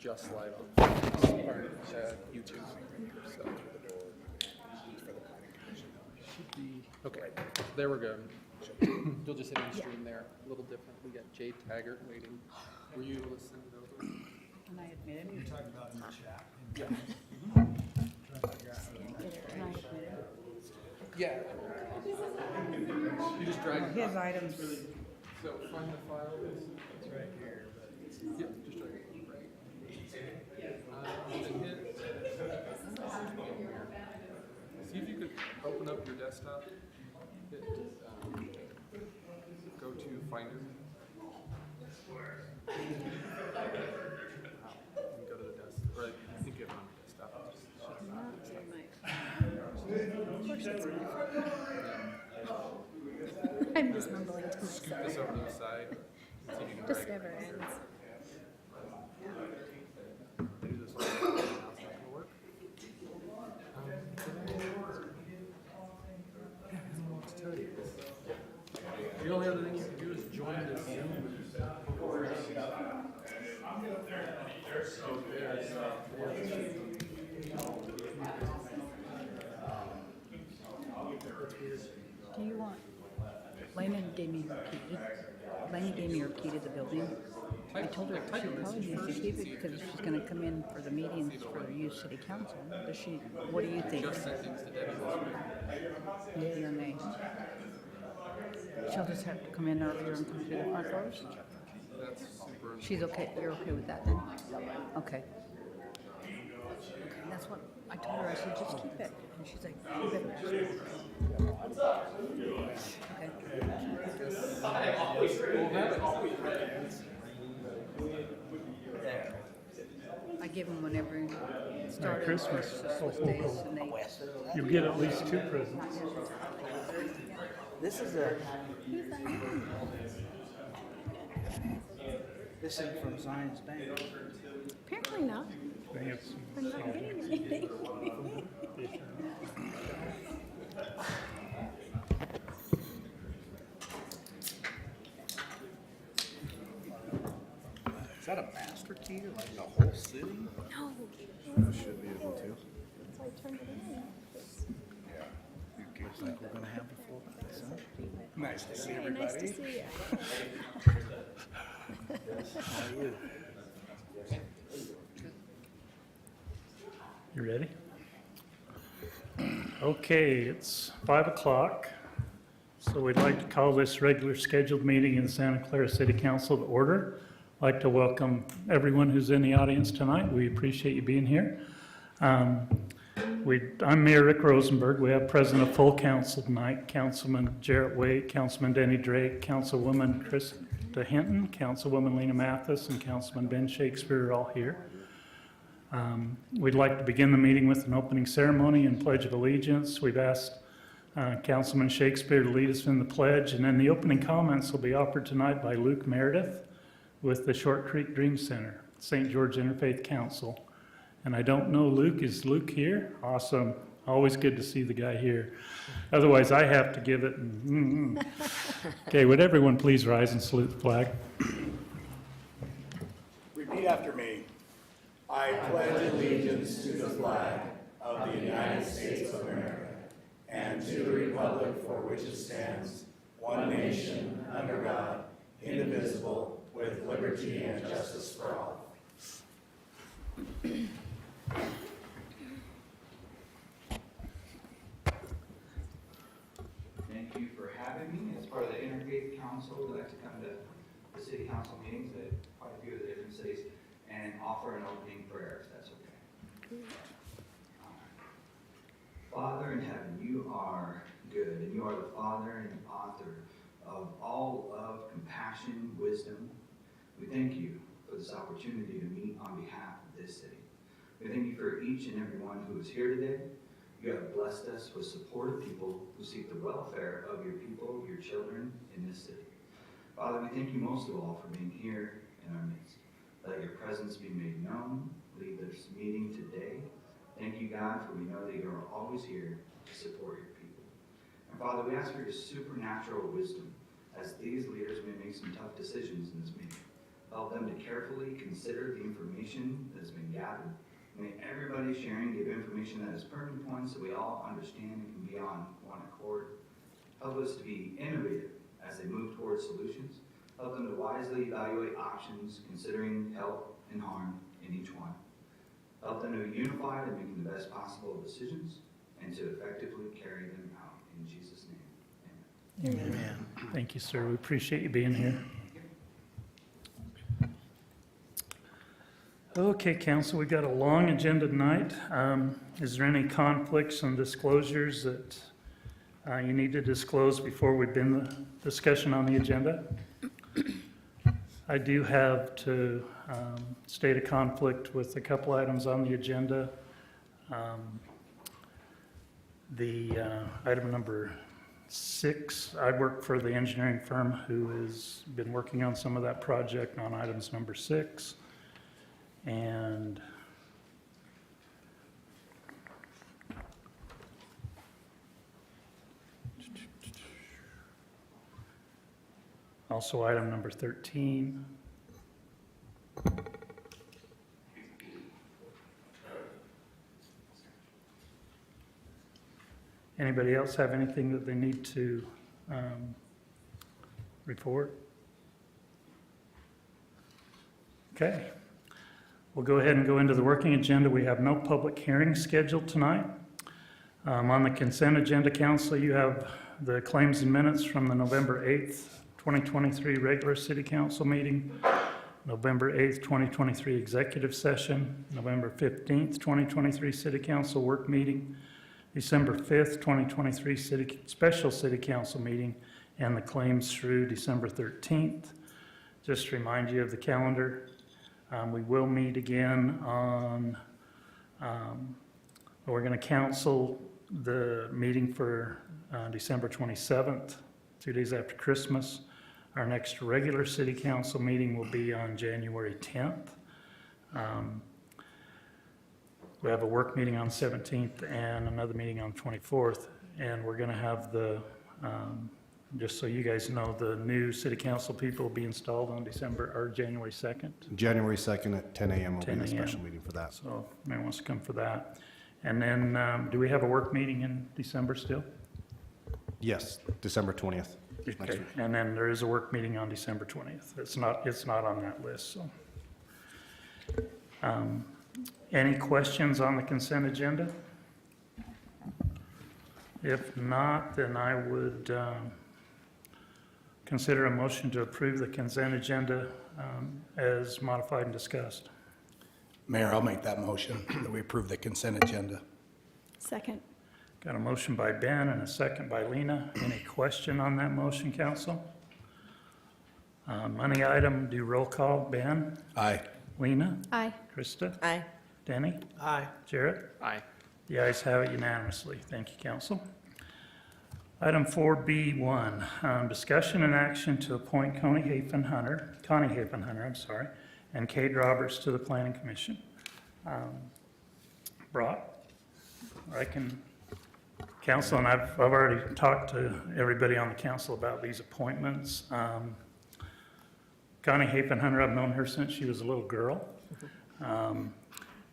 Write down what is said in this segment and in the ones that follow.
just live on YouTube. So. Should be okay. There we go. You'll just hit in stream there. A little different. We got Jay Taggart waiting. Were you able to send it over? Can I admit him? You're talking about in the chat. Yeah. Can I admit him? Yeah. You just drag it. His items. So find the file. It's right here, but Yep, just drag it. Right. And hit. See if you could open up your desktop. Hit, go to Finder. And go to the desktop. Or I think you have it on your desktop. Of course it's I'm just mumbling to Scoot myself. this over to the side. See if you can Just drag it. never ends. Do this one. Now it's not gonna work. Yeah, I don't know what to tell you. The only other thing you can do is join this Zoom. Do you want? Lena gave me her key. Lena gave me her key to the building. I told her she probably needs to keep it because she's going to come in for the meetings for the youth city council. Does she? What do you think? Just sent things to Debbie this week. Yay or nay? She'll just have to come in earlier and come through the front doors. That's super. She's okay. You're okay with that then? Okay. That's what I told her. I said, just keep it. And she's like, keep it. Okay. I give them whenever it started. Christmas. Christmas days, and they. You'll get at least 2 presents. This is a. This is from Zions Bank. Apparently not. Thanks. We're not getting anything. Is that a master key to like the whole city? No. I should be able to. So I turned it in. Looks like we're gonna have the floor. Nice to see Hey, everybody. nice to see you. How are you? You ready? Okay, it's 5 o'clock. So we'd like to call this regular scheduled meeting in the Santa Clara City Council to order. I'd like to welcome everyone who's in the audience tonight. We appreciate you being here. I'm Mayor Rick Rosenberg. We have present a full council tonight. Councilman Jarrett Waite, Councilman Denny Drake, Councilwoman Krista Hinton, Councilwoman Lena Mathis, and Councilman Ben Shakespeare are all here. We'd like to begin the meeting with an opening ceremony and pledge of allegiance. We've asked Councilman Shakespeare to lead us in the pledge, and then the opening comments will be offered tonight by Luke Meredith with the Short Creek Dream Center, St. George Interfaith Council. And I don't know Luke. Is Luke here? Awesome. Always good to see the guy here. Otherwise, I have to give it. Okay, would everyone please rise and salute the flag? Repeat after me. I pledge allegiance to the flag of the United States of America and to the republic for which it stands, one nation, under God, indivisible, with liberty and justice for all. Thank you for having me. As part of the Interfaith Council, we like to come to the city council meetings at quite a few of the different cities and offer an opening prayer, if that's okay. Father in heaven, you are good, and you are the Father and author of all love, compassion, wisdom. We thank you for this opportunity to meet on behalf of this city. We thank you for each and every one who is here today. You have blessed us with supportive people who seek the welfare of your people, your children in this city. Father, we thank you most of all for being here in our midst. Let your presence be made known. Lead this meeting today. Thank you, God, for we know that you are always here to support your people. And Father, we ask for your supernatural wisdom as these leaders may make some tough decisions in this meeting. Help them to carefully consider the information that has been gathered. May everybody sharing give information that is pertinent points that we all understand and can be on one accord. Help us to be innovative as they move towards solutions. Help them to wisely evaluate options, considering help and harm in each one. Help them to be unified in making the best possible decisions and to effectively carry them out. In Jesus' name, amen. Amen. Thank you, sir. We appreciate you being here. Okay, council, we've got a long agenda tonight. Is there any conflicts and disclosures that you need to disclose before we begin the discussion on the agenda? I do have to state a conflict with a couple items on the agenda. Item number 6, I work for the engineering firm who has been working on some of that project on items number 6. And also item number 13. Anybody else have anything that they need to report? Okay. We'll go ahead and go into the working agenda. We have no public hearings scheduled tonight. On the consent agenda, council, you have the claims and minutes from the November 8th, 2023 regular city council meeting, November 8th, 2023 executive session, November 15th, 2023 city council work meeting, December 5th, 2023 special city council meeting, and the claims through December 13th. Just to remind you of the calendar. We will meet again on, we're going to cancel the meeting for December 27th, 2 days after Christmas. Our next regular city council meeting will be on January 10th. We have a work meeting on 17th and another meeting on 24th. And we're going to have the, just so you guys know, the new city council people will be installed on January 2nd. January 2nd at 10 a.m. will be 10 the a.m. special meeting for that. So anyone wants to come for that. And then, do we have a work meeting in December still? Yes, December 20th. next Okay, week. and then there is a work meeting on December 20th. It's not on that list, so. Any questions on the consent agenda? If not, then I would consider a motion to approve the consent agenda as modified and discussed. Mayor, I'll make that motion that we approve the consent agenda. Second. Got a motion by Ben and a second by Lena. Any question on that motion, council? Money item, do roll call. Ben? Aye. Lena? Aye. Krista? Aye. Denny? Aye. Jarrett? Aye. The ayes have it unanimously. Thank you, council. Item 4B1, discussion and action to appoint Connie Hafen-Hunter, and Kate Roberts to the Planning Commission. Brock, council, and I've already talked to everybody on the council about these appointments. Connie Hafen-Hunter, I've known her since she was a little girl.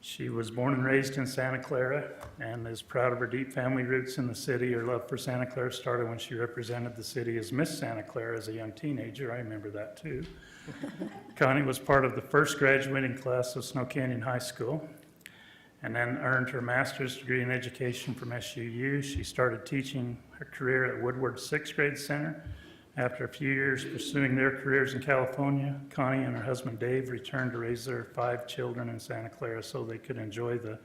She was born and raised in Santa Clara and is proud of her deep family roots in the city. Her love for Santa Clara started when she represented the city as Miss Santa Clara as a young teenager. I remember that too. Connie was part of the first graduating class of Snow Canyon High School and then earned her master's degree in education from SUU. She started teaching her career at Woodward Sixth Grade Center. After a few years pursuing their careers in California, Connie and her husband Dave returned to raise their 5 children in Santa Clara so they could enjoy the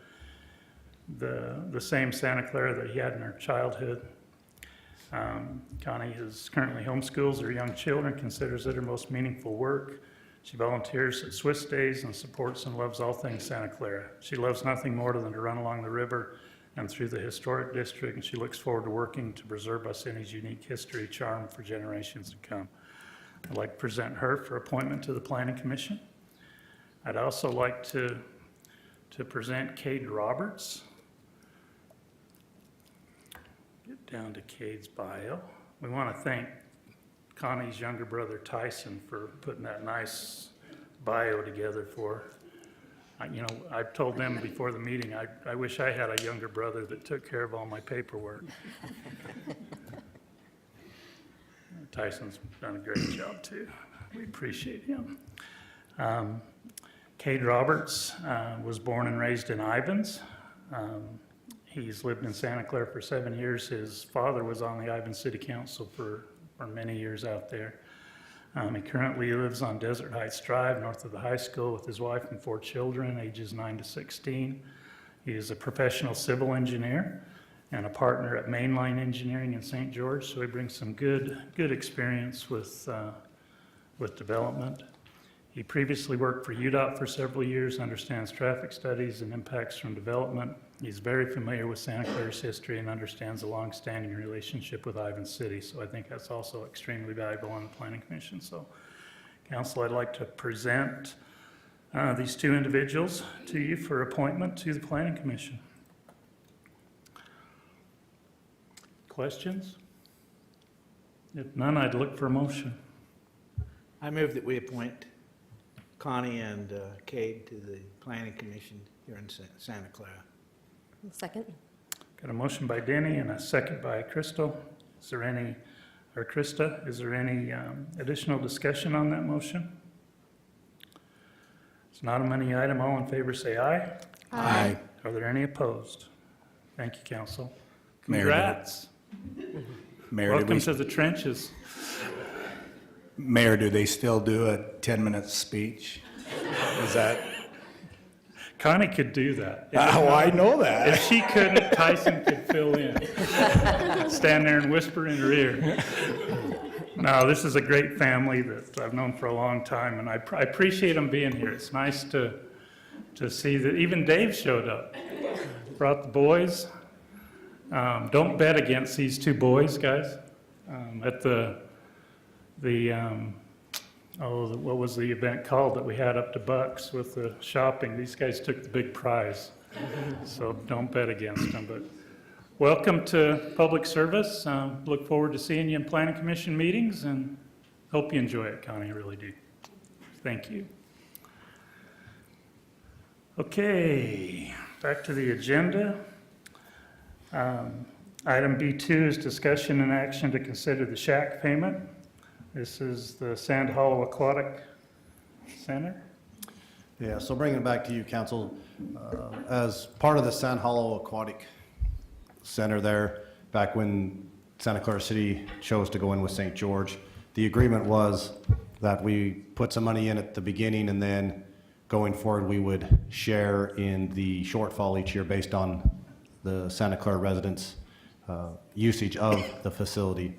same Santa Clara that he had in her childhood. Connie is currently homeschools her young children, considers it her most meaningful work. She volunteers at Swiss Days and supports and loves all things Santa Clara. She loves nothing more than to run along the river and through the historic district, and she looks forward to working to preserve Bassini's unique history, charm for generations to come. I'd like to present her for appointment to the Planning Commission. I'd also like to present Kate Roberts. Get down to Kate's bio. We want to thank Connie's younger brother Tyson for putting that nice bio together for. I've told them before the meeting, I wish I had a younger brother that took care of all my paperwork. Tyson's done a great job too. We appreciate him. Cade Roberts was born and raised in Ivins. He's lived in Santa Clara for 7 years. His father was on the Ivins City Council for many years out there. He currently lives on Desert Heights Drive, north of the high school, with his wife and 4 children, ages 9 to 16. He is a professional civil engineer and a partner at Mainline Engineering in St. George, so he brings some good experience with development. He previously worked for UDOT for several years, understands traffic studies and impacts from development. He's very familiar with Santa Clara's history and understands the long-standing relationship with Ivins City. So I think that's also extremely valuable on the Planning Commission. So, Council, I'd like to present these 2 individuals to you for appointment to the Planning Commission. Questions? If none, I'd look for a motion. I move that we appoint Connie and Cade to the Planning Commission here in Santa Clara. Second. Got a motion by Denny and a second by Crystal. Is there any additional discussion on that motion? It's not a money item. All in favor say aye. Aye. Are there any opposed? Thank you, Council. Mayor, Congrats. Mayor, Welcome to the trenches. Mayor, do they still do a 10-minute speech? Is that? Connie could do that. Oh, I know If that. she couldn't, Tyson could fill in. Stand there and whisper in her ear. No, this is a great family that I've known for a long time, and I appreciate them being here. It's nice to see that even Dave showed up. Brought the boys. Don't bet against these 2 boys, guys. At what was the event called that we had up to Bucks with the shopping? These guys took the big prize. So don't bet against them. But welcome to public service. Look forward to seeing you in Planning Commission meetings and hope you enjoy it, Connie. I really do. Thank you. Okay, back to the agenda. Item B2 is discussion and action to consider the shack payment. This is the Sand Hollow Aquatic Center. Yeah, so bringing it back to you, Council, as part of the Sand Hollow Aquatic Center there, back when Santa Clara City chose to go in with St. George, the agreement was that we put some money in at the beginning, and then going forward, we would share in the shortfall each year based on the Santa Clara residents' usage of the facility.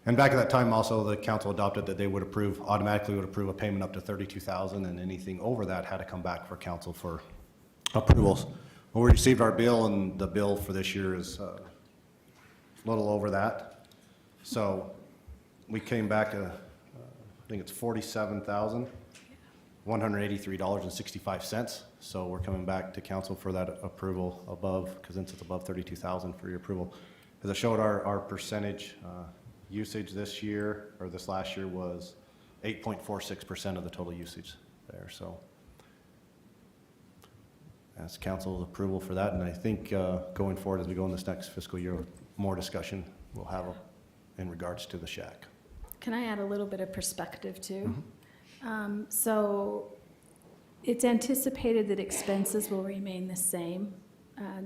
And back at that time, also, the council adopted that they would automatically would approve a payment up to $32,000, and anything over that had to come back for council for approvals. Well, we received our bill, and the bill for this year is a little over that. So we came back I think it's $47,183.65. So we're coming back to council for that approval above, because since it's above $32,000 for your approval. As I showed, our percentage usage this year, or this last year, was 8.46% of the total usage there. So ask council's approval for that, and I think going forward as we go in this next fiscal year, more discussion we'll have in regards to the shack. Can I add a little bit of perspective too? So it's anticipated that expenses will remain the same.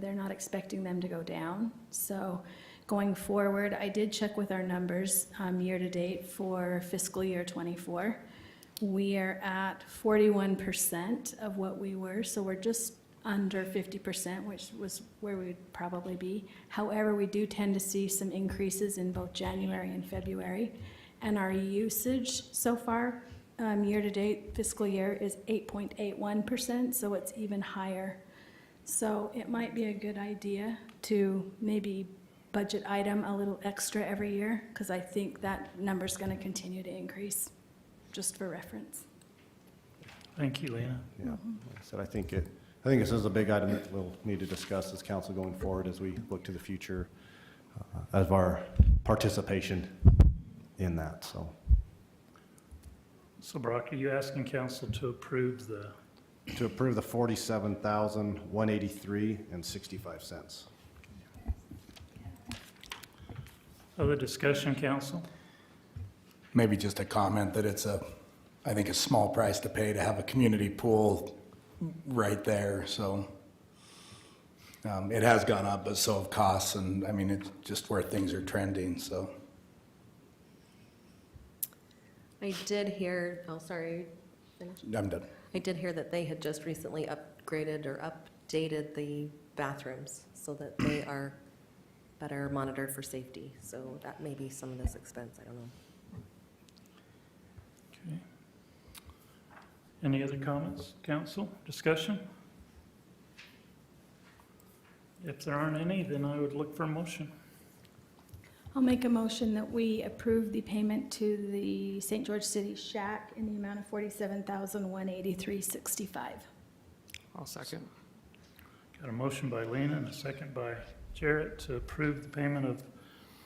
They're not expecting them to go down. So going forward, I did check with our numbers year to date for fiscal year 24. We are at 41% of what we were, so we're just under 50%, which was where we'd probably be. However, we do tend to see some increases in both January and February, and our usage so far, year to date fiscal year, is 8.81%, so it's even higher. So it might be a good idea to maybe budget item a little extra every year, because I think that number's going to continue to increase, just for reference. Thank you, Lena. Yeah, like I said, I think this is a big item that we'll need to discuss as council going forward as we look to the future of our participation in that. So Brock, are you asking council to approve the, To approve the $47,183.65. other discussion, council? Maybe just a comment that I think a small price to pay to have a community pool right there, so. It has gone up, but so have costs, and I mean, it's just where things are trending, so. I did hear, oh, sorry, finish. I'm done. I did hear that they had just recently upgraded or updated the bathrooms so that they are better monitored for safety. So that may be some of this expense, I don't know. Okay. Any other comments, council? Discussion? If there aren't any, then I would look for a motion. I'll make a motion that we approve the payment to the St. George City Shack in the amount of $47,183.65. I'll second. Got a motion by Lena and a second by Jarrett to approve the payment of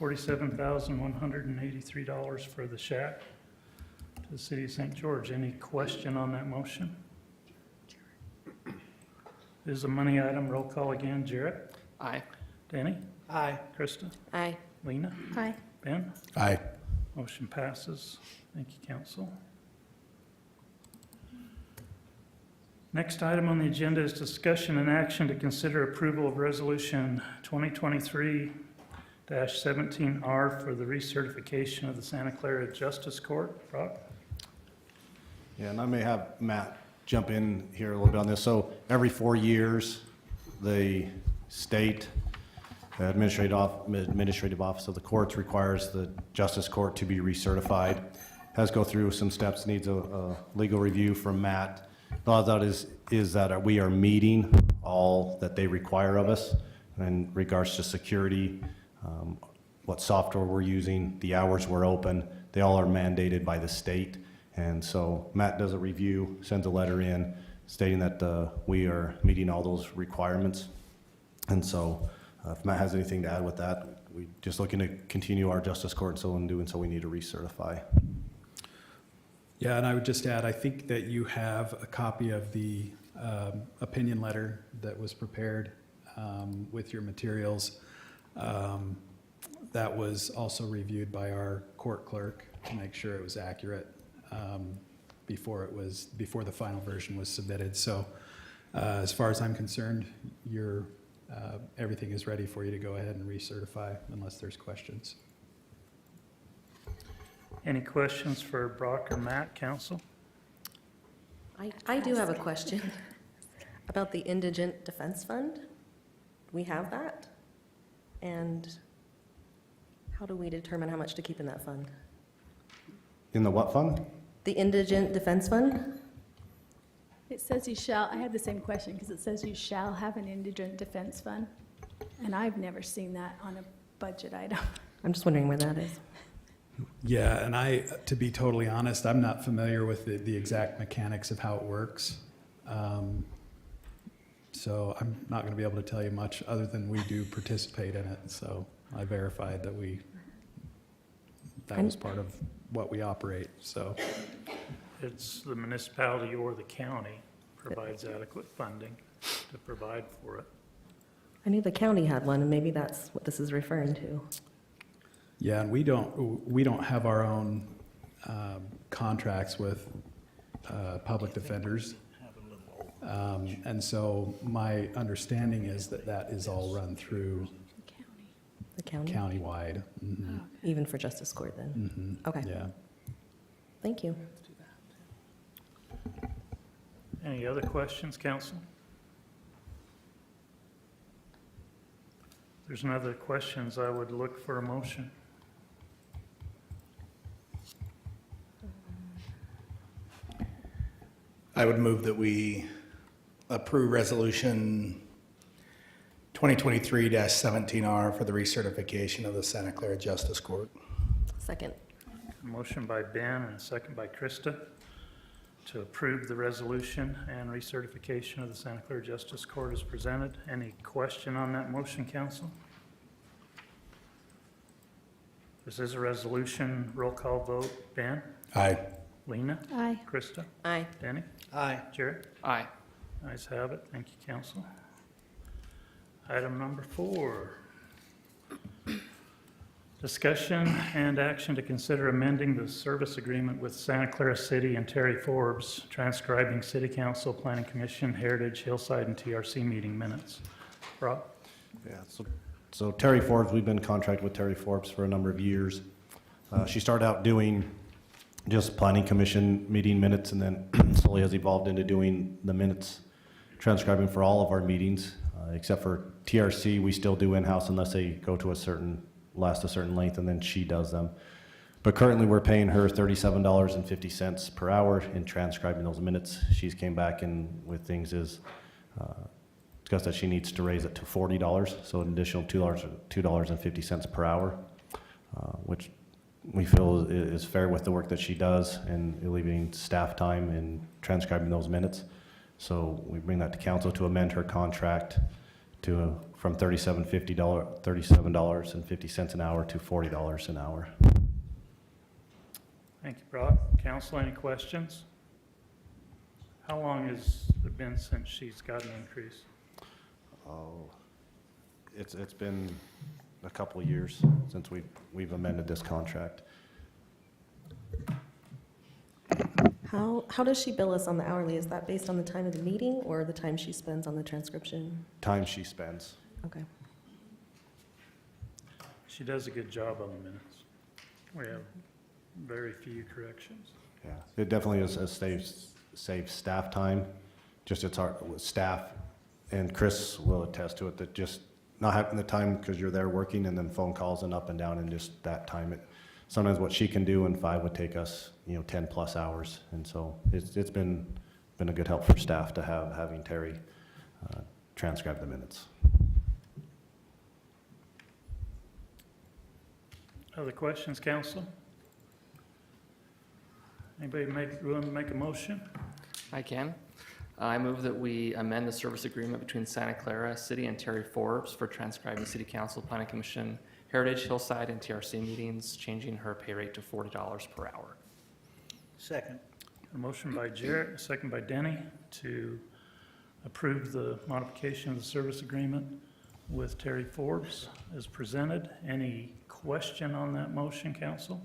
$47,183 for the shack to the city of St. George. Any question on that motion? This is a money item. Roll call again. Jarrett? Aye. Danny? Aye. Krista? Aye. Lena? Aye. Ben? Aye. Motion passes. Thank you, council. Next item on the agenda is discussion and action to consider approval of resolution 2023-17R for the recertification of the Santa Clara Justice Court. Brock? Yeah, and I may have Matt jump in here a little bit on this. So every 4 years, the state administrative office of the courts requires the justice court to be recertified. Has to go through some steps, needs a legal review from Matt. A lot of that is that we are meeting all that they require of us in regards to security, what software we're using, the hours we're open. They all are mandated by the state. And so Matt does a review, sends a letter in stating that we are meeting all those requirements. And so if Matt has anything to add with that, we're just looking to continue our justice court, so in doing so, we need to recertify. Yeah, and I would just add, I think that you have a copy of the opinion letter that was prepared with your materials. That was also reviewed by our court clerk to make sure it was accurate before the final version was submitted. So as far as I'm concerned, everything is ready for you to go ahead and recertify unless there's questions. Any questions for Brock or Matt, council? I do have a question about the Indigent Defense Fund. We have that? And how do we determine how much to keep in that fund? In the what fund? The Indigent Defense Fund? It says you shall, I had the same question because it says you shall have an indigent defense fund. And I've never seen that on a budget item. I'm just wondering where that is. Yeah, and to be totally honest, I'm not familiar with the exact mechanics of how it works. So I'm not going to be able to tell you much other than we do participate in it. So I verified that that was part of what we operate, so. It's the municipality or the county provides adequate funding to provide for it. I knew the county had one, and maybe that's what this is referring to. Yeah, and we don't have our own contracts with public defenders. And so my understanding is that is all run through The county? countywide. Mm-hmm. Even for Justice Court then? Mm-hmm. Okay. Yeah. Thank you. Any other questions, council? If there's no other questions, I would look for a motion. I would move that we approve resolution 2023-17R for the recertification of the Santa Clara Justice Court. Second. A motion by Ben and a second by Krista to approve the resolution and recertification of the Santa Clara Justice Court as presented. Any question on that motion, council? This is a resolution. Roll call vote. Ben? Aye. Lena? Aye. Krista? Aye. Danny? Aye. Jared? Aye. Ayes have it. Thank you, council. Item number 4. Discussion and action to consider amending the service agreement with Santa Clara City and Terry Forbes, transcribing City Council, Planning Commission, Heritage, Hillside, and TRC meeting minutes. Rob? Yeah, so Terry Forbes, we've been contracted with Terry Forbes for a number of years. She started out doing just planning commission meeting minutes and then slowly has evolved into doing the minutes, transcribing for all of our meetings, except for TRC, we still do in-house unless they go to last a certain length, and then she does them. But currently, we're paying her $37.50 per hour in transcribing those minutes. She's came back and with things discussed that she needs to raise it to $40, so an additional $2.50 per hour, which we feel is fair with the work that she does and alleviating staff time in transcribing those minutes. So we bring that to council to amend her contract from $37.50 an hour to $40 an hour. Thank you, Brock. Council, any questions? How long has it been since she's got an increase? Oh, it's been a couple of years since we've amended this contract. How does she bill us on the hourly? Is that based on the time of the meeting or the time she spends on the transcription? Time she spends. Okay. She does a good job on the minutes. We have very few corrections. Yeah, it definitely is saves staff time. Just it's hard with staff, and Chris will attest to it, that just not having the time because you're there working and then phone calls and up and down and just that time. Sometimes what she can do in 5 would take us, 10 plus hours. And so it's been a good help for staff to having Terry transcribe the minutes. Other questions, council? Anybody willing to make a motion? I can. I move that we amend the service agreement between Santa Clara City and Terry Forbes for transcribing City Council, Planning Commission, Heritage, Hillside, and TRC meetings, changing her pay rate to $40 per hour. Second. A motion by Jarrett, a second by Denny to approve the modification of the service agreement with Terry Forbes as presented. Any question on that motion, council?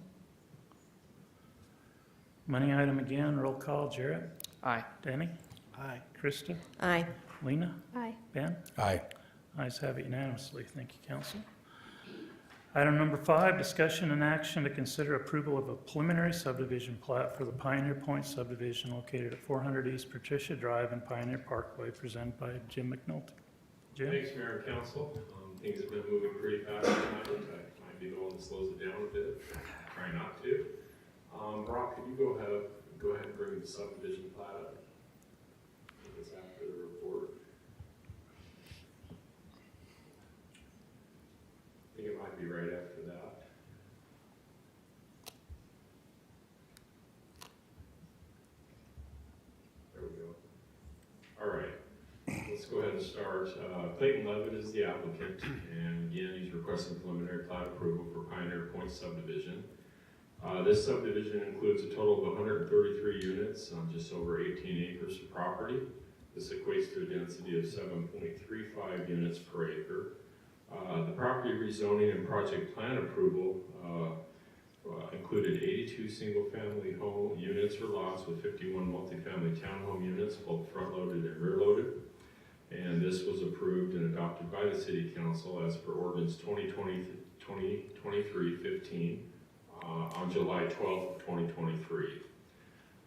Money item again, roll call. Jarrett? Aye. Denny? Aye. Krista? Aye. Lena? Aye. Ben? Aye. Ayes have it unanimously. Thank you, council. Item number 5, discussion and action to consider approval of a preliminary subdivision plat for the Pioneer Point subdivision located at 400 East Patricia Drive and Pioneer Parkway, presented by Jim McNulty. Jim? Thanks, Mayor and Council. Things have been moving pretty fast tonight. I might be the one that slows it down a bit. Try not to. Brock, could you go ahead and bring the subdivision plat up? I think it's after the report. I think it might be right after that. There we go. All right. Let's go ahead and start. Clayton Levitt is the applicant, and again, he's requesting preliminary plat approval for Pioneer Point subdivision. This subdivision includes a total of 133 units on just over 18 acres of property. This equates to a density of 7.35 units per acre. The property rezoning and project plan approval included 82 single-family home units or lots with 51 multifamily townhome units, both front-loaded and rear-loaded. And this was approved and adopted by the City Council as per Ordinance 2023-15 on July 12th of 2023.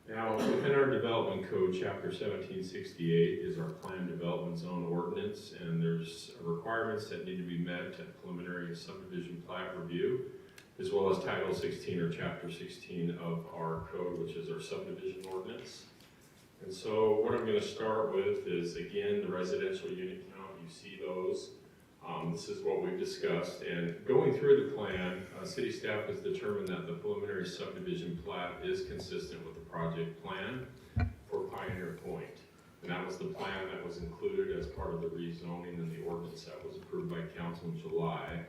Now, within our Development Code, Chapter 1768 is our Planned Development Zone Ordinance, and there's requirements that need to be met at preliminary subdivision plat review, as well as Title 16 or Chapter 16 of our code, which is our subdivision ordinance. And so what I'm going to start with is, again, the residential unit count. You see those. This is what we've discussed. And going through the plan, city staff has determined that the preliminary subdivision plat is consistent with the project plan for Pioneer Point. And that was the plan that was included as part of the rezoning and the ordinance that was approved by council in July.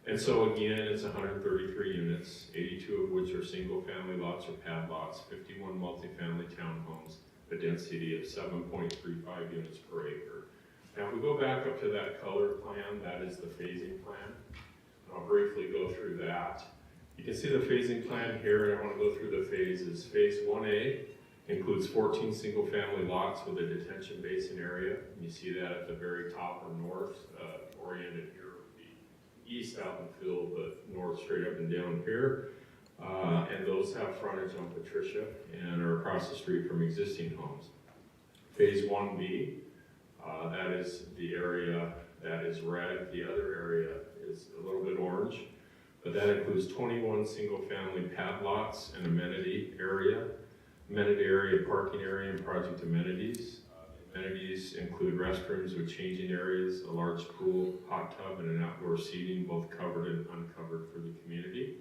And so again, it's 133 units, 82 of which are single-family lots or pad lots, 51 multifamily townhomes, a density of 7.35 units per acre. Now, if we go back up to that color plan, that is the phasing plan. I'll briefly go through that. You can see the phasing plan here, and I want to go through the phases. Phase 1A includes 14 single-family lots with a detention basin area. And you see that at the very top or north, oriented here would be east out in the field, but north straight up and down here. And those have frontage on Patricia and are across the street from existing homes. Phase 1B, that is the area that is red. The other area is a little bit orange, but that includes 21 single-family pad lots and amenity area, parking area, and project amenities. Amenities include restrooms with changing areas, a large pool, hot tub, and an outdoor seating, both covered and uncovered for the community.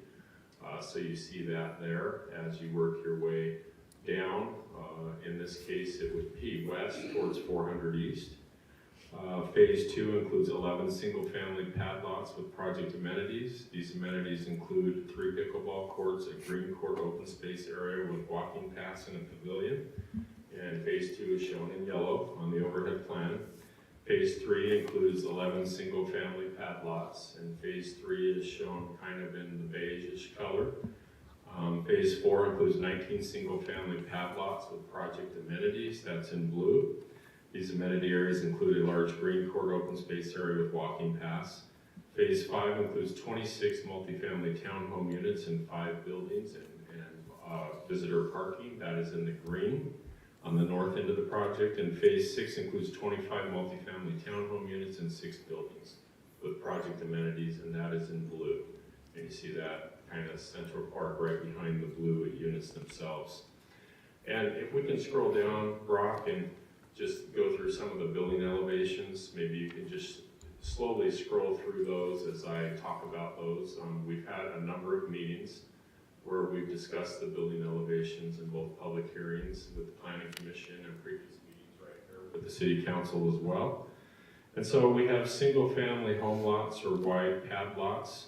So you see that there as you work your way down. In this case, it would be west towards 400 East. Phase 2 includes 11 single-family pad lots with project amenities. These amenities include 3 pickleball courts, a green court open space area with walking paths and a pavilion. And Phase 2 is shown in yellow on the overhead plan. Phase 3 includes 11 single-family pad lots, and Phase 3 is shown kind of in the beige-ish color. Phase 4 includes 19 single-family pad lots with project amenities, that's in blue. These amenity areas include a large green court open space area with walking paths. Phase 5 includes 26 multifamily townhome units in 5 buildings and visitor parking, that is in the green on the north end of the project. And Phase 6 includes 25 multifamily townhome units in 6 buildings with project amenities, and that is in blue. And you see that kind of central park right behind the blue units themselves. And if we can scroll down, Brock, and just go through some of the building elevations. Maybe you can just slowly scroll through those as I talk about those. We've had a number of meetings where we've discussed the building elevations in both public hearings with the Planning Commission and previous meetings right here with the City Council as well. And so we have single-family home lots or wide pad lots.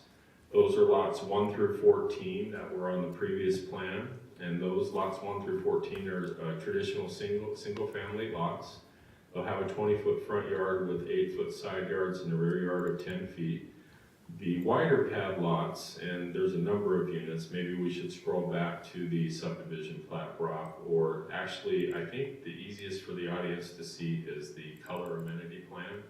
Those are lots 1 through 14 that were on the previous plan. And those lots 1 through 14 are traditional single-family lots. They'll have a 20-foot front yard with 8-foot side yards and a rear yard of 10 feet. The wider pad lots, and there's a number of units, maybe we should scroll back to the subdivision plat, Brock, or actually I think the easiest for the audience to see is the color amenity plan.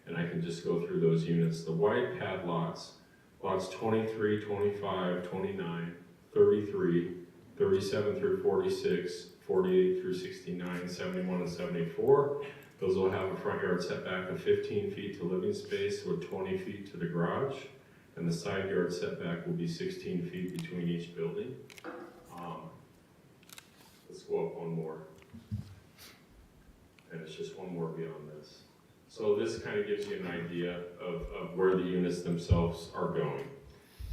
And I can just go through those units. The wide pad lots 23, 25, 29, 33, 37 through 46, 48 through 69, 71, and 74. Those will have a front yard setback of 15 feet to living space with 20 feet to the garage. And the side yard setback will be 16 feet between each building. Let's go up one more. And it's just one more beyond this. So this kind of gives you an idea of where the units themselves are going.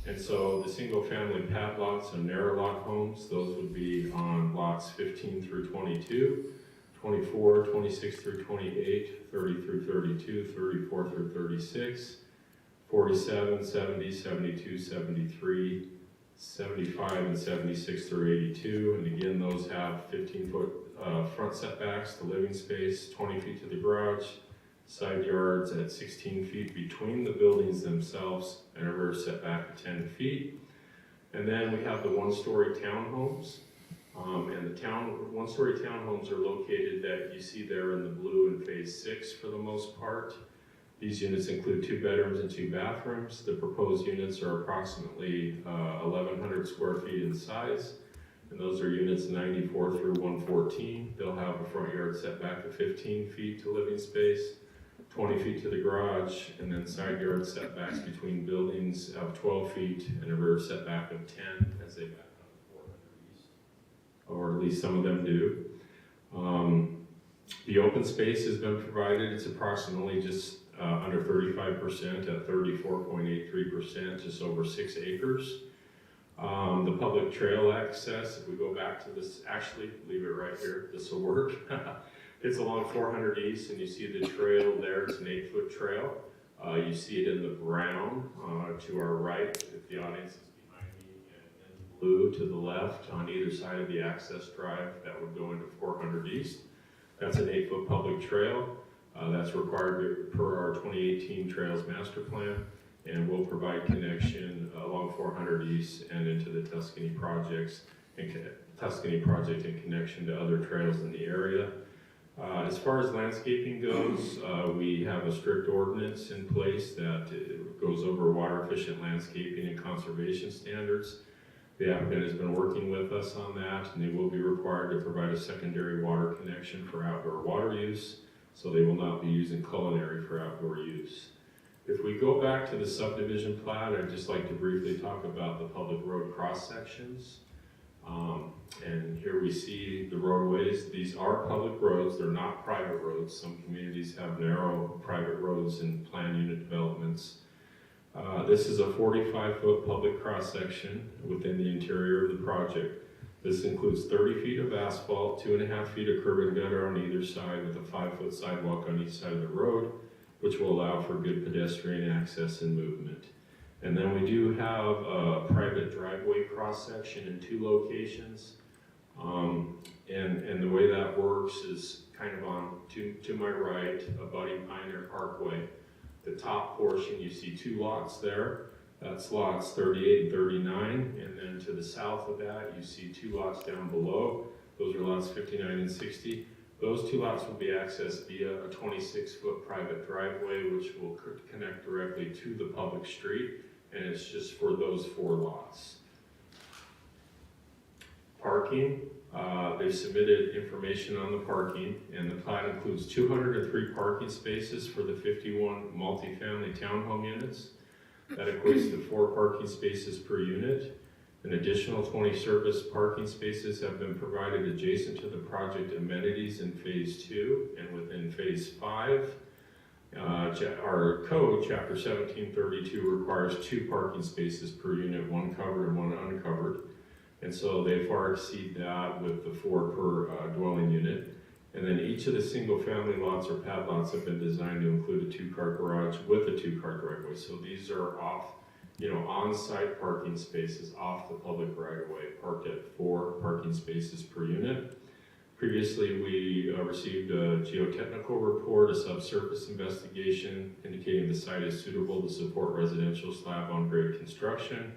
And so the single-family pad lots and narrow lot homes, those would be on lots 15 through 22, 24, 26 through 28, 30 through 32, 34 through 36, 47, 70, 72, 73, 75, and 76 through 82. And again, those have 15-foot front setbacks to living space, 20 feet to the garage, side yards at 16 feet between the buildings themselves, and a rear setback of 10 feet. And then we have the one-story townhomes. And the one-story townhomes are located that you see there in the blue in Phase 6 for the most part. These units include 2 bedrooms and 2 bathrooms. The proposed units are approximately 1,100 square feet in size. And those are units 94 through 114. They'll have a front yard setback of 15 feet to living space, 20 feet to the garage, and then side yard setbacks between buildings of 12 feet and a rear setback of 10 as they back up to 400 East, or at least some of them do. The open space has been provided. It's approximately just under 35% at 34.83%, just over 6 acres. The public trail access, if we go back to this, actually leave it right here, this will work. It's along 400 East, and you see the trail there. It's an 8-foot trail. You see it in the brown to our right, if the audience is behind me, and in blue to the left on either side of the access drive that would go into 400 East. That's an 8-foot public trail. That's required per our 2018 Trails Master Plan, and will provide connection along 400 East and into the Tuscany project in connection to other trails in the area. As far as landscaping goes, we have a strict ordinance in place that goes over water efficient landscaping and conservation standards. The applicant has been working with us on that, and they will be required to provide a secondary water connection for outdoor water use, so they will not be using culinary for outdoor use. If we go back to the subdivision plat, I'd just like to briefly talk about the public road cross sections. And here we see the roadways. These are public roads, they're not private roads. Some communities have narrow private roads in planned unit developments. This is a 45-foot public cross section within the interior of the project. This includes 30 feet of asphalt, 2.5 feet of curb and gutter on either side with a 5-foot sidewalk on each side of the road, which will allow for good pedestrian access and movement. And then we do have a private driveway cross-section in 2 locations. And the way that works is kind of on to my right, abutting Pioneer Parkway. The top portion, you see 2 lots there. That's lots 38 and 39. And then to the south of that, you see 2 lots down below. Those are lots 59 and 60. Those 2 lots will be accessed via a 26-foot private driveway, which will connect directly to the public street, and it's just for those 4 lots. Parking, they've submitted information on the parking, and the plat includes 203 parking spaces for the 51 multifamily townhome units. That equates to 4 parking spaces per unit. An additional 20 surface parking spaces have been provided adjacent to the project amenities in phase 2 and within phase 5. Our code, chapter 1732, requires 2 parking spaces per unit, 1 covered and 1 uncovered. And so they far exceed that with the 4 per dwelling unit. And then each of the single family lots or pad lots have been designed to include a 2-car garage with a 2-car driveway. So these are off, on-site parking spaces off the public right-of-way, parked at 4 parking spaces per unit. Previously, we received a geotechnical report, a subsurface investigation indicating the site is suitable to support residential slab-on-grade construction.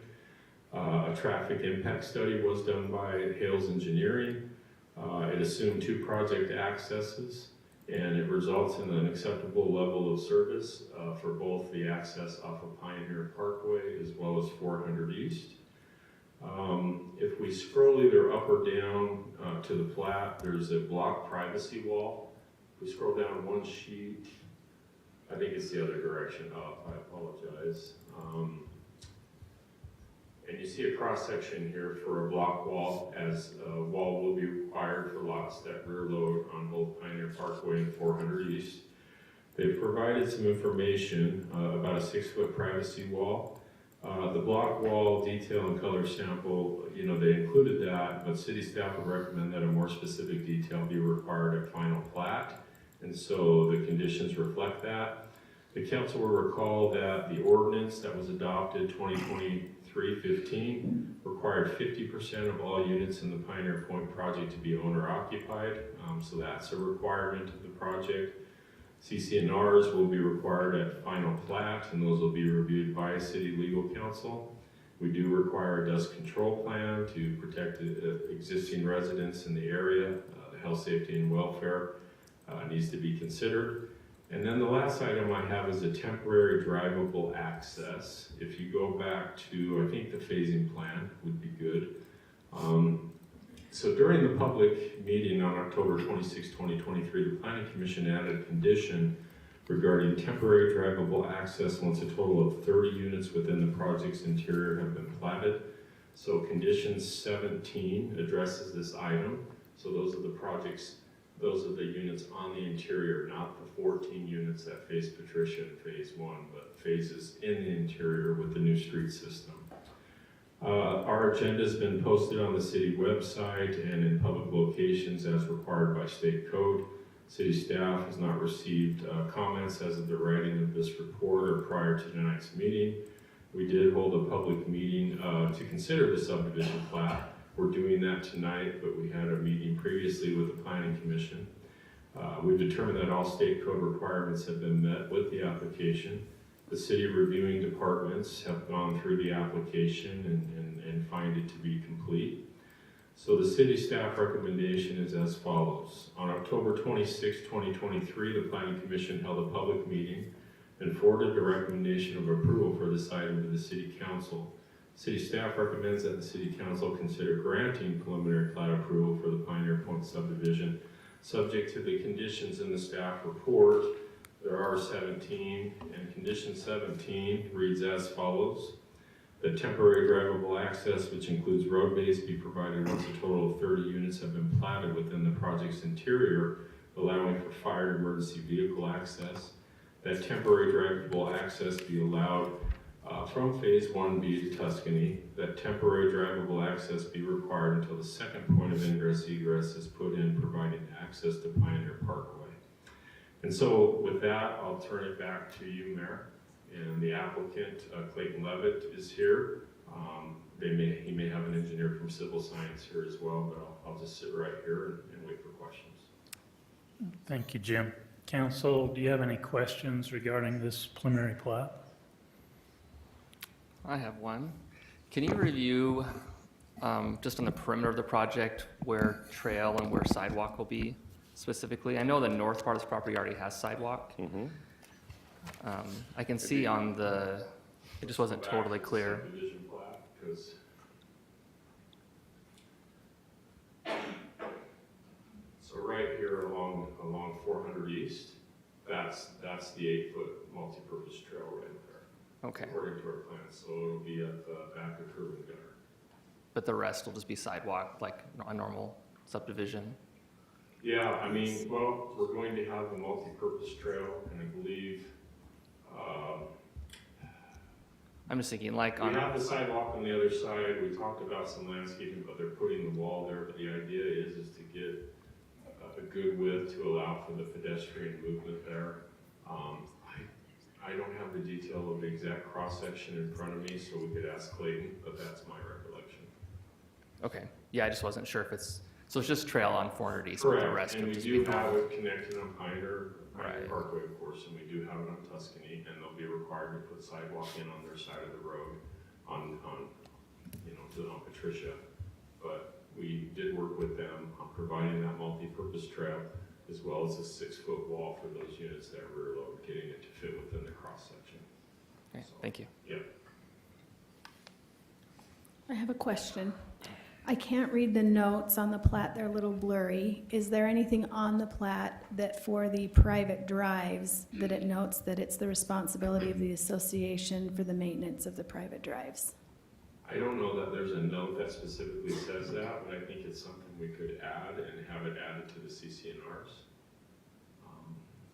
A traffic impact study was done by Hales Engineering. It assumed 2 project accesses, and it results in an acceptable level of service for both the access off of Pioneer Parkway as well as 400 East. If we scroll either up or down to the plat, there's a block privacy wall. If we scroll down 1 sheet, I think it's the other direction up, I apologize. And you see a cross section here for a block wall, as a wall will be required for lots that rear load on both Pioneer Parkway and 400 East. They've provided some information about a 6-foot privacy wall. The block wall detail and color sample, they included that, but city staff would recommend that a more specific detail be required at final plat, and so the conditions reflect that. The council will recall that the ordinance that was adopted 2023-15 required 50% of all units in the Pioneer Point project to be owner occupied, so that's a requirement of the project. CC&Rs will be required at final plat, and those will be reviewed by city legal counsel. We do require a dust control plan to protect the existing residents in the area. The health, safety, and welfare needs to be considered. And then the last item I have is a temporary drivable access. If you go back to, I think the phasing plan would be good. So during the public meeting on October 26, 2023, the Planning Commission added a condition regarding temporary drivable access once a total of 30 units within the project's interior have been platted. So condition 17 addresses this item. So those are the units on the interior, not the 14 units that face Patricia in phase 1, but phases in the interior with the new street system. Our agenda has been posted on the city website and in public locations as required by state code. City staff has not received comments as of the writing of this report or prior to tonight's meeting. We did hold a public meeting to consider the subdivision plat. We're doing that tonight, but we had a meeting previously with the Planning Commission. We've determined that all state code requirements have been met with the application. The city reviewing departments have gone through the application and find it to be complete. So the city staff recommendation is as follows. On October 26, 2023, the Planning Commission held a public meeting and forwarded a recommendation of approval for this item to the City Council. City staff recommends that the City Council consider granting preliminary plat approval for the Pioneer Point subdivision, subject to the conditions in the staff report. There are 17, and condition 17 reads as follows. That temporary drivable access, which includes road base, be provided once a total of 30 units have been platted within the project's interior, allowing for fire and emergency vehicle access. That temporary drivable access be allowed from Phase 1B to Tuscany. That temporary drivable access be required until the second point of ingress egress is put in, providing access to Pioneer Parkway. And so with that, I'll turn it back to you, Mayor. And the applicant, Clayton Levitt, is here. He may have an engineer from Civil Science here as well, but I'll just sit right here and wait for questions. Thank you, Jim. Council, do you have any questions regarding this preliminary plat? I have one. Can you review, just on the perimeter of the project, where trail and where sidewalk will be specifically? I know the north part of this property already has sidewalk. I can see on the, it just wasn't totally clear. Subdivision plat, 'cause so right here along 400 East, that's the 8-foot multi-purpose trail right there. Okay, According to our plan, so it'll be at the back of curb and gutter. but the rest will just be sidewalk, like a normal subdivision? Yeah, I mean, well, we're going to have a multi-purpose trail, and I believe, I'm just thinking like we on, have the sidewalk on the other side. We talked about some landscaping, but they're putting the wall there, but the idea is to get a good width to allow for the pedestrian movement there. I don't have the detail of the exact cross-section in front of me, so we could ask Clayton, but that's my recollection. okay, yeah, I just wasn't sure if it's, so it's just trail on 400 East, but the Correct, rest and would we just be do have normal? it connected on Pioneer Right. Parkway, of course, and we do have it on Tuscany, and they'll be required to put sidewalk in on their side of the road on Patricia. But we did work with them on providing that multi-purpose trail, as well as a 6-foot wall for those units that rear load, getting it to fit within the cross-section. Okay, thank you. Yep. I have a question. I can't read the notes on the plat, they're a little blurry. Is there anything on the plat that for the private drives, that it notes that it's the responsibility of the association for the maintenance of the private drives? I don't know that there's a note that specifically says that, but I think it's something we could add and have it added to the CCNRs.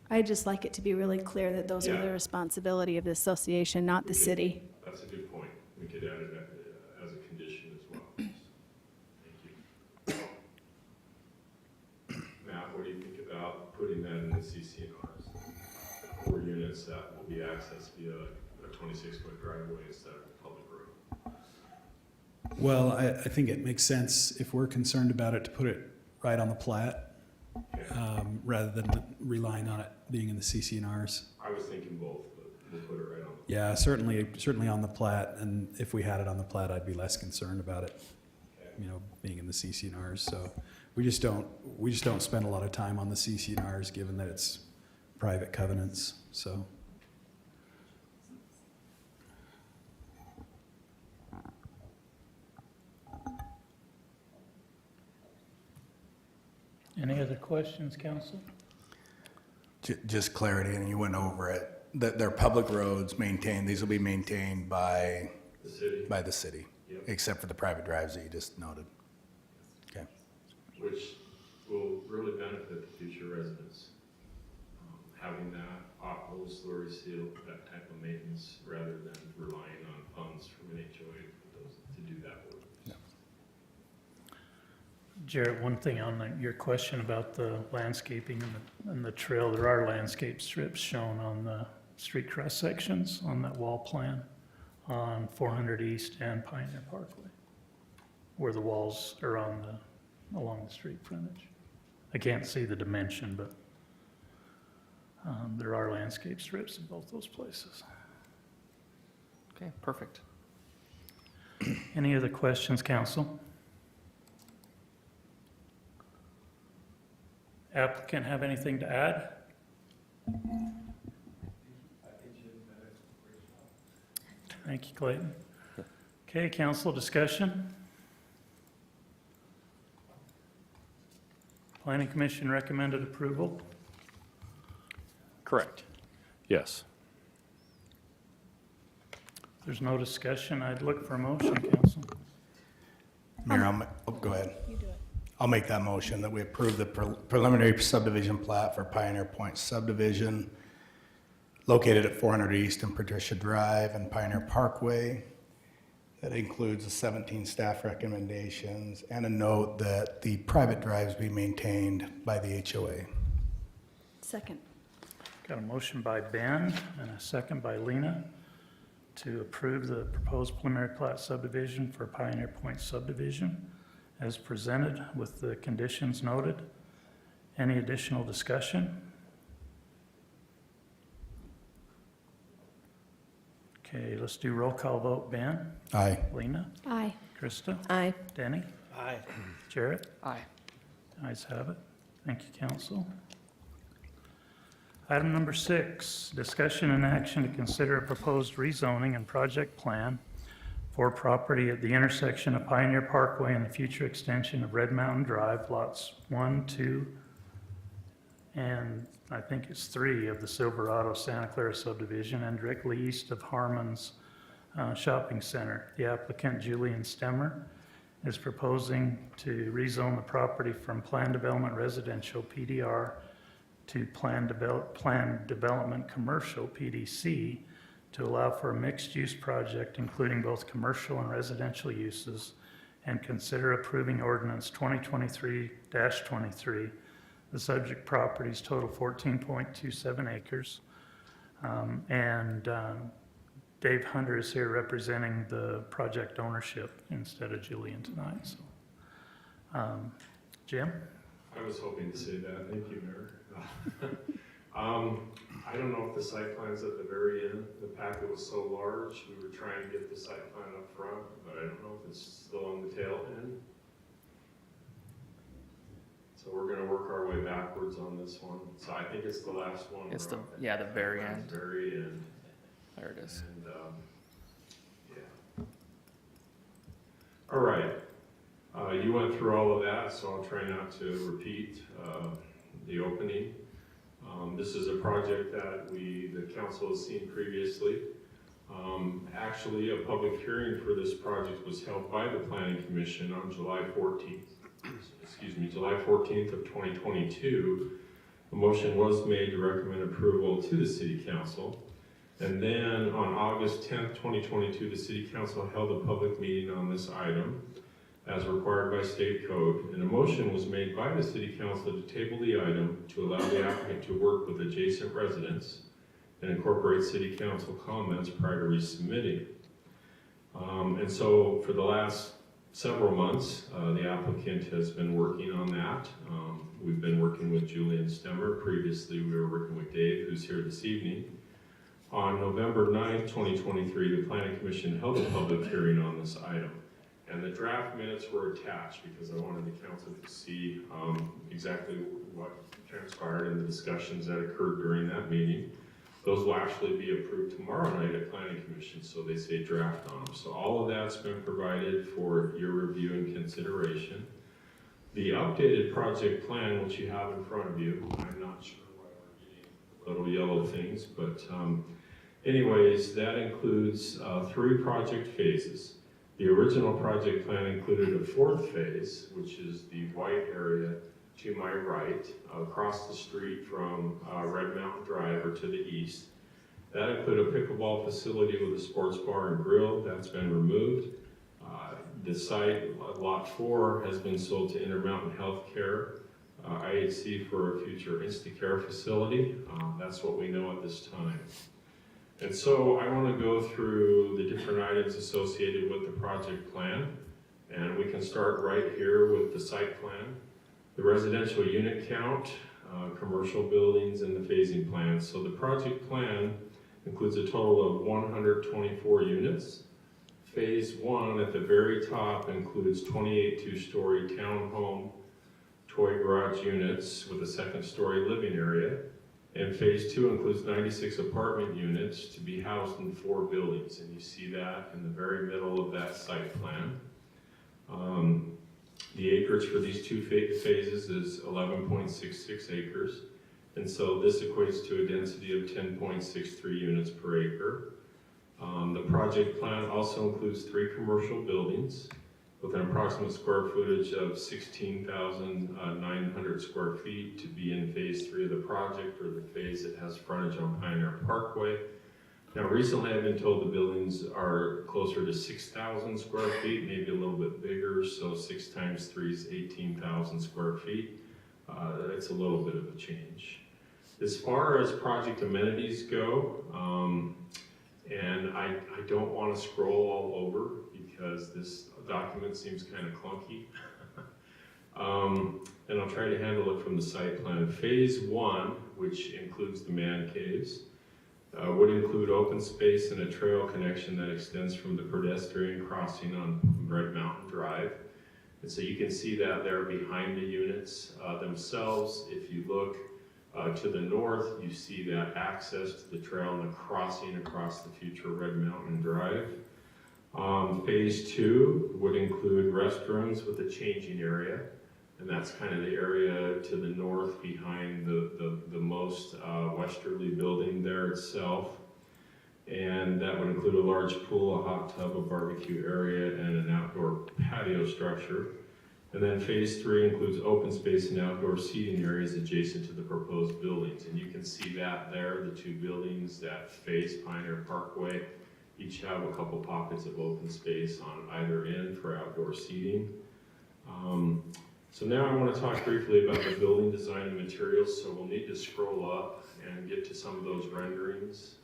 I'd just like it to be really clear that those are Yeah. the responsibility of the association, not the city. That's a good point. We could add it as a condition as well. Thank you. Matt, what do you think about putting that in the CCNRs? 4 units that will be accessed via a 26-foot driveway instead of a public road. Well, I think it makes sense if we're concerned about it to put it right on the plat, rather than relying on it being in the CCNRs. I was thinking both, but we'll put it right on. Yeah, certainly on the plat, and if we had it on the plat, I'd be less concerned about it, being in the CCNRs. So we just don't spend a lot of time on the CCNRs, given that it's private covenants, so. Any other questions, council? Just clarity, and you went over it, that they're public roads maintained, these will be maintained by The city, the city, Yep. except for the private drives that you just noted. Okay. which will really benefit the future residents. Having that pothole, slurry seal, that type of maintenance, rather than relying on funds from an HOA to do that work. Jarrett, one thing on your question about the landscaping and the trail, there are landscape strips shown on the street cross sections on that wall plan on 400 East and Pioneer Parkway, where the walls are along the street frontage. I can't see the dimension, but there are landscape strips in both those places. Okay, perfect. Any other questions, council? Applicant have anything to add? Thank you, Clayton. Okay, council discussion. Planning Commission recommended approval. Correct. Yes. There's no discussion. I'd look for a motion, council. Mayor, go ahead. I'll make that motion that we approve the preliminary subdivision plat for Pioneer Point subdivision located at 400 East and Patricia Drive and Pioneer Parkway. That includes the 17 staff recommendations and a note that the private drives be maintained by the HOA. Second. Got a motion by Ben and a second by Lena to approve the proposed preliminary plat subdivision for Pioneer Point subdivision as presented with the conditions noted. Any additional discussion? Okay, let's do roll call vote. Ben? Aye. Lena? Aye. Krista? Aye. Denny? Aye. Jarrett? Aye. Ayes have it. Thank you, council. Item number 6, discussion and action to consider a proposed rezoning and project plan for property at the intersection of Pioneer Parkway and the future extension of Red Mountain Drive, lots 1, 2, and I think it's 3 of the Silverado Santa Clara subdivision and directly east of Harmon's Shopping Center. The applicant, Julian Stemmer, is proposing to rezone the property from Plan Development Residential, PDR, to Plan Development Commercial, PDC, to allow for a mixed-use project including both commercial and residential uses, and consider approving ordinance 2023-23. The subject properties total 14.27 acres. Dave Hunter is here representing the project ownership instead of Julian tonight. So, Jim? I was hoping to say that. Thank you, Mayor. I don't know if the site plan's at the very end. The packet was so large, we were trying to get the site plan up front, but I don't know if it's still on the tail end. So we're gonna work our way backwards on this one. So I think it's the last one. It's the very end. Very end. There it is. And, yeah. All right. You went through all of that, so I'll try not to repeat the opening. This is a project that the council has seen previously. Actually, a public hearing for this project was held by the Planning Commission on July 14th. July 14th of 2022. A motion was made to recommend approval to the City Council. And then on August 10th, 2022, the City Council held a public meeting on this item as required by state code. And a motion was made by the City Council to table the item to allow the applicant to work with adjacent residents and incorporate City Council comments prior to resubmitting. And so for the last several months, the applicant has been working on that. We've been working with Julian Stemmer. Previously, we were working with Dave, who's here this evening. On November 9th, 2023, the Planning Commission held a public hearing on this item. And the draft minutes were attached because I wanted the council to see exactly what transpired in the discussions that occurred during that meeting. Those will actually be approved tomorrow night at Planning Commission, so they say draft on them. So all of that's been provided for your review and consideration. The updated project plan, which you have in front of you, I'm not sure why we're getting little yellow things, but anyways, that includes 3 project phases. The original project plan included a 4th phase, which is the white area to my right, across the street from Red Mountain Drive or to the east. That included a pickleball facility with a sports bar and grill. That's been removed. The site, Lot 4, has been sold to Intermountain Healthcare, IHC, for a future Instacare facility. That's what we know at this time. And so I want to go through the different items associated with the project plan. And we can start right here with the site plan, the residential unit count, commercial buildings, and the phasing plan. So the project plan includes a total of 124 units. Phase 1 at the very top includes 28 two-story townhome toy garage units with a second-story living area. And Phase 2 includes 96 apartment units to be housed in 4 buildings. And you see that in the very middle of that site plan. The acreage for these two phases is 11.66 acres. And so this equates to a density of 10.63 units per acre. The project plan also includes 3 commercial buildings with an approximate square footage of 16,900 square feet to be in Phase 3 of the project, or the phase that has frontage on Pioneer Parkway. Now, recently I've been told the buildings are closer to 6,000 square feet, maybe a little bit bigger, so 6 times 3 is 18,000 square feet. It's a little bit of a change. As far as project amenities go, and I don't want to scroll all over because this document seems kind of clunky. And I'll try to handle it from the site plan. Phase 1, which includes the man caves, would include open space and a trail connection that extends from the pedestrian crossing on Red Mountain Drive. And so you can see that there behind the units themselves. If you look to the north, you see that access to the trail and the crossing across the future Red Mountain Drive. Phase 2 would include restrooms with a changing area, and that's kind of the area to the north behind the most westerly building there itself. And that would include a large pool, a hot tub, a barbecue area, and an outdoor patio structure. And then Phase 3 includes open space and outdoor seating areas adjacent to the proposed buildings. And you can see that there, the 2 buildings that face Pioneer Parkway each have a couple pockets of open space on either end for outdoor seating. So now I want to talk briefly about the building design and materials. So we'll need to scroll up and get to some of those renderings.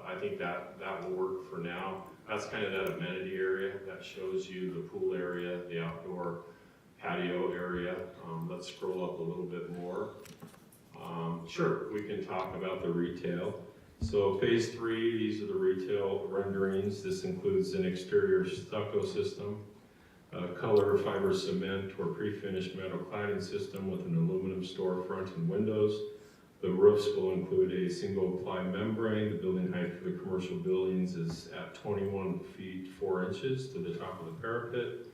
I think that will work for now. That's kind of that amenity area that shows you the pool area, the outdoor patio area. Let's scroll up a little bit more. Sure, we can talk about the retail. So Phase 3, these are the retail renderings. This includes an exterior stucco system, color fiber cement or pre-finished metal cladding system with an aluminum storefront and windows. The roofs will include a single ply membrane. The building height for the commercial buildings is at 21 feet 4 inches to the top of the parapet.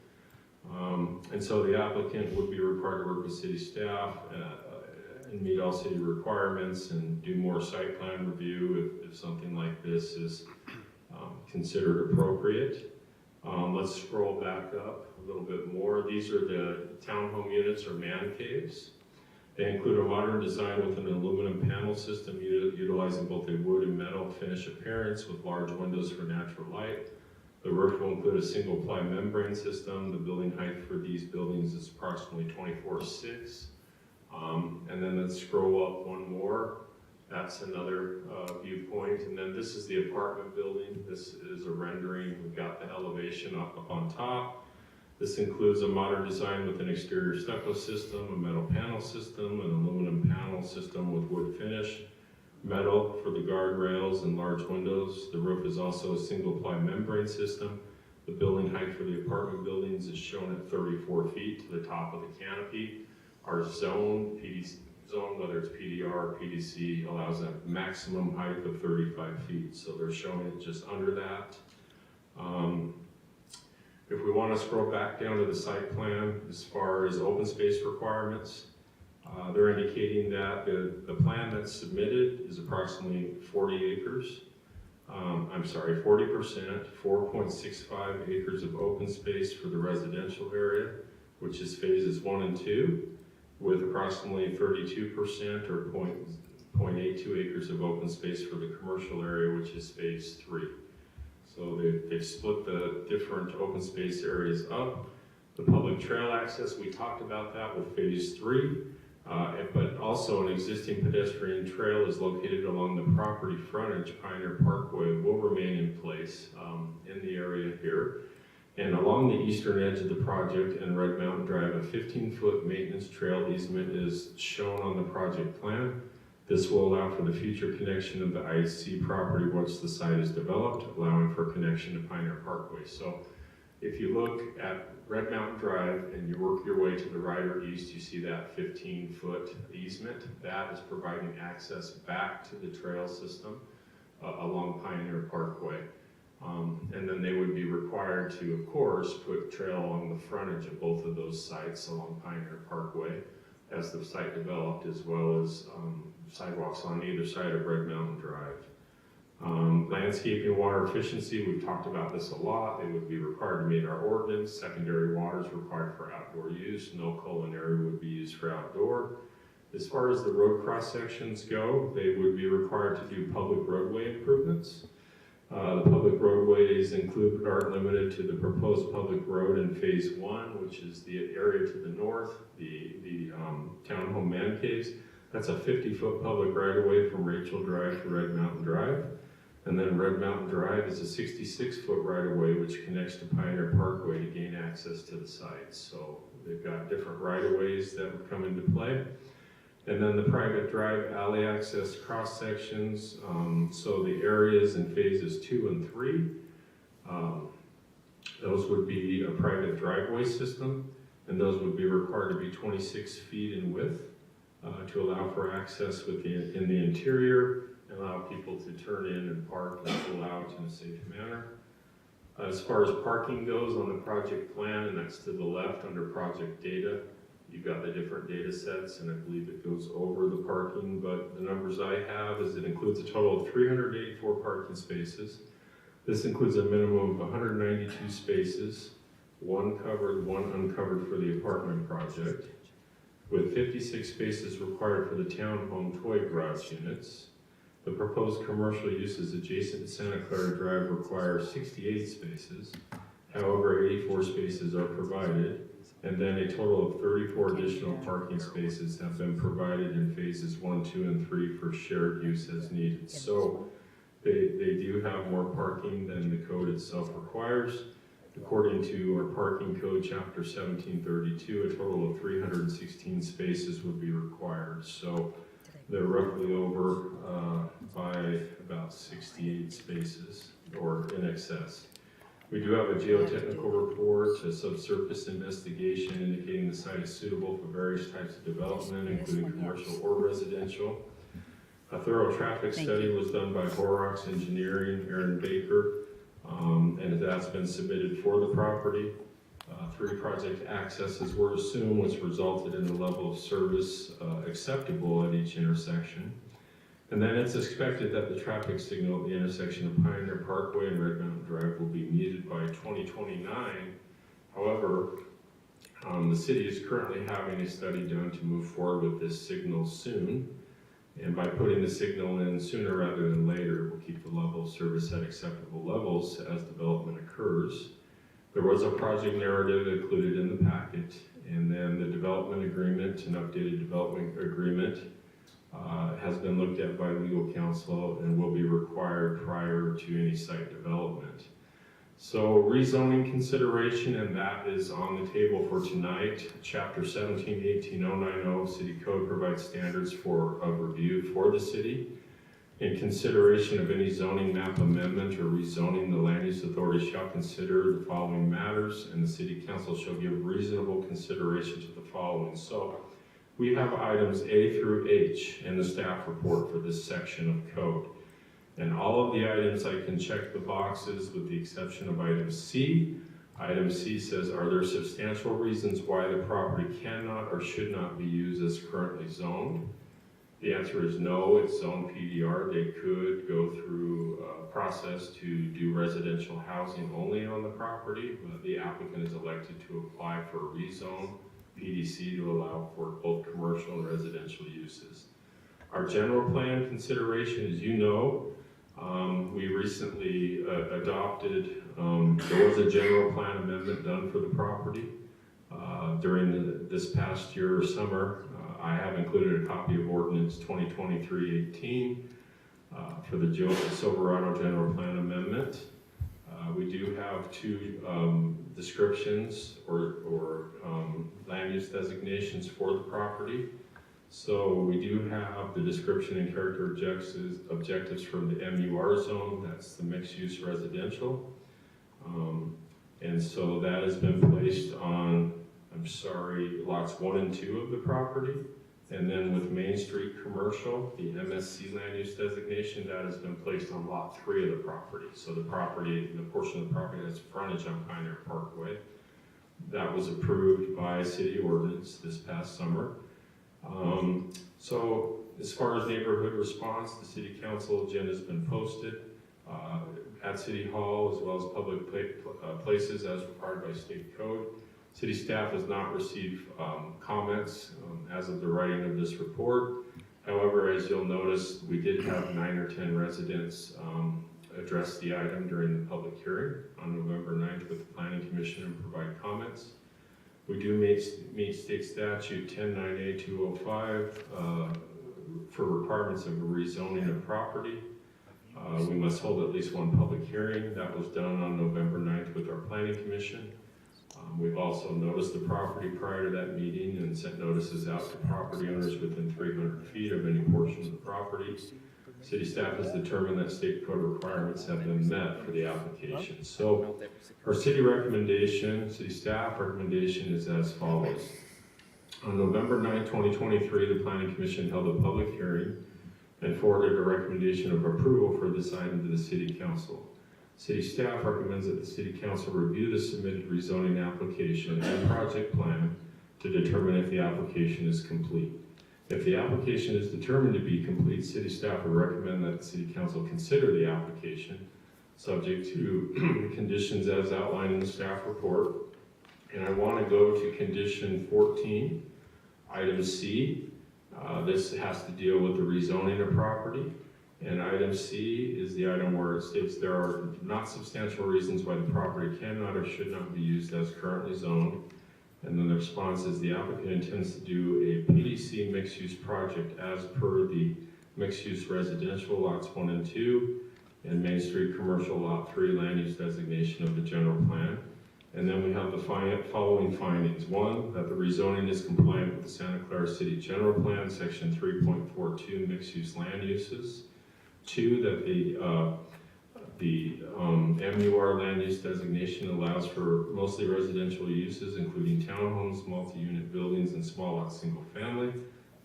And so the applicant would be required to work with city staff and meet all city requirements and do more site plan review if something like this is considered appropriate. Let's scroll back up a little bit more. These are the townhome units or man caves. They include a modern design with an aluminum panel system utilizing both a wood and metal finish appearance with large windows for natural light. The roof will include a single ply membrane system. The building height for these buildings is approximately 24.6. And then let's scroll up one more. That's another viewpoint. And then this is the apartment building. This is a rendering. We've got the elevation up on top. This includes a modern design with an exterior stucco system, a metal panel system, an aluminum panel system with wood finish, metal for the guardrails and large windows. The roof is also a single ply membrane system. The building height for the apartment buildings is shown at 34 feet to the top of the canopy. Our zone, whether it's PDR or PDC, allows a maximum height of 35 feet. So they're showing it just under that. If we want to scroll back down to the site plan, as far as open space requirements, they're indicating that the plan that's submitted is approximately 40 acres. 40%, 4.65 acres of open space for the residential area, which is phases 1 and 2, with approximately 32% or 0.82 acres of open space for the commercial area, which is phase 3. So So they've split the different open space areas up. The public trail access, we talked about that with phase 3, but also an existing pedestrian trail is located along the property frontage. Pioneer Parkway will remain in place in the area here. And along the eastern edge of the project and Red Mountain Drive, a 15-foot maintenance trail easement is shown on the project plan. This will allow for the future connection of the IC property once the site is developed, allowing for connection to Pioneer Parkway. So if you look at Red Mountain Drive and you work your way to the right or east, you see that 15-foot easement. That is providing access back to the trail system along Pioneer Parkway. And then they would be required to, of course, put trail along the frontage of both of those sites along Pioneer Parkway as the site developed, as well as sidewalks on either side of Red Mountain Drive. Landscaping, water efficiency, we've talked about this a lot. They would be required to meet our ordinance. Secondary water is required for outdoor use. No culinary would be used for outdoor. As far as the road cross sections go, they would be required to do public roadway improvements. The public roadways include but aren't limited to the proposed public road in phase 1, which is the area to the north, the townhome man caves. That's a 50-foot public right-of-way from Rachel Drive to Red Mountain Drive. And then Red Mountain Drive is a 66-foot right-of-way which connects to Pioneer Parkway to gain access to the site. So they've got different right-of-ways that would come into play. And then the private drive alley access cross sections. So the areas in phases 2 and 3, those would be a private driveway system, and those would be required to be 26 feet in width to allow for access in the interior and allow people to turn in and park and pull out in a safe manner. As far as parking goes on the project plan, and that's to the left under project data, you've got the different data sets, and I believe it goes over the parking, but the numbers I have is it includes a total of 384 parking spaces. This includes a minimum of 192 spaces, 1 covered, 1 uncovered for the apartment project, with 56 spaces required for the townhome toy garage units. The proposed commercial uses adjacent to Santa Clara Drive require 68 spaces. However, 84 spaces are provided. And then a total of 34 additional parking spaces have been provided in phases 1, 2, and 3 for shared use as needed. So they do have more parking than the code itself requires. According to our parking code, chapter 1732, a total of 316 spaces would be required. So they're roughly over by about 68 spaces or in excess. We do have a geotechnical report, a subsurface investigation indicating the site is suitable for various types of development, including commercial or residential. A thorough traffic study was done by Horrocks Engineering, Aaron Baker, and that's been submitted for the property. 3 project accesses were assumed, which resulted in the level of service acceptable at each intersection. And then it's expected that the traffic signal at the intersection of Pioneer Parkway and Red Mountain Drive will be needed by 2029. However, the city is currently having a study done to move forward with this signal soon. And by putting the signal in sooner rather than later, we'll keep the level of service at acceptable levels as development occurs. There was a project narrative included in the packet, and then the development agreement, an updated development agreement, has been looked at by legal counsel and will be required prior to any site development. So rezoning consideration, and that is on the table for tonight. Chapter 17-18090 City Code provides standards of review for the city. In consideration of any zoning map amendment or rezoning, the land use authority shall consider the following matters, and the city council shall give reasonable consideration to the following. So we have items A through H in the staff report for this section of code. And all of the items I can check the boxes with the exception of item C. Item C says, are there substantial reasons why the property cannot or should not be used as currently zoned? The answer is no, it's zoned PDR. They could go through a process to do residential housing only on the property, but the applicant is elected to apply for a rezone PDC to allow for both commercial and residential uses. Our general plan consideration, as you know, We recently adopted, there was a general plan amendment done for the property during this past year or summer. I have included a copy of ordinance 2023-18 for the Silverado General Plan Amendment. We do have two descriptions or land use designations for the property. So we do have the description and character objectives from the MUR zone, that's the mixed use residential. And so that has been placed on, lots 1 and 2 of the property. And then with Main Street Commercial, the MSC land use designation, that has been placed on lot 3 of the property. So the portion of the property that's frontage on Pioneer Parkway, that was approved by city ordinance this past summer. So as far as neighborhood response, the city council agenda has been posted at City Hall as well as public places as required by state code. City staff has not received comments as of the writing of this report. However, as you'll notice, we did have 9 or 10 residents address the item during the public hearing on November 9th with the Planning Commission and provide comments. We do meet state statute 109A205 for requirements of a rezoning of property. We must hold at least 1 public hearing. That was done on November 9th with our Planning Commission. We've also noticed the property prior to that meeting and sent notices out to property owners within 300 feet of any portion of the property. City staff has determined that state code requirements have been met for the application. So our city staff recommendation is as follows. On November 9, 2023, the Planning Commission held a public hearing and forwarded a recommendation of approval for this item to the City Council. City staff recommends that the City Council review the submitted rezoning application and project plan to determine if the application is complete. If the application is determined to be complete, City staff would recommend that the City Council consider the application subject to conditions as outlined in the staff report. And I want to go to condition 14, item C. This has to deal with the rezoning of property. And item C is the item where it states there are not substantial reasons why the property cannot or should not be used as currently zoned. And then the response is the applicant intends to do a PDC mixed-use project as per the mixed-use residential lots 1 and 2 and Main Street Commercial Lot 3 land use designation of the general plan. And then we have the following findings. 1, that the rezoning is compliant with the Santa Clara City General Plan, Section 3.42, mixed-use land uses. 2, that the MUR land use designation allows for mostly residential uses, including townhomes, multi-unit buildings, and small lot single family.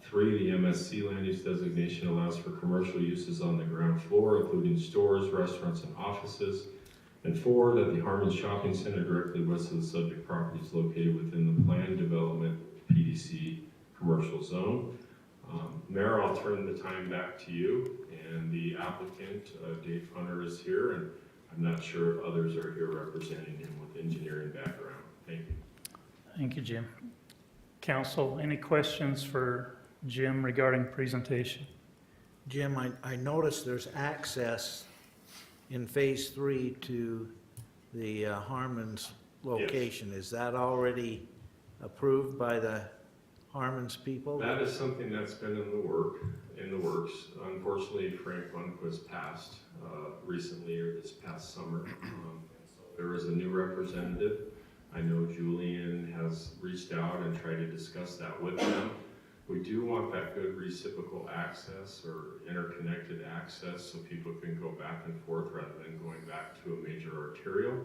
3, the MSC land use designation allows for commercial uses on the ground floor, including stores, restaurants, and offices. And 4, that the Harmon Shopping Center directly west of the subject property is located within the planned development PDC commercial zone. Mayor, I'll turn the time back to you, and the applicant, Dave Hunter, is here, and I'm not sure if others are here representing him with engineering background. Thank you. Thank you, Jim. Council, any questions for Jim regarding presentation? Jim, I noticed there's access in phase 3 to the Harmon's location. Yes. Is that already approved by the Harmon's people? That is something that's been in the works. Unfortunately, Frank Lundquist passed recently or this past summer. So there is a new representative. I know Julian has reached out and tried to discuss that with them. We do want that good reciprocal access or interconnected access so people can go back and forth rather than going back to a major arterial.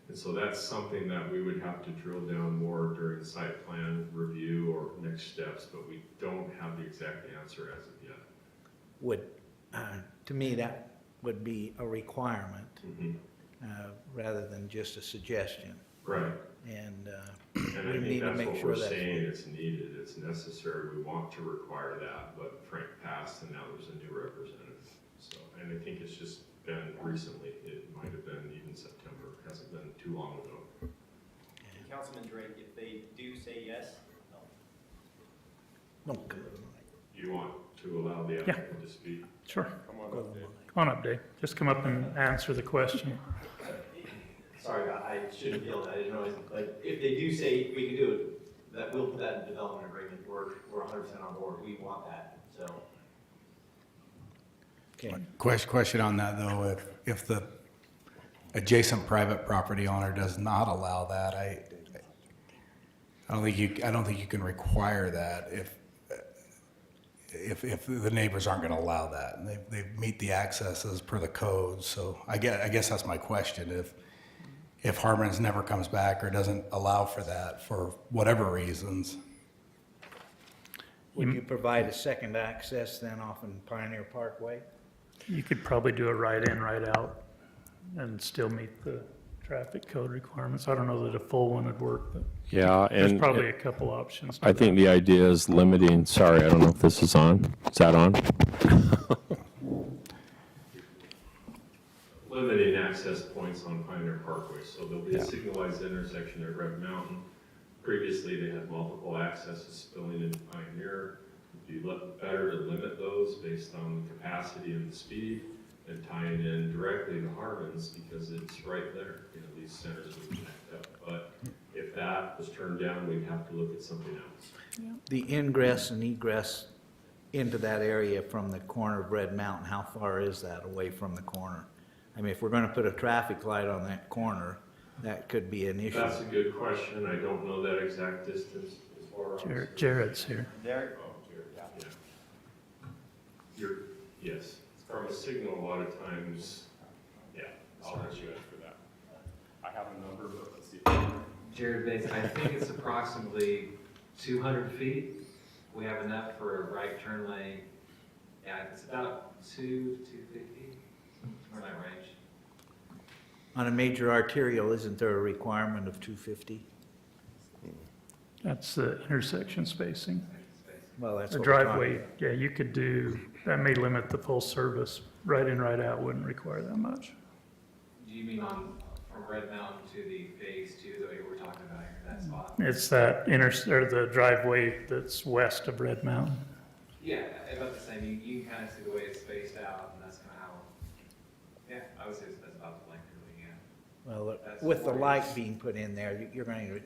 And so that's something that we would have to drill down more during site plan review or next steps, but we don't have the exact answer as of yet. To me, that would be a requirement rather than just a suggestion. Right. And I we need think to that's make what sure we're that's saying, it's needed, it's necessary, we want to require that, but Frank passed and now there's a new representative. So, and I think it's just been recently, it might have been even September, it hasn't been too long ago. Councilman Drake, if they do say yes, no. You want to allow the applicant to speak? Sure. Come on up, Dave. Come on up, Dave. Just come up and answer the question. Sorry, I shouldn't have yelled, I didn't realize, like, if they do say we can do it, that we'll put that in development agreement, we're 100% on board, we want that, so. Okay. Question on that, though, if the adjacent private property owner does not allow that, I don't think you can require that if the neighbors aren't gonna allow that. They meet the accesses per the code, so I guess that's my question. If Harmon's never comes back or doesn't allow for that for whatever reasons, Would you provide a second access then off in Pioneer Parkway? You could probably do a right in, right out, and still meet the traffic code requirements. I don't know that a full one would work, but Yeah, there's and probably a couple options. to I that. think the idea is limiting, sorry, I don't know if this is on. Is that on? Limiting access points on Pioneer Parkway, so there'll be a signalized intersection at Red Mountain. Previously, they had multiple accesses spilling into Pioneer. It'd be better to limit those based on the capacity and the speed than tying in directly to Harmon's because it's right there. You know, these centers would connect up. But if that was turned down, we'd have to look at something else. The ingress and egress into that area from the corner of Red Mountain, how far is that away from the corner? I mean, if we're gonna put a traffic light on that corner, that could be an issue. That's a good question. I don't know that exact distance as far as. Jared's here. There, Oh, Jared, yeah. Yes, from a signal, a lot of times, yeah, I'll let you answer that. I have a number, but let's see. Jared Bates, I think it's approximately 200 feet. We have enough for a right turn lane. Yeah, it's about 2 to 250, somewhere in that range. On a major arterial, isn't there a requirement of 250? That's the intersection spacing. Well, that's The what we're talking driveway, about. yeah, you could do, that may limit the full service. Right in, right out wouldn't require that much. Do you mean from Red Mountain to the phase 2 that we were talking about here, that spot? It's that or the driveway that's west of Red Mountain. Yeah, about the same. You can kind of see the way it's spaced out, and that's kind of how, yeah, I would say that's about the length you're looking at. Well, That's with the 40. light being put in there, you're going to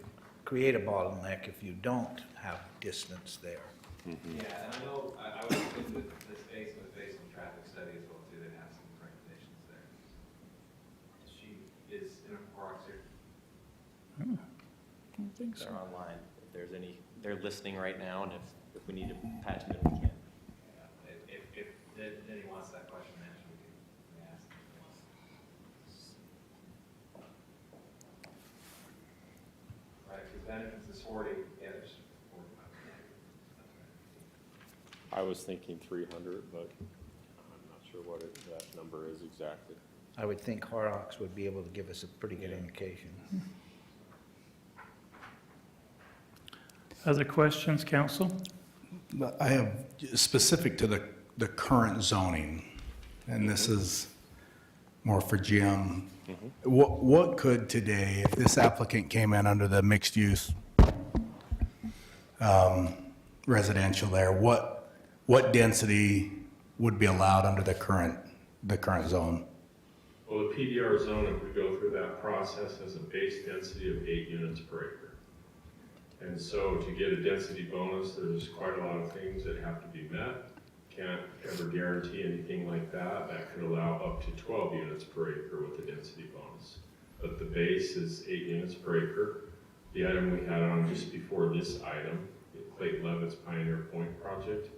create a bottleneck if you don't have distance there. Yeah, and I know, I was looking at the space with based on traffic study as well, too. They have some recommendations there. She is in a park here. I don't think so. they're online, if there's any, they're listening right now, and if we need to patch them in, we can. If Denny wants that question answered, we can ask him. Right, because benefits is 40, yeah, there's 45. I was thinking 300, but I'm not sure what that number is exactly. I would think Horrocks would be able to give us a pretty good indication. Other questions, council? but I have specific to the current zoning, and this is more for Jim. What could today, if this applicant came in under the mixed use residential there, what density would be allowed under the current zone? Well, the PDR zone, if we go through that process, has a base density of 8 units per acre. And so to get a density bonus, there's quite a lot of things that have to be met. Can't ever guarantee anything like that. That could allow up to 12 units per acre with the density bonus. But the base is 8 units per acre. The item we had on just before this item, the Clayton Levitt's Pioneer Point project,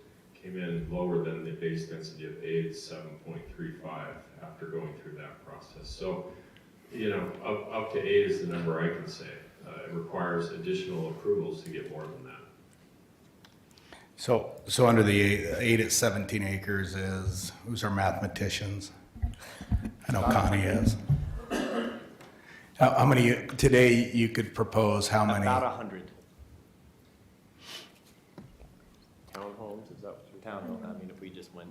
came in lower than the base density of 8, 7.35 after going through that process. So, you know, up to 8 is the number I can say. It requires additional approvals to get more than that. So under the 8 at 17 acres is, who's our mathematicians? I know Connie is. How many, today you could propose how many? About 100. Townhomes, is that what you're? Townhome, I mean, if we just went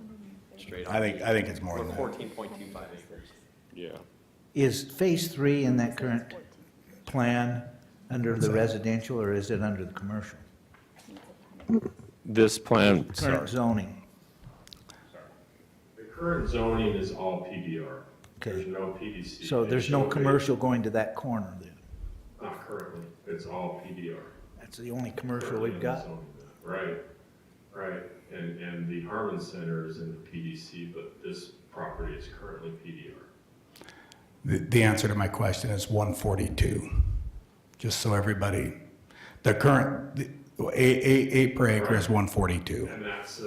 straight on. I think it's more than that. 14.25 acres. Yeah. Is phase 3 in that current plan under the residential, or is it under the commercial? This plan, Current zoning. current zoning is all PDR. Okay. There's no PDC. So there's no commercial going to that corner then? Not currently, it's all PDR. That's the only commercial we've got? Right, right, and the Harmon Center is in the PDC, but this property is currently PDR. The answer to my question is 142, just so everybody, the current, eight per acre is 142. And that's,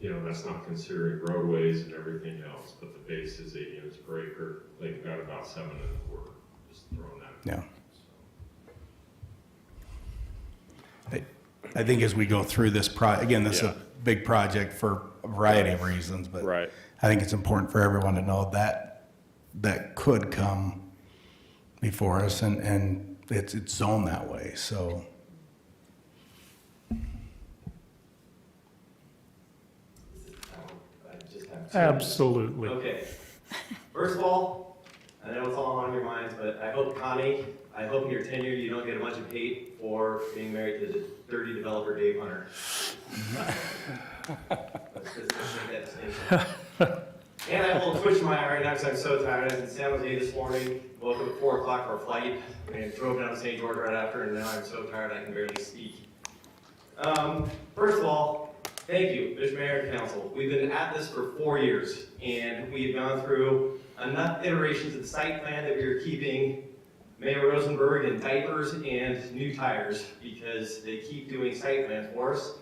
you know, that's not considering roadways and everything else, but the base is 8 units per acre. They've got about 7 1/4, just throwing that. Yeah. I think as we go through this again, this is a big project for a variety of reasons, but Right. I think it's important for everyone to know that could come before us, and it's zoned that way, so. I just have two. Absolutely. Okay. First of all, I know it's all on your minds, but I hope, Connie, I hope in your tenure you don't get a bunch of hate for being married to the dirty developer Dave Hunter. Let's just make that distinction. And I have a little twitch in my eye right now because I'm so tired. I was in San Jose this morning, woke up at 4 o'clock for a flight, and drove down to St. George right after, and now I'm so tired I can barely speak. First of all, thank you, Mr. Mayor and Council. We've been at this for 4 years, and we've gone through enough iterations of the site plan that we are keeping Mayor Rosenberg in diapers and new tires because they keep doing site plans for us.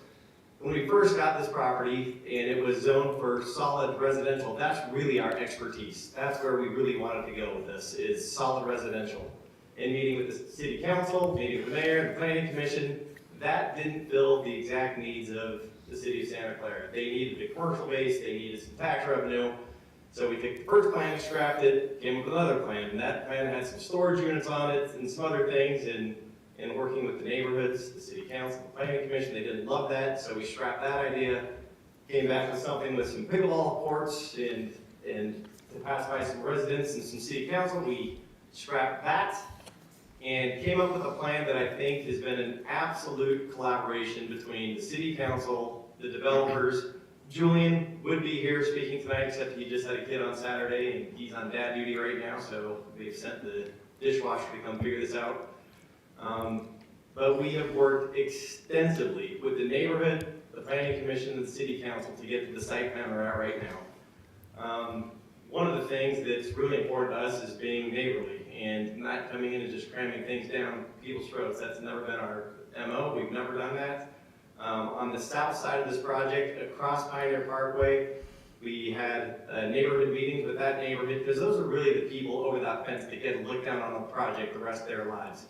When we first got this property and it was zoned for solid residential, that's really our expertise. That's where we really wanted to go with this, is solid residential. In meeting with the city council, meeting with the mayor, the planning commission, that didn't fill the exact needs of the city of Santa Clara. They needed a commercial base, they needed some tax revenue. So we took the first plan, scrapped it, came up with another plan, and that plan had some storage units on it and some other things, and working with the neighborhoods, the city council, the planning commission, they didn't love that, so we scrapped that idea, came back with something with some pickleball courts, and to pacify some residents and some city council, we scrapped that, and came up with a plan that I think has been an absolute collaboration between the city council, the developers. Julian would be here speaking tonight, except he just had a kid on Saturday, and he's on dad duty right now, so they've sent the dishwasher to come figure this out. But we have worked extensively with the neighborhood, the planning commission, and the city council to get to the site plan we're at right now. One of the things that's really important to us is being neighborly and not coming in and just cramming things down people's throats. That's never been our MO. We've never done that. On the south side of this project, across Pioneer Parkway, we had neighborhood meetings with that neighborhood, because those are really the people over that fence that get to look down on the project the rest of their lives.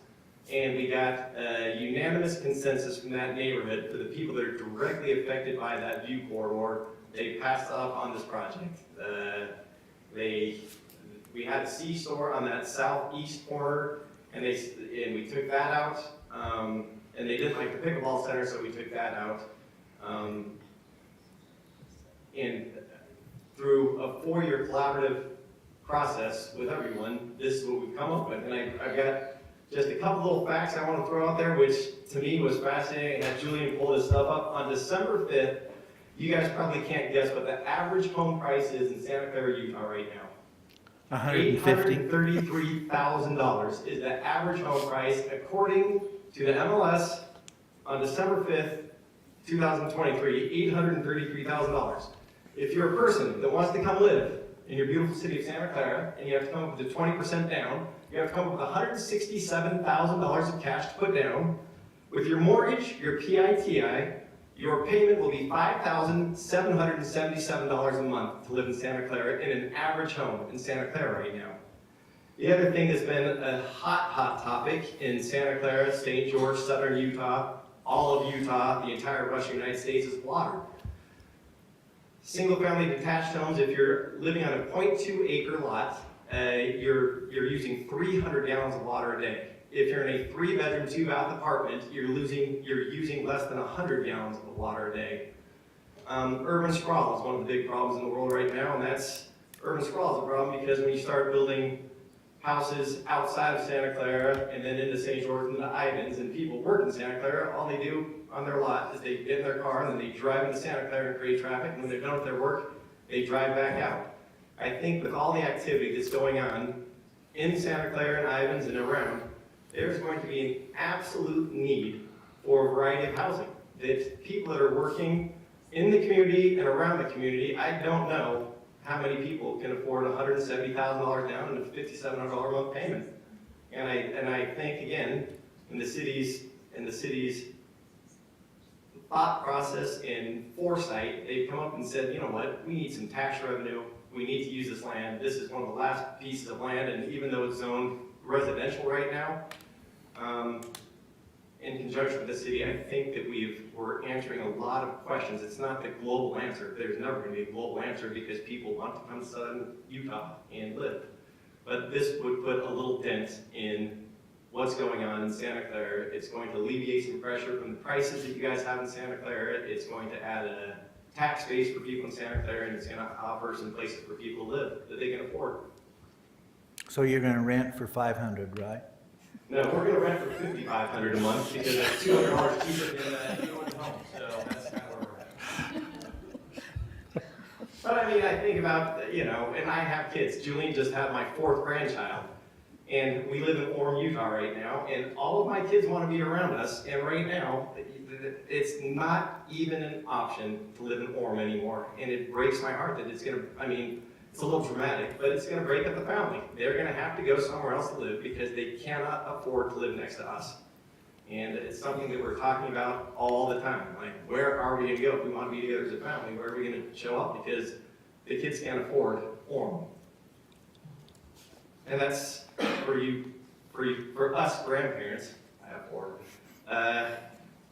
And we got a unanimous consensus from that neighborhood for the people that are directly affected by that view corridor. They passed up on this project. We had a C-store on that southeast corner, and we took that out. And they didn't like the pickleball center, so we took that out. And through a 4-year collaborative process with everyone, this is what we've come up with. And I've got just a couple little facts I want to throw out there, which to me was fascinating. I had Julian pull this stuff up. On December 5th, you guys probably can't guess what the average home price is in Santa Clara, Utah right now. $833,000 is the average home price according to the MLS on December 5th, 2023, $833,000. If you're a person that wants to come live in your beautiful city of Santa Clara, and you have to come up with the 20% down, you have to come up with $167,000 of cash to put down. With your mortgage, your PITI, your payment will be $5,777 a month to live in Santa Clara in an average home in Santa Clara right now. The other thing that's been a hot topic in Santa Clara, St. George, southern Utah, all of Utah, the entire Western United States is water. Single-family detached homes, if you're living on a 0.2 acre lot, you're using 300 gallons of water a day. If you're in a 3-bedroom, 2-bath apartment, you're using less than 100 gallons of water a day. Urban sprawl is one of the big problems in the world right now, and urban sprawl is a problem because when you start building houses outside of Santa Clara and then into St. George and into Ivins, and people work in Santa Clara. All they do on their lot is they get in their car and then they drive into Santa Clara and create traffic, and when they're done with their work, they drive back out. I think with all the activity that's going on in Santa Clara and Ivins and around, there's going to be an absolute need for a variety of housing. That people that are working in the community and around the community, I don't know how many people can afford $170,000 down and a $5,700 a month payment. And I think, again, in the city's thought process and foresight, they've come up and said, you know what, we need some tax revenue, we need to use this land, this is one of the last pieces of land, and even though it's zoned residential right now, in conjunction with the city, I think that we're answering a lot of questions. It's not the global answer. There's never going to be a global answer because people want to come to Southern Utah and live. But this would put a little dent in what's going on in Santa Clara. It's going to alleviate some pressure from the prices that you guys have in Santa Clara. It's going to add a tax base for people in Santa Clara, and it's going to offer some places for people to live that they can afford. So you're gonna rent for $500, right? No, we're going to rent for $5,500 a month because that's $200 cheaper than anyone's home. So that's kind of where we're at. But I mean, I think about, you know, and I have kids. Julian just had my 4th grandchild. And we live in Orem, Utah right now. And all of my kids want to be around us. And right now, it's not even an option to live in Orem anymore. And it breaks my heart that it's going to, I mean, it's a little dramatic, but it's going to break up the family. They're going to have to go somewhere else to live because they cannot afford to live next to us. And it's something that we're talking about all the time. Like, where are we going to go if we want to be together as a family? Where are we going to show up? Because the kids can't afford Orem. And that's for us grandparents. I have 4.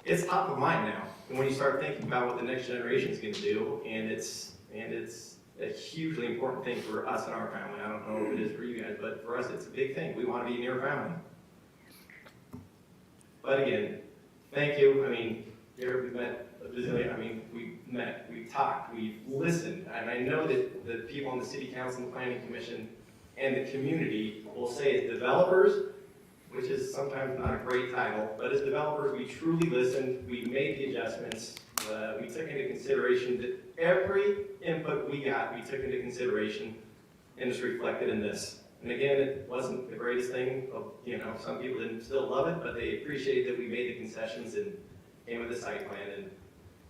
It's top of mind now. And when you start thinking about what the next generation is going to do, and it's a hugely important thing for us and our family. I don't know if it is for you guys, but for us, it's a big thing. We want to be near family. But again, thank you. I mean, here we've met a bazillion. I mean, we've talked, we've listened. And I know that the people on the City Council and the Planning Commission and the community will say as developers, which is sometimes not a great title, but as developers, we truly listened. We made the adjustments. We took into consideration that every input we got, we took into consideration, and it's reflected in this. And again, it wasn't the greatest thing. You know, some people didn't still love it, but they appreciated that we made the concessions and came with the site plan. And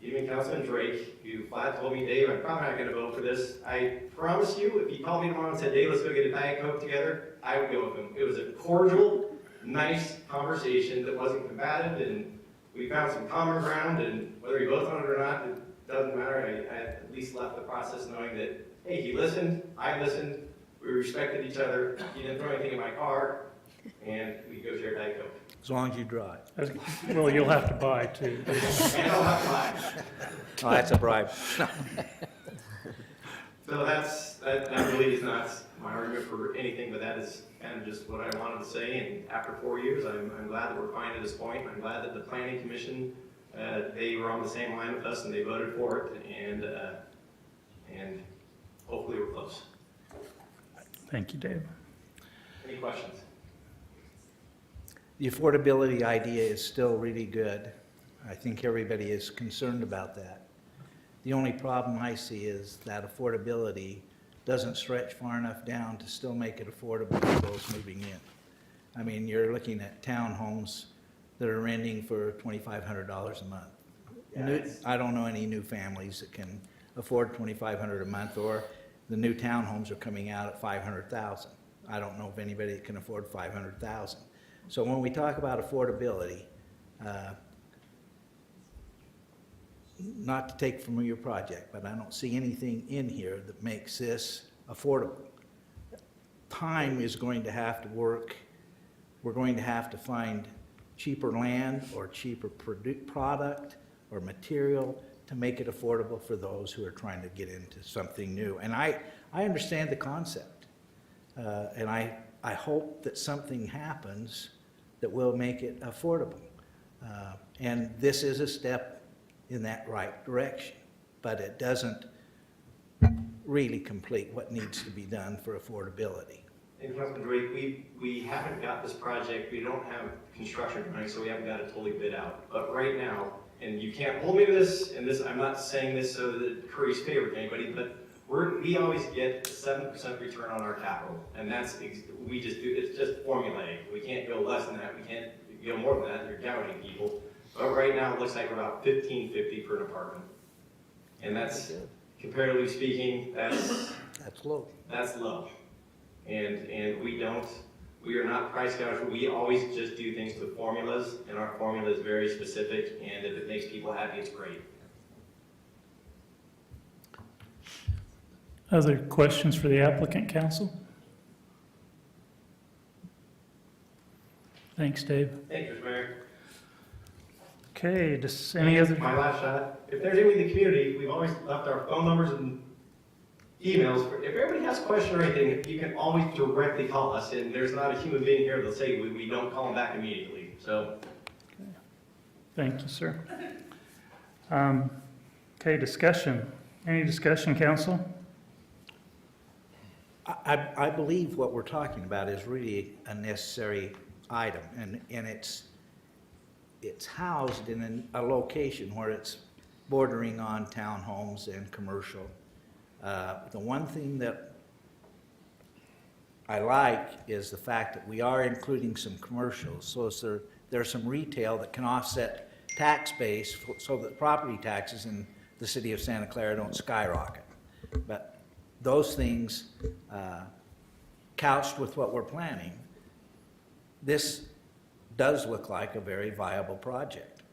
even Councilman Drake, who flat told me, Dave, I'm probably not going to vote for this. I promise you, if he called me tomorrow and said, Dave, let's go get a Diet Coke together, I would go with him. It was a cordial, nice conversation that wasn't combative, and we found some common ground, and whether he votes on it or not, it doesn't matter. I at least left the process knowing that, hey, he listened, I listened, we respected each other, he didn't throw anything in my car, and we go share Diet Coke. As long as you drive. Well, you'll have to buy too. And I'll have to buy. Oh, that's a bribe. No. So that really is not my argument for anything, but that is kind of just what I wanted to say. And after 4 years, I'm glad that we're finally at this point. I'm glad that the Planning Commission, they were on the same line with us and they voted for it. And hopefully we're close. Thank you, Dave. Any questions? The affordability idea is still really good. I think everybody is concerned about that. The only problem I see is that affordability doesn't stretch far enough down to still make it affordable for those moving in. I mean, you're looking at townhomes that are renting for $2,500 a month. I don't know any new families that can afford $2,500 a month, or the new townhomes are coming out at $500,000. I don't know if anybody can afford $500,000. So when we talk about affordability, not to take from your project, but I don't see anything in here that makes this affordable. Time is going to have to work. We're going to have to find cheaper land or cheaper product or material to make it affordable for those who are trying to get into something new. And I understand the concept, and I hope that something happens that will make it affordable. And this is a step in that right direction, but it doesn't really complete what needs to be done for affordability. And Councilman Drake, we haven't got this project, we don't have construction running, so we haven't got it totally bid out. But right now, and you can't hold me to this, and this, I'm not saying this so that it curries favor to anybody, but we always get 7% return on our capital. And that's, we just do, it's just formulaic. We can't go less than that, we can't go more than that, you're doubting people. But right now, it looks like we're about $15.50 per apartment. And that's, comparatively speaking, that's low. That's low. And we are not price gougers. We always just do things with formulas, and our formula is very specific, and if it makes people happy, it's great. Other questions for the applicant, council? Thanks, Dave. Thank you, Mr. Mayor. Okay, just any other? My last shot. If there's anybody in the community, we've always left our phone numbers and emails. If everybody has a question or anything, you can always directly call us, and there's not a human being here that'll say we don't call them back immediately. So. Thank you, sir. Okay, discussion. Any discussion, council? I believe what we're talking about is really a necessary item, and it's housed in a location where it's bordering on townhomes and commercial. The one thing that I like is the fact that we are including some commercials, so there's some retail that can offset tax base so that property taxes in the city of Santa Clara don't skyrocket. But those things couched with what we're planning, this does look like a very viable project.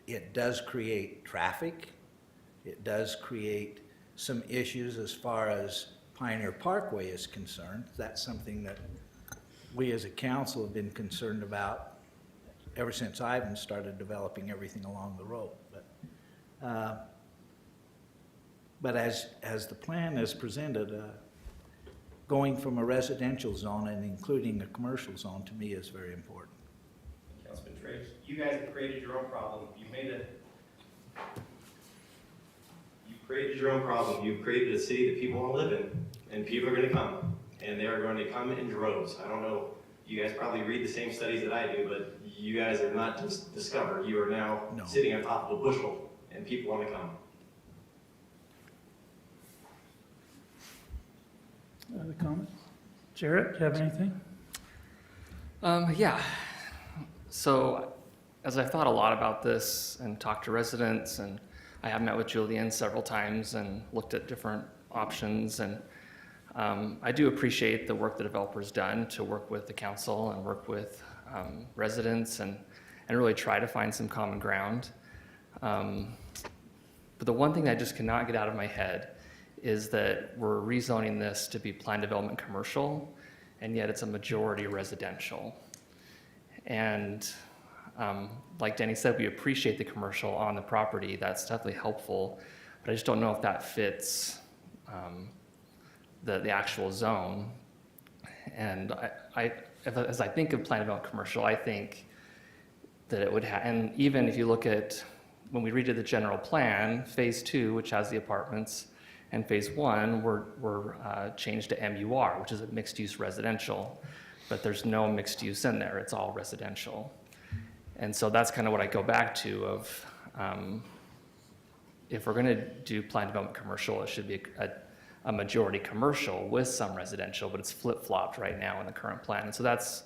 It does create traffic. It does create some issues as far as Pioneer Parkway is concerned. That's something that we as a council have been concerned about ever since Ivan started developing everything along the road. But as the plan is presented, going from a residential zone and including a commercial zone to me is very important. Councilman Trace, you guys have created your own problem. You created your own problem. You created a city that people want to live in, and people are going to come, and they are going to come in droves. I don't know, you guys probably read the same studies that I do, but you guys are not just discovered. You are now sitting on top of a bushel, and people want to come. Other comments? Jarrett, do you have anything? Yeah. So as I've thought a lot about this and talked to residents, and I have met with Julian several times and looked at different options, and I do appreciate the work the developer's done to work with the council and work with residents and really try to find some common ground. But the one thing I just cannot get out of my head is that we're rezoning this to be planned development commercial, and yet it's a majority residential. And like Danny said, we appreciate the commercial on the property. That's definitely helpful, but I just don't know if that fits the actual zone. And as I think of planned development commercial, I think that it would have, and even if you look at, when we redid the general plan, phase 2, which has the apartments, and phase 1 were changed to MUR, which is a mixed-use residential, but there's no mixed use in there. It's all residential. And so that's kind of what I go back to of, if we're going to do planned development commercial, it should be a majority commercial with some residential, but it's flip-flopped right now in the current plan. And so that's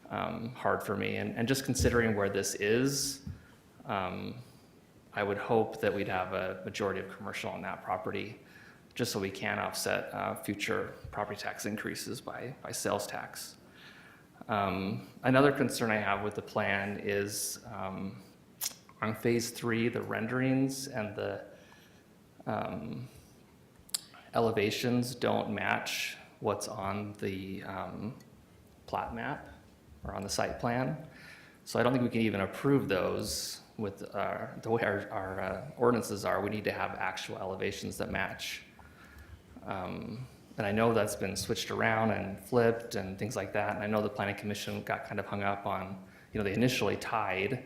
hard for me. And just considering where this is, I would hope that we'd have a majority of commercial on that property, just so we can offset future property tax increases by sales tax. Another concern I have with the plan is on phase 3, the renderings and the elevations don't match what's on the plat map or on the site plan. So I don't think we can even approve those with the way our ordinances are. We need to have actual elevations that match. And I know that's been switched around and flipped and things like that. And I know the Planning Commission got kind of hung up on, they initially tied,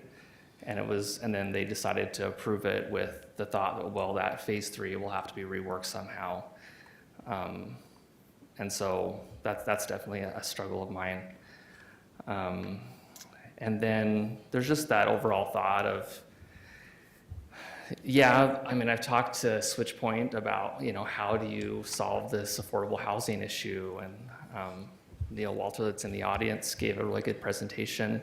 and then they decided to approve it with the thought that, well, that phase 3 will have to be reworked somehow. And And so that's definitely a struggle of mine. And then there's just that overall thought of, yeah, I mean, I've talked to Switchpoint about, how do you solve this affordable housing issue? And Neil Walter, that's in the audience, gave a really good presentation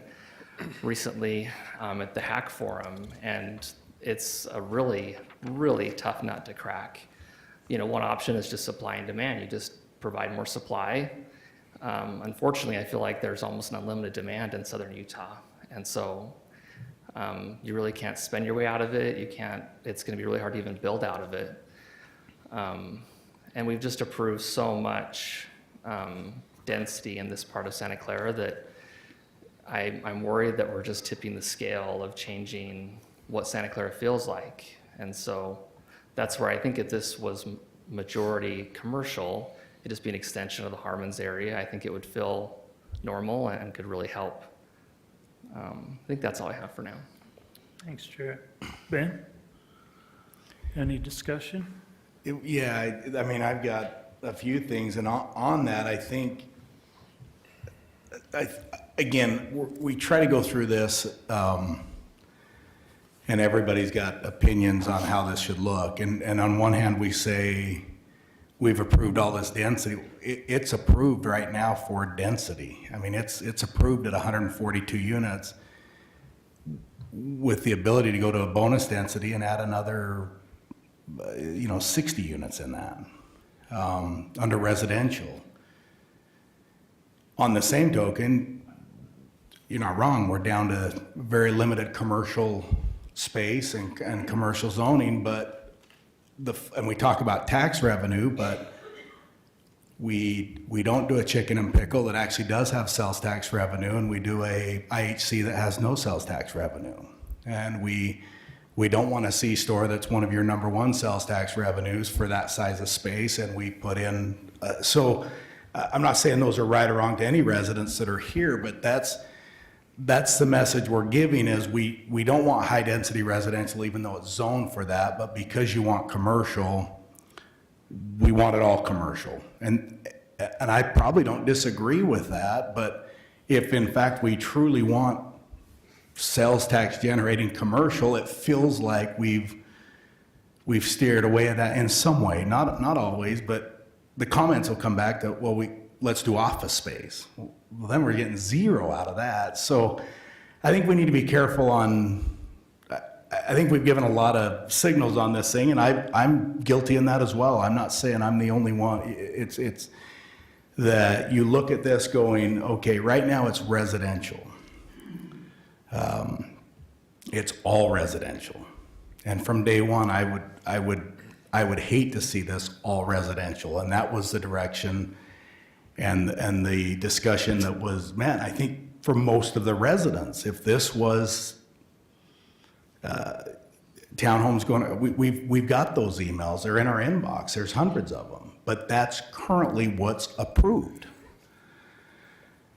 recently at the Hack Forum. And it's a really, really tough nut to crack. One option is just supply and demand. You just provide more supply. Unfortunately, I feel like there's almost an unlimited demand in southern Utah. And so you really can't spend your way out of it. It's going to be really hard to even build out of it. And we've just approved so much density in this part of Santa Clara that I'm worried that we're just tipping the scale of changing what Santa Clara feels like. And so that's where I think if this was majority commercial, it'd just be an extension of the Harmons area. I think it would feel normal and could really help. I think that's all I have for now. Thanks, Jarrett. Ben? Any discussion? Yeah, I mean, I've got a few things, and on that, I think, again, we try to go through this, and everybody's got opinions on how this should look. And on one hand, we say, we've approved all this density. It's approved right now for density. I mean, it's approved at 142 units with the ability to go to a bonus density and add another, 60 units in that, under residential. On the same token, you're not wrong, we're down to very limited commercial space and commercial zoning, but and we talk about tax revenue, but we don't do a chicken and pickle that actually does have sales tax revenue, and we do a IHC that has no sales tax revenue. And we don't want a C-store that's one of your number one sales tax revenues for that size of space, and we put in, I'm not saying those are right or wrong to any residents that are here, but that's the message we're giving is we don't want high density residential even though it's zoned for that, but because you want commercial, we want it all commercial. And I probably don't disagree with that, but if in fact we truly want sales tax generating commercial, it feels like we've steered away at that in some way, not always, but the comments will come back that, well, let's do office space. Well, then we're getting zero out of that. So I think we need to be careful I think we've given a lot of signals on this thing, and I'm guilty in that as well. I'm not saying I'm the only one. It's that you look at this going, okay, right now it's residential. It's all residential. And from day one, I would hate to see this all residential, and that was the direction and the discussion that was, man, I think for most of the residents, if this was townhomes going, we've got those emails, they're in our inbox, there's hundreds of them, but that's currently what's approved.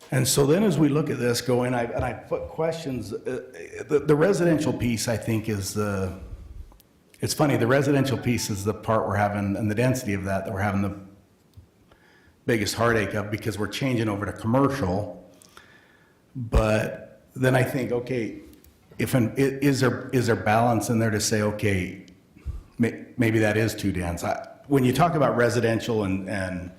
And so then as we look at this going, I put questions, the residential piece I think is it's funny, the residential piece is the part we're having, and the density of that we're having the biggest heartache of, because we're changing over to commercial. But then I think, okay, is there balance in there to say, okay, maybe that is too dense? When you talk about residential and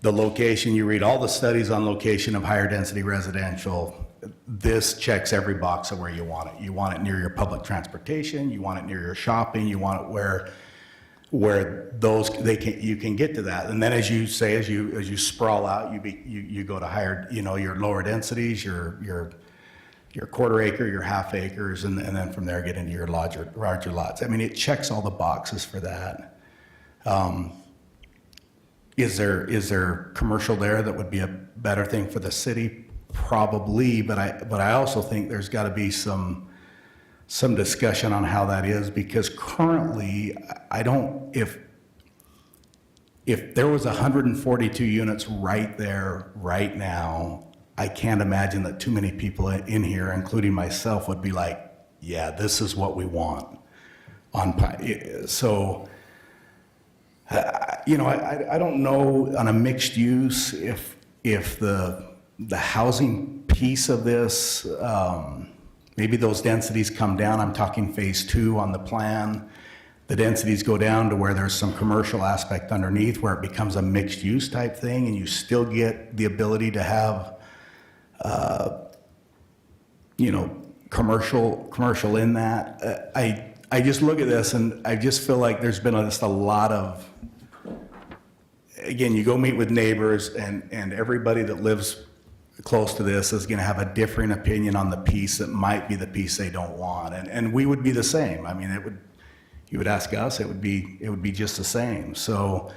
the location, you read all the studies on location of higher density residential, this checks every box of where you want it. You want it near your public transportation, you want it near your shopping, you want it where you can get to that. And then as you say, as you sprawl out, you go to higher, your lower densities, your quarter acre, your half acres, and then from there get into your larger lots. I mean, it checks all the boxes for that. Is there commercial there that would be a better thing for the city? Probably, but I also think there's got to be some discussion on how that is, because currently if there was 142 units right there right now, I can't imagine that too many people in here, including myself, would be like, yeah, this is what we want. So I don't know on a mixed use if the housing piece of this, maybe those densities come down. I'm talking phase 2 on the plan. The densities go down to where there's some commercial aspect underneath where it becomes a mixed use type thing, and you still get the ability to have, commercial in that. I just look at this and I just feel like there's been just a lot of, again, you go meet with neighbors and everybody that lives close to this is going to have a differing opinion on the piece that might be the piece they don't want. And we would be the same. I mean, you would ask us, it would be just the same. So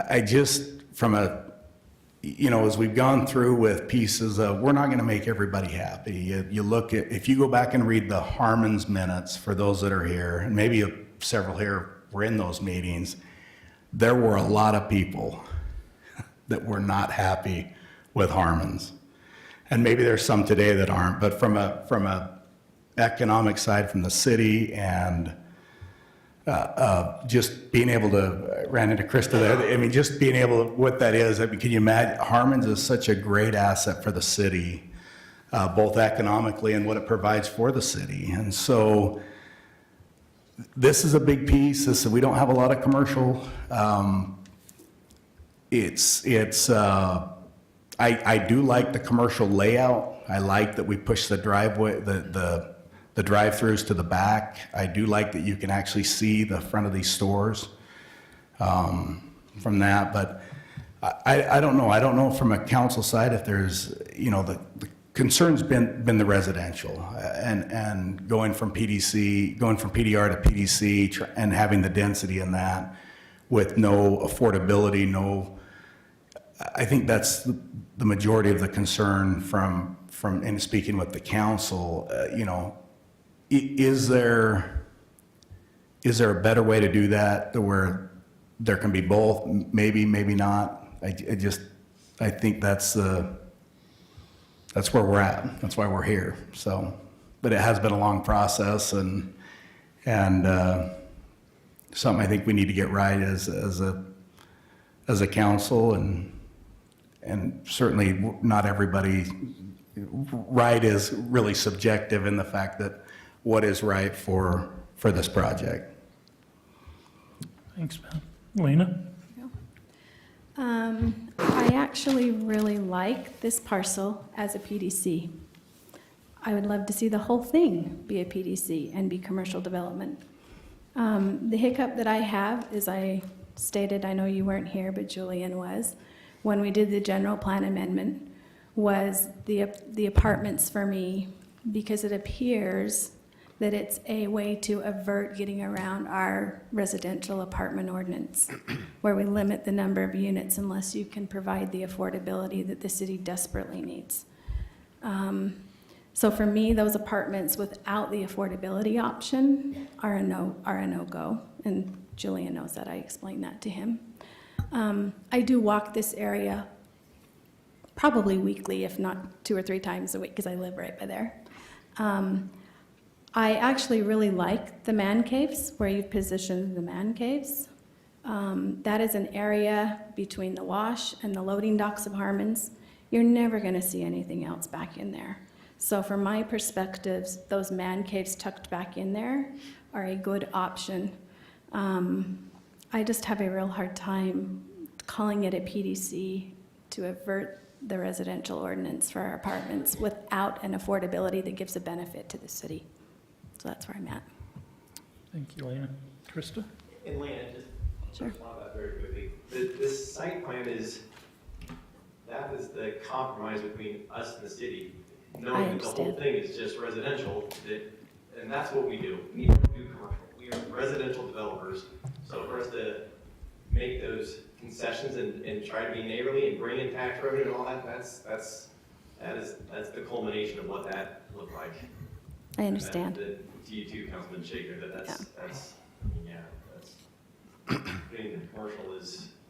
I just, from as we've gone through with pieces of, we're not going to make everybody happy. You look at, if you go back and read the Harmon's minutes for those that are here, and maybe several here were in those meetings, there were a lot of people that were not happy with Harmon's. And maybe there's some today that aren't, but from a economic side, from the city, and just being able to, I ran into Krista there, I mean, just being able to, what that is, I mean, can you imagine, Harmon's is such a great asset for the city, both economically and what it provides for the city. And so this is a big piece. We don't have a lot of commercial. I do like the commercial layout. I like that we push the driveway, the drive-throughs to the back. I do like that you can actually see the front of these stores from that, but I don't know. I don't know from a council side if there's, the concern's been the residential and going from PDR to PDC and having the density in that with no affordability, I think that's the majority of the concern from in speaking with the council. Is there a better way to do that to where there can be both? Maybe, maybe not. I think that's where we're at. That's why we're here. So, but it has been a long process and something I think we need to get right as a council, and certainly not everybody. Right is really subjective in the fact that what is right for this project. Thanks, man. Lena? I actually really like this parcel as a PDC. I would love to see the whole thing be a PDC and be commercial development. The hiccup that I have is, I stated, I know you weren't here, but Julian was, when we did the general plan amendment, was the apartments for me, because it appears that it's a way to avert getting around our residential apartment ordinance, where we limit the number of units unless you can provide the affordability that the city desperately needs. So for me, those apartments without the affordability option are a no-go, and Julian knows that. I explained that to him. I do walk this area probably weekly, if not 2 or 3 times a week, because I live right by there. I actually really like the man caves, where you've positioned the man caves. That is an area between the wash and the loading docks of Harmon's. You're never going to see anything else back in there. So from my perspectives, those man caves tucked back in there are a good option. I just have a real hard time calling it a PDC to avert the residential ordinance for our apartments without an affordability that gives a benefit to the city. So that's where I'm at. Thank you, Lena. Krista? And Lana, just Sure. respond to that very quickly. This site plan that is the compromise between us and the city, knowing that the whole understand. thing is just residential, and that's what we do. We don't do commercial. We are residential developers. So for us to make those concessions and try to be neighborly and bring in tax revenue and all that, that's the culmination of what that looked like. I understand. To you too, Councilman Shaker, that's getting the commercial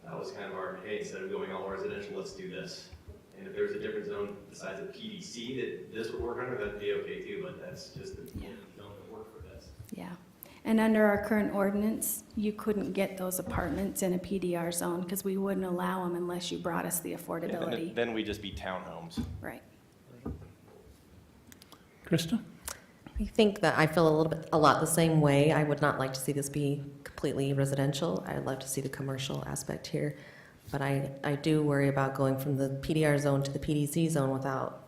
that was kind of our, hey, instead of going all residential, let's do this. And if there's a different zone besides a PDC that this would work under, that'd be okay too, but that's just the zone that work for this. Yeah. And under our current ordinance, you couldn't get those apartments in a PDR zone because we wouldn't allow them unless you brought us the affordability. Then we just be townhomes. Right. Krista? I think that I feel a lot the same way. I would not like to see this be completely residential. I'd love to see the commercial aspect here. But I do worry about going from the PDR zone to the PDC zone without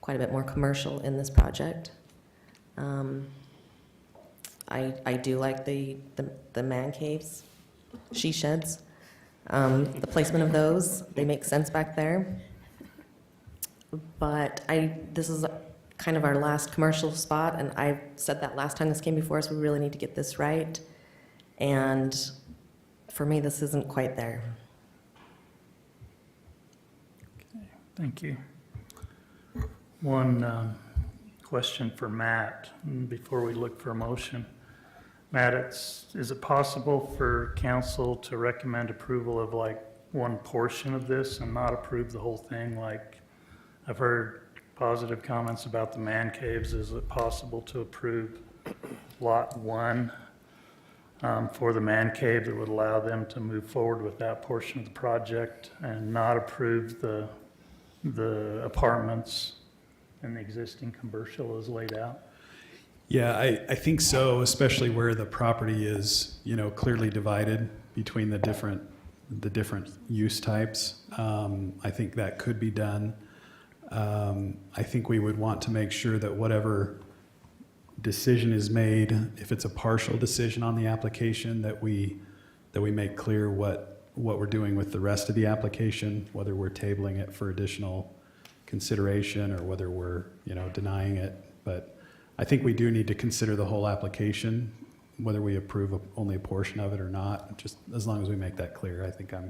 quite a bit more commercial in this project. I do like the man caves, she sheds, the placement of those. They make sense back there. But this is kind of our last commercial spot, and I said that last time this came before us, we really need to get this right. And for me, this isn't quite there. Okay, thank you. One question for Matt before we look for a motion. Matt, is it possible for council to recommend approval of like one portion of this and not approve the whole thing? Like, I've heard positive comments about the man caves. Is it possible to approve lot 1 for the man cave that would allow them to move forward with that portion of the project and not approve the apartments and the existing commercial as laid out? Yeah, I think so, especially where the property is, clearly divided between the different use types. I think that could be done. I think we would want to make sure that whatever decision is made, if it's a partial decision on the application, that we make clear what we're doing with the rest of the application, whether we're tabling it for additional consideration or whether we're, denying it. But I think we do need to consider the whole application, whether we approve only a portion of it or not. Just as long as we make that clear, I think I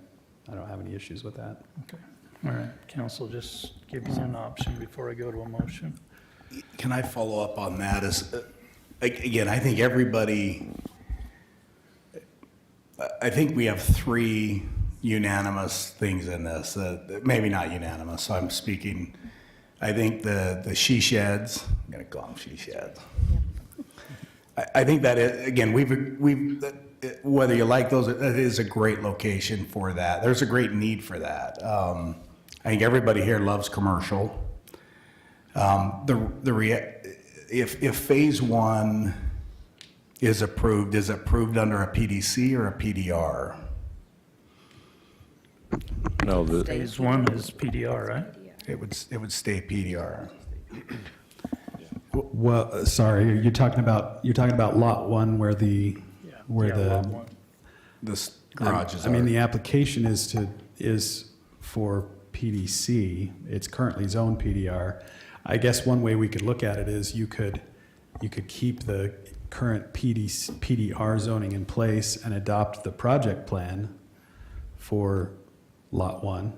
don't have any issues with that. Okay. All right, council, just give me an option before I go to a motion. Can I follow up on that? Again, I think I think we have 3 unanimous things in this, maybe not unanimous, so I'm speaking, I think the she sheds, I'm gonna call them she sheds. I think that, again, whether you like those, that is a great location for that. There's a great need for that. I think everybody here loves commercial. If phase 1 is it approved under a PDC or a PDR? No, Phase 1 is PDR, right? It would stay PDR. Well, sorry, you're talking about lot 1 where the lot 1. This garages I mean, are. the application is for PDC. It's currently zoned PDR. I guess one way we could look at it is you could keep the current PDR zoning in place and adopt the project plan for lot 1.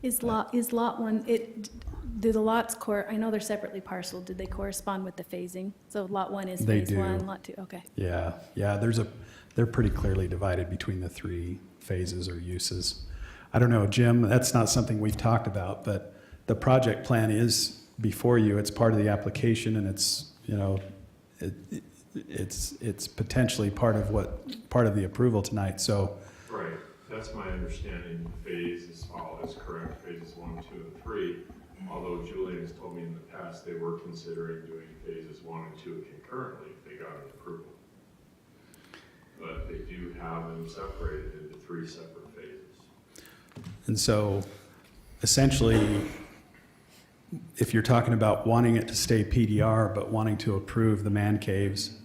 Is lot 1, do the lots, I know they're separately parceled, did they correspond with the phasing? So lot 1 is They phase do. 1, lot 2, okay. Yeah, they're pretty clearly divided between the 3 phases or uses. I don't know, Jim, that's not something we've talked about, but the project plan is before you. It's part of the application, and it's, it's potentially part of the approval tonight, so. right, that's my understanding. Phases is correct, phases 1, 2, and 3. Although Julian has told me in the past they were considering doing phases 1 and 2 concurrently if they got an approval. But they do have them separated into 3 separate phases. And so essentially, if you're talking about wanting it to stay PDR, but wanting to approve the man caves,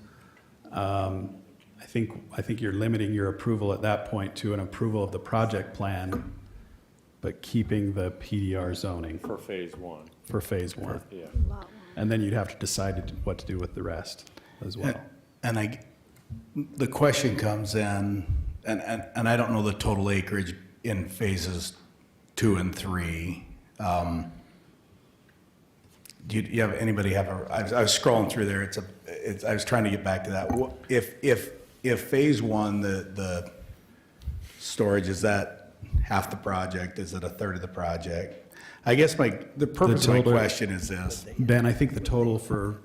I think you're limiting your approval at that point to an approval of the project plan, but keeping the PDR zoning For phase 1. for phase 1. Yeah. And then you'd have to decide what to do with the rest as well. And the question comes in, and I don't know the total acreage in phases 2 and 3. Do you have, I was scrolling through there, I was trying to get back to that. If phase 1, the storage, is that half the project? Is it a third of the project? I guess the purpose of my question is this. Ben, I think the total for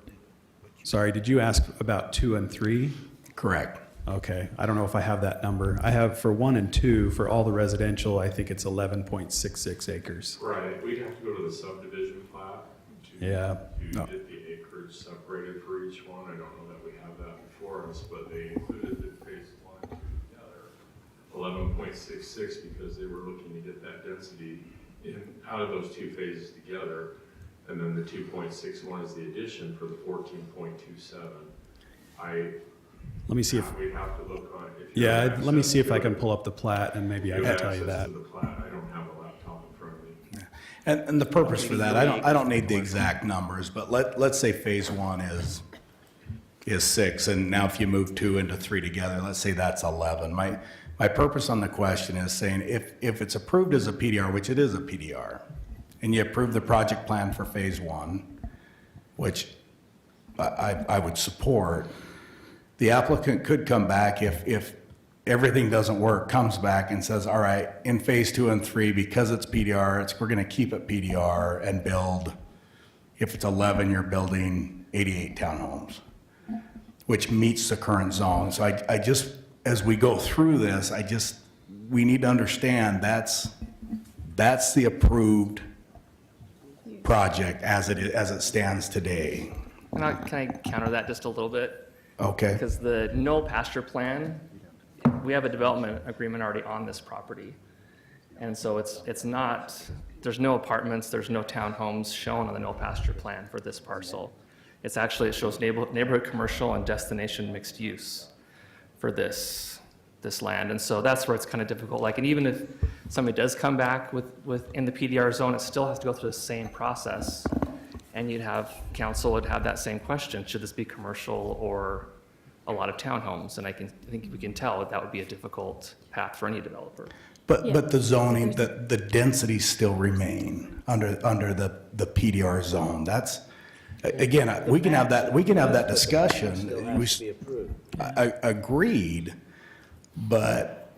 Sorry, did you ask about 2 and 3? Correct. Okay, I don't know if I have that number. I have for 1 and 2, for all the residential, I think it's 11.66 acres. Right, we'd have to go to the subdivision plat Yeah. to No. get the acreage separated for each one. I don't know that we have that before us, but they included the phase 1 and 2 together. 11.66 because they were looking to get that density out of those two phases together. And then the 2.61 is the addition for the 14.27. Let me see if, We'd have to look on it. If you have yeah, let me access see if to I it. can pull up the plat and maybe I You can have tell you access that. to the plat. I don't have a laptop in front of me. And the purpose for that, I don't need the exact numbers, but let's say phase 1 is 6, and now if you move 2 into 3 together, let's say that's 11. My purpose on the question is saying if it's approved as a PDR, which it is a PDR, and you approve the project plan for phase 1, which I would support, the applicant could come back if everything doesn't work, comes back and says, all right, in phase 2 and 3, because it's PDR, we're gonna keep it PDR and build, if it's 11, you're building 88 townhomes, which meets the current zone. So I just, as we go through this, we need to understand that's the approved project as it stands today. Can I counter that just a little bit? Okay. Because the no pasture plan, we have a development agreement already on this property. And so it's not, there's no apartments, there's no townhomes shown on the no pasture plan for this parcel. It's actually, it shows neighborhood commercial and destination mixed use for this land. And so that's where it's kind of difficult. Like, and even if somebody does come back in the PDR zone, it still has to go through the same process. And council would have that same question, should this be commercial or a lot of townhomes? And I think we can tell that would be a difficult path for any developer. But the zoning, the densities still remain under the PDR zone. That's, again, we can have that discussion. Still has to be approved. Agreed, but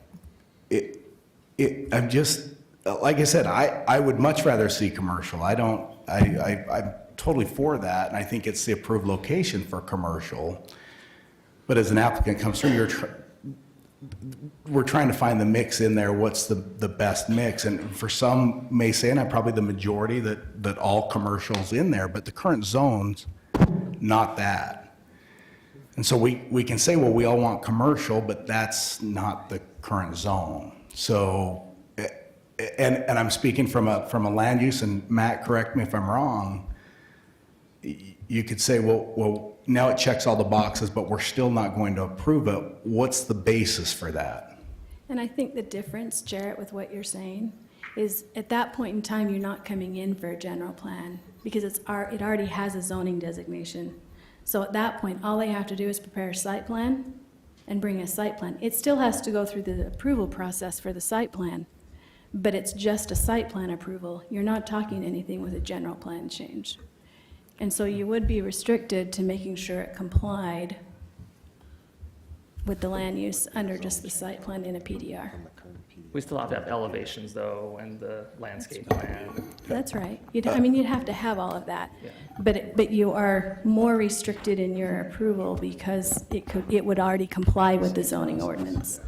I'm just, like I said, I would much rather see commercial. I'm totally for that, and I think it's the approved location for commercial. But as an applicant comes through, we're trying to find the mix in there, what's the best mix. And for some may say, and I'm probably the majority, that all commercial's in there, but the current zone's not that. And so we can say, well, we all want commercial, but that's not the current zone. So, and I'm speaking from a land use, and Matt, correct me if I'm wrong, you could say, well, now it checks all the boxes, but we're still not going to approve it. What's the basis for that? And I think the difference, Jarrett, with what you're saying, is at that point in time, you're not coming in for a general plan because it already has a zoning designation. So at that point, all they have to do is prepare a site plan and bring a site plan. It still has to go through the approval process for the site plan, but it's just a site plan approval. You're not talking anything with a general plan change. And so you would be restricted to making sure it complied with the land use under just the site plan in a PDR. We still have to have elevations though, and the landscape plan. That's right. You'd have to have all of that. Yeah. But you are more restricted in your approval because it would already comply with the zoning ordinance.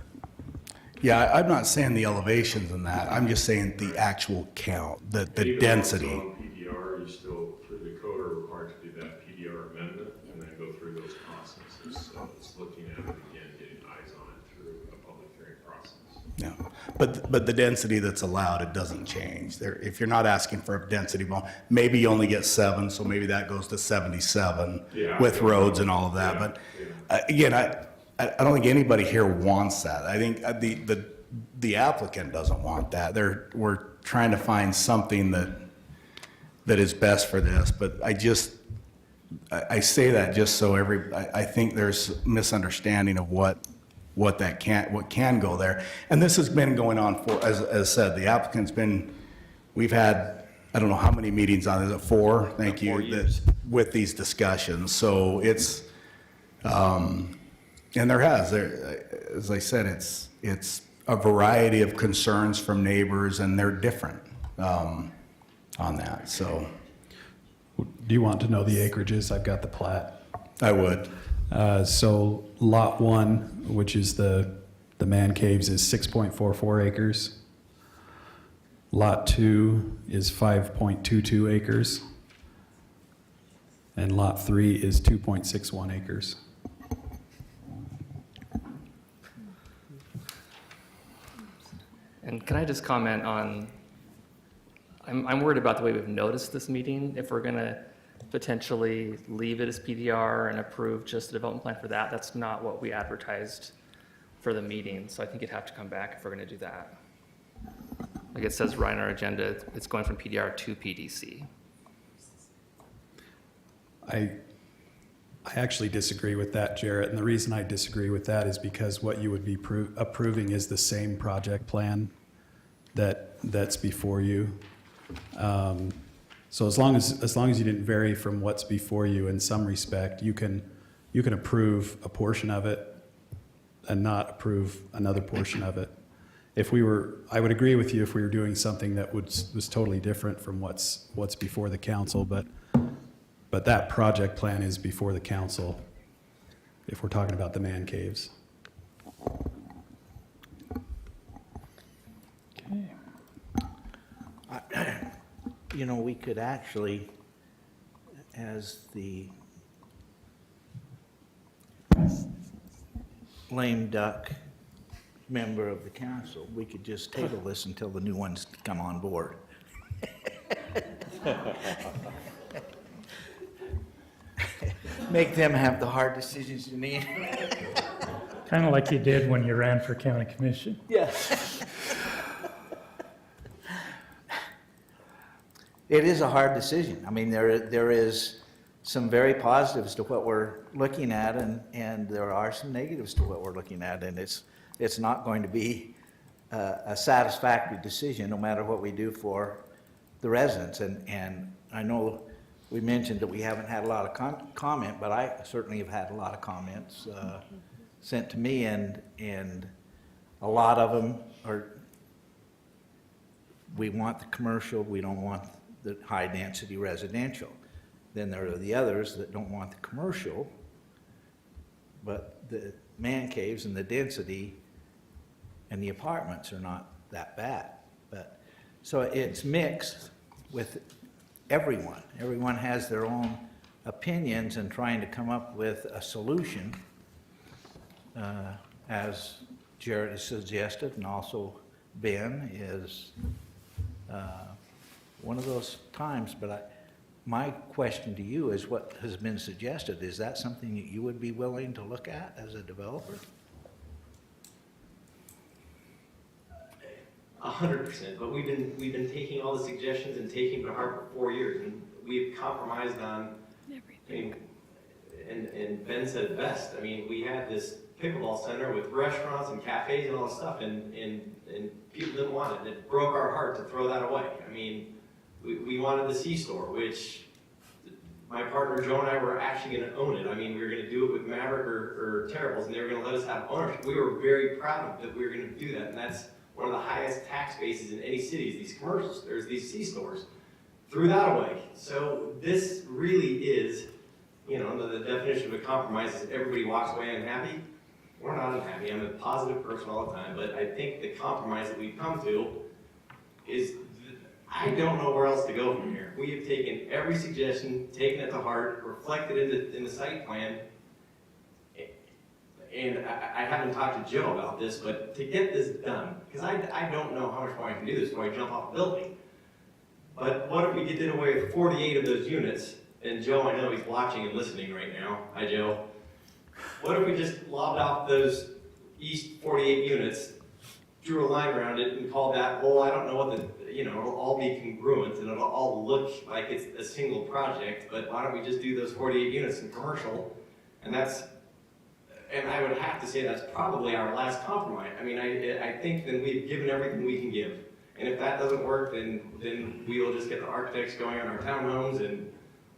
Yeah, I'm not saying the elevations in that. I'm just saying the actual count, the density. Even though it's on PDR, you still, through the code, are required to do that PDR amendment and then go through those processes. So it's looking at it again, getting eyes on it through a public hearing process. Yeah, but the density that's allowed, it doesn't change. If you're not asking for a density, well, maybe you only get 7, so maybe that goes to 77 with roads and all of that. But again, I don't think anybody here wants that. I think the applicant doesn't want that. We're trying to find something that is best for this. But I say that just so I think there's misunderstanding of what can go there. And this has been going on for, as said, the applicant's we've had, I don't know how many meetings on it, 4? Thank you. 4 years. With these discussions. So it's, and as I said, it's a variety of concerns from neighbors, and they're different on that, so. Do you want to know the acreages? I've got the plat. I would. So Lot 1, which is the man caves, is 6.44 acres. Lot 2 is 5.22 acres. And Lot 3 is 2.61 acres. And can I just comment on, I'm worried about the way we've noticed this meeting. If we're going to potentially leave it as PDR and approve just the development plan for that, that's not what we advertised for the meeting. So I think it'd have to come back if we're going to do that. Like it says right on our agenda, it's going from PDR to PDC. I actually disagree with that, Jarrett, and the reason I disagree with that is because what you would be approving is the same project plan that's before you. So as long as you didn't vary from what's before you in some respect, you can approve a portion of it and not approve another portion of it. I would agree with you if we were doing something that was totally different from what's before the council, but that project plan is before the council if we're talking about the man caves. You know, we could actually, as the lame duck member of the council, we could just table this until the new ones come on board. Make them have the hard decisions you need. Kind of like you did when you ran for county commission. Yes. It is a hard decision. I mean, there is some very positives to what we're looking at, and there are some negatives to what we're looking at, and it's not going to be a satisfactory decision no matter what we do for the residents. And I know we mentioned that we haven't had a lot of comment, but I certainly have had a lot of comments sent to me, and a lot of them are, we want the commercial, we don't want the high-density residential. Then there are the others that don't want the commercial, but the man caves and the density and the apartments are not that bad. But so it's mixed with everyone. Everyone has their own opinions and trying to come up with a solution, as Jared has suggested, and also Ben, is one of those times. But my question to you is, what has been suggested, is that something that you would be willing to look at as a developer? 100%, but we've been taking all the suggestions and taking them to heart for 4 years, and we've compromised on everything. And Ben said it best. I mean, we had this pickleball center with restaurants and cafes and all this stuff, and people didn't want it, and it broke our heart to throw that away. I mean, we wanted the C-store, which my partner Joe and I were actually going to own it. I mean, we were going to do it with Maverick or Terrible's, and they were going to let us have ownership. We were very proud that we were going to do that, and that's one of the highest tax bases in any city is these commercials. There's these C-stores. Threw that away. So this really is, you know, the definition of a compromise is everybody walks away unhappy. We're not unhappy. I'm a positive person all the time, but I think the compromise that we've come to is, I don't know where else to go from here. We have taken every suggestion, taken it to heart, reflected in the site plan, and I haven't talked to Joe about this, but to get this done, because I don't know how much more I can do this before I jump off the building. But what if we did away with 48 of those units? And Joe, I know he's watching and listening right now. Hi, Joe. What if we just lobbed off those east 48 units, drew a line around it, and called that, well, I don't know what it'll all be congruent, and it'll all look like it's a single project, but why don't we just do those 48 units in commercial? And I would have to say that's probably our last compromise. I mean, I think then we've given everything we can give. And if that doesn't work, then we will just get the architects going on our townhomes, and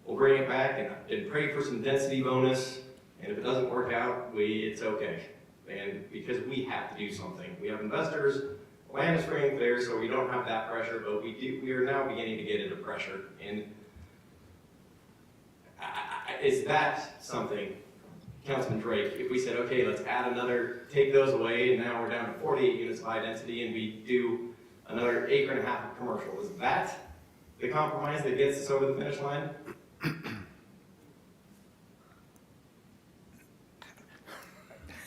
we'll bring it back and pray for some density bonus. And if it doesn't work out, it's okay. And because we have to do something. We have investors, land is free and clear, so we don't have that pressure, but we are now beginning to get into pressure. And is that something, Councilman Drake, if we said, okay, let's add take those away, and now we're down to 48 units of high density, and we do another 1.5 acres of commercial, is that the compromise that gets us over the finish line?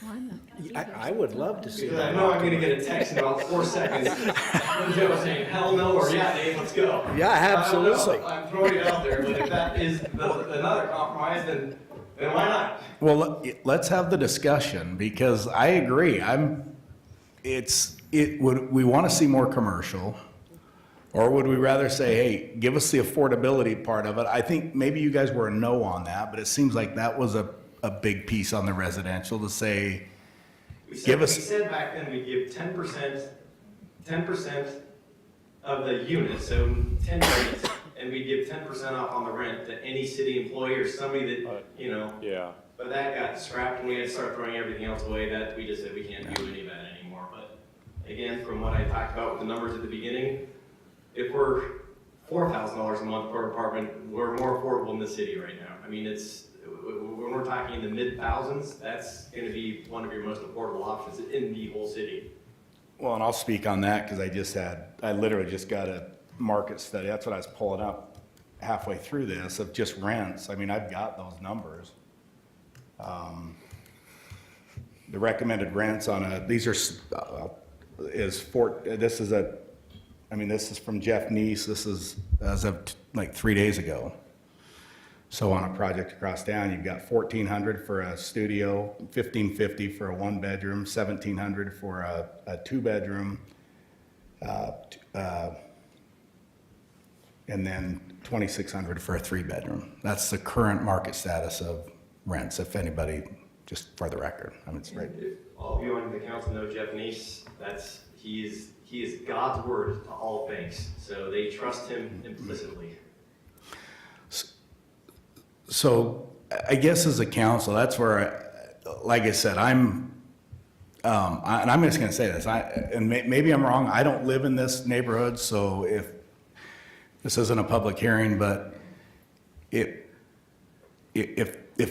Well, I'm not gonna be here, I so would it's love not to gonna see be- Because I know I'm gonna get a text in about 4 seconds from Joe saying, hell no, or yeah, Dave, let's go. Yeah, absolutely. I'm throwing it out there, but if that is another compromise, then why not? Well, let's have the discussion, because I agree. Would we want to see more commercial? Or would we rather say, hey, give us the affordability part of it? I think maybe you guys were a no on that, but it seems like that was a big piece on the residential to say, We give us. said back then we'd give 10% of the units, so 10 units, and we'd give 10% off on the rent to any city employee or somebody that, you know. Yeah. But that got scrapped and we had to start throwing everything else away. That we just said we can't do any of that anymore. But again, from what I talked about with the numbers at the beginning, if we're $4,000 a month per apartment, we're more affordable in the city right now. I mean, when we're talking in the mid-thousands, that's going to be one of your most affordable options in the whole city. Well, and I'll speak on that because I literally just got a market study. That's what I was pulling up halfway through this of just rents. I mean, I've got those numbers. The recommended rents on this is from Jeff Neese. This is as of like 3 days ago. So on a project across town, you've got $1,400 for a studio, $1,550 for a 1-bedroom, $1,700 for a 2-bedroom, and then $2,600 for a 3-bedroom. That's the current market status of rents, if anybody, just for the record. I mean, it's right. If all of you on the council know Jeff Neese, he is God's word to all banks. So they trust him implicitly. So I guess as a council, that's where, like I said, and I'm just going to say this, maybe I'm wrong. I don't live in this neighborhood, so if this isn't a public hearing, but if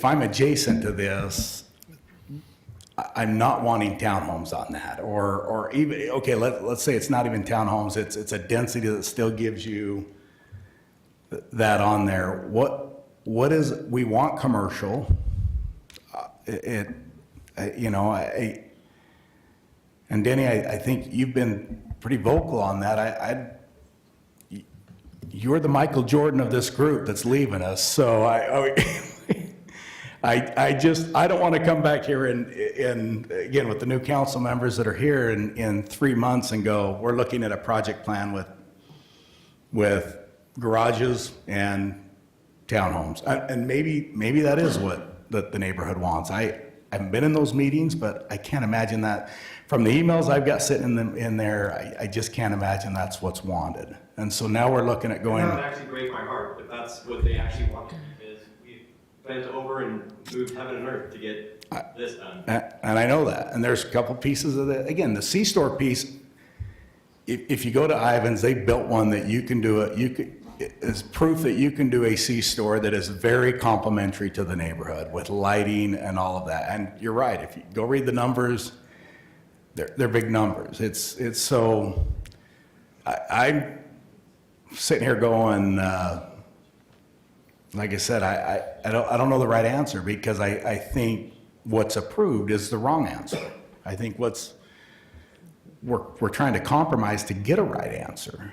I'm adjacent to this, I'm not wanting townhomes on that, or even, okay, let's say it's not even townhomes. It's a density that still gives you that on there. What is, we want commercial, and Denny, I think you've been pretty vocal on that. You're the Michael Jordan of this group that's leaving us, so I don't want to come back here and again, with the new council members that are here in 3 months and go, we're looking at a project plan with garages and townhomes. And maybe that is what the neighborhood wants. I haven't been in those meetings, but I can't imagine that. From the emails I've got sitting in there, I just can't imagine that's what's wanted. And so now we're looking at going. That would actually break my heart if that's what they actually want. Is we bent over and moved heaven and earth to get this done. And I know that. And there's a couple pieces of that. Again, the C-store piece, if you go to Ivan's, they built one that you can do it. It's proof that you can do a C-store that is very complementary to the neighborhood with lighting and all of that. And you're right, if you go read the numbers, they're big numbers. It's so, I'm sitting here going, like I said, I don't know the right answer because I think what's approved is the wrong answer. I think we're trying to compromise to get a right answer.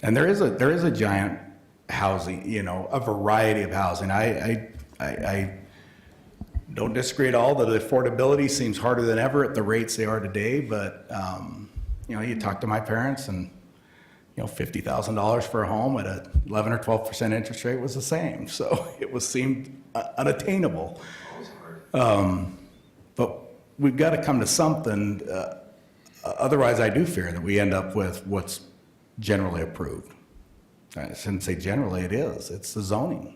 And there is a giant housing, a variety of housing. I don't disagree at all that affordability seems harder than ever at the rates they are today, but, you talk to my parents and, $50,000 for a home at a 11 or 12% interest rate was the same. So it seemed unattainable. But we've got to come to something. Otherwise, I do fear that we end up with what's generally approved. I shouldn't say generally, it is. It's the zoning.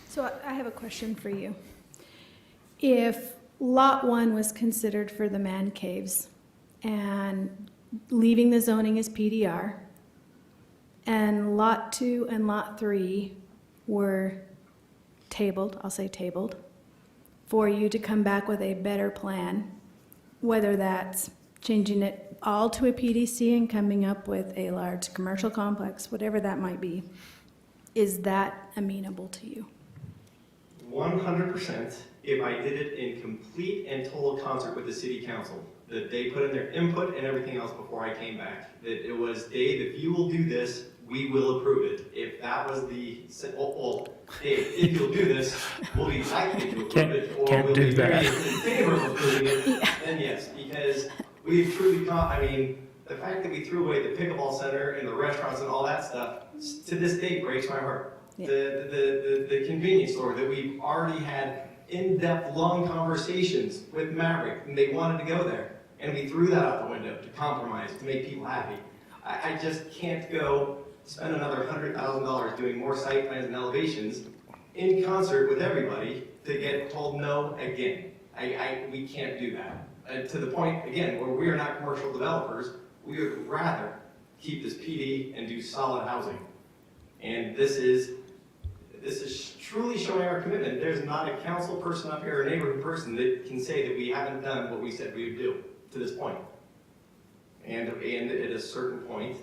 So I have a question for you. If Lot 1 was considered for the man caves and leaving the zoning as PDR, And Lot 2 and Lot 3 were tabled, I'll say tabled, for you to come back with a better plan, whether that's changing it all to a PDC and coming up with a large commercial complex, whatever that might be. Is that amenable to you? 100% if I did it in complete and total concert with the city council, that they put in their input and everything else before I came back. That it was, Dave, if you will do this, we will approve it. If that was the, well, Dave, if you'll do this, we'll be likely to approve it. Or Can't we'll do be that. very in favor of approving it, then yes, because we've truly the fact that we threw away the pickleball center and the restaurants and all that stuff, to this day breaks my heart. Yeah. The convenience store that we've already had in-depth, long conversations with Maverick, and they wanted to go there. And we threw that out the window to compromise, to make people happy. I just can't go spend another $100,000 doing more site plans and elevations in concert with everybody to get told no again. We can't do that. To the point, again, where we are not commercial developers, we would rather keep this PD and do solid housing. And this is truly showing our commitment. There's not a council person up here, or a neighborhood person, that can say that we haven't done what we said we would do to this point. And at a certain point,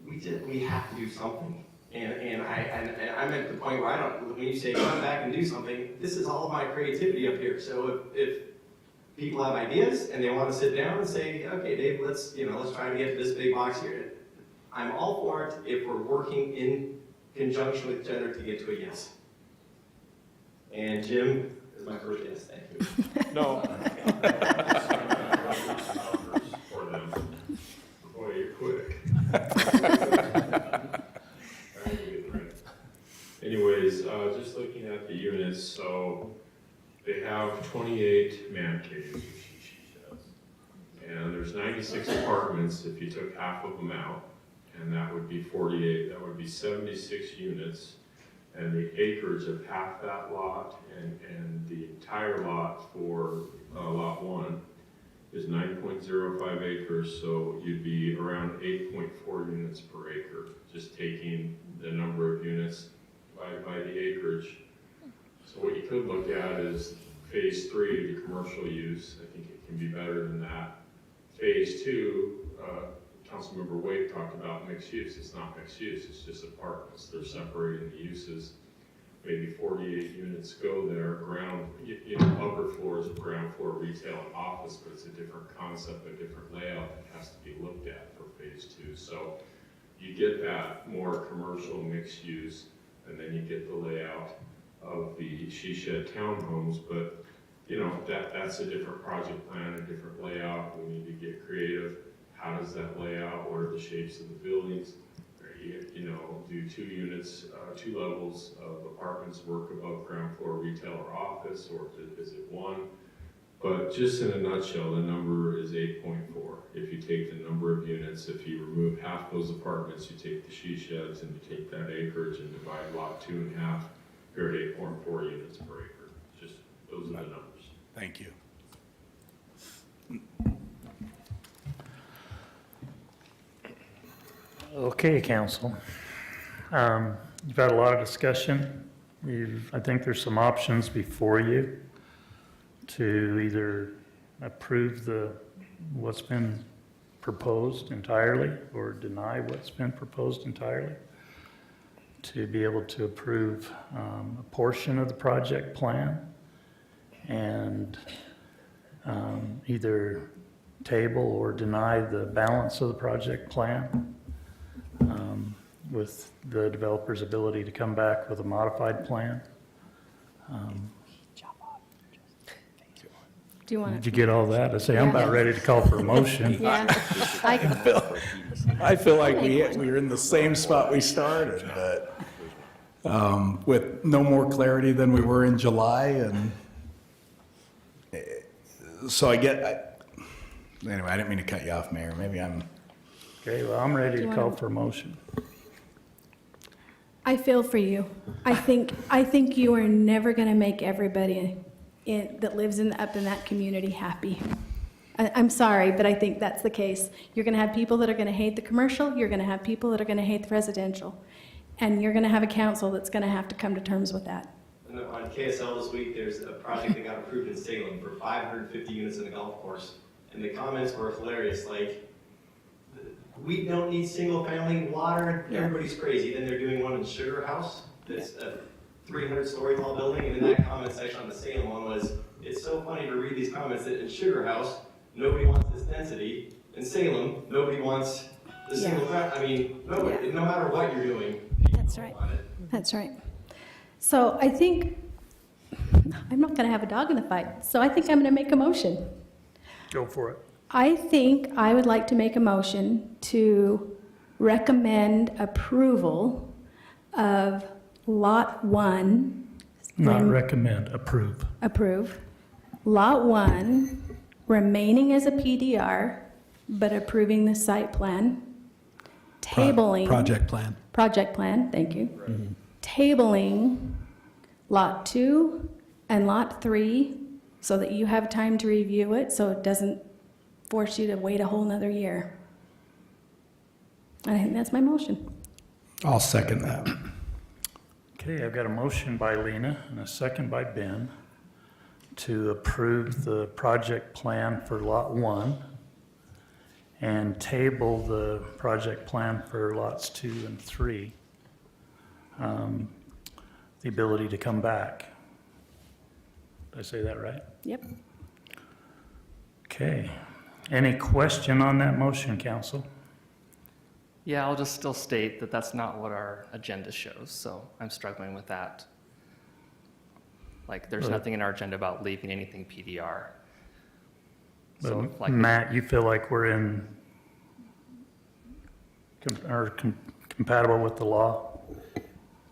we have to do something. And I'm at the point where when you say come back and do something, this is all of my creativity up here. So if people have ideas and they want to sit down and say, okay, Dave, let's try to get to this big box here. I'm all for it if we're working in conjunction with each other to get to a yes. And Jim is my first yes, thank you. No. For them. Boy, you're quick. Anyways, just looking at the units, so they have 28 man caves, or she says. And there's 96 apartments if you took half of them out, and that would be 48, that would be 76 units. And the acreage of half that lot and the entire lot for lot 1 is 9.05 acres, so you'd be around 8.4 units per acre, just taking the number of units by the acreage. So what you could look at is phase 3, the commercial use. I think it can be better than that. Phase 2, Councilmember Wade talked about mixed use. It's not mixed use, it's just apartments. They're separating the uses. Maybe 48 units go there. Upper floor is ground floor retail and office, but it's a different concept, a different layout that has to be looked at for phase 2. So you get that more commercial mixed use, and then you get the layout of the she shed townhomes, but that's a different project plan, a different layout. We need to get creative. How does that lay out? What are the shapes of the buildings? Do 2 units, 2 levels of apartments work above ground floor retail or office, or is it 1? But just in a nutshell, the number is 8.4. If you take the number of units, if you remove half those apartments, you take the she sheds and you take that acreage and divide lot 2 in half, you're at 8.4 units per acre. Just those are the numbers. Thank you. Okay, council. You've had a lot of discussion. I think there's some options before you to either approve what's been proposed entirely or deny what's been proposed entirely. To be able to approve a portion of the project plan and either table or deny the balance of the project plan. With the developer's ability to come back with a modified plan. Do you want Did to? you get all that? I say, I'm about ready to call for a motion. Yeah. I feel like we were in the same spot we started, but with no more clarity than we were in July, and so anyway, I didn't mean to cut you off, Mayor. Maybe I'm. Okay, well, I'm ready Do to you call wanna- for a motion. I feel for you. I think you are never going to make everybody that lives up in that community happy. I'm sorry, but I think that's the case. You're going to have people that are going to hate the commercial, you're going to have people that are going to hate the residential, and you're going to have a council that's going to have to come to terms with that. And on KSL this week, there's a project that got approved in Salem for 550 units in a golf course. And the comments were hilarious, like, we don't need single-family water, everybody's crazy. Then they're doing one in Sugar House, that's a 300-story tall building, and in that comment section on the Salem one was, it's so funny to read these comments that in Sugar House, nobody wants this density. In Salem, nobody wants the single, I mean, nobody, no matter what you're doing, people That's right. want it. That's right. So I think, I'm not going to have a dog in the fight, so I think I'm going to make a motion. Go for it. I think I would like to make a motion to recommend approval of Lot 1. Not recommend, approve. Approve. Lot 1 remaining as a PDR, but approving the site plan. Tabling. Project plan. Project plan, thank you. Tabling Lot 2 and Lot 3 so that you have time to review it, so it doesn't force you to wait a whole nother year. I think that's my motion. I'll second that. Okay, I've got a motion by Lena and a second by Ben to approve the project plan for Lot 1 and table the project plan for Lots 2 and 3. The ability to come back. Did I say that right? Yep. Okay. Any question on that motion, council? Yeah, I'll just still state that that's not what our agenda shows, so I'm struggling with that. Like, there's nothing in our agenda about leaving anything PDR. So, But like, Matt, you feel like we're in, compatible with the law?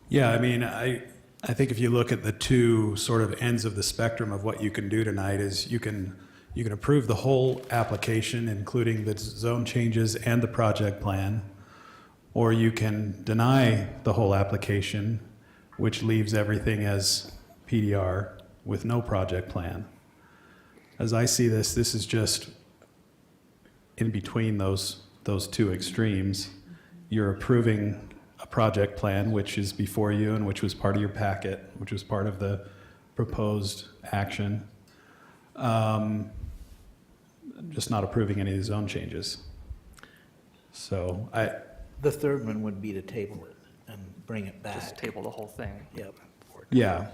Yeah, I mean, I think if you look at the two sort of ends of the spectrum of what you can do tonight is you can approve the whole application, including the zone changes and the project plan, or you can deny the whole application, which leaves everything as PDR with no project plan. As I see this is just in between those two extremes. You're approving a project plan, which is before you and which was part of your packet, which was part of the proposed action. Just not approving any of the zone changes. So The third one would be to table it and bring it back. just table the whole thing. Yep. yeah,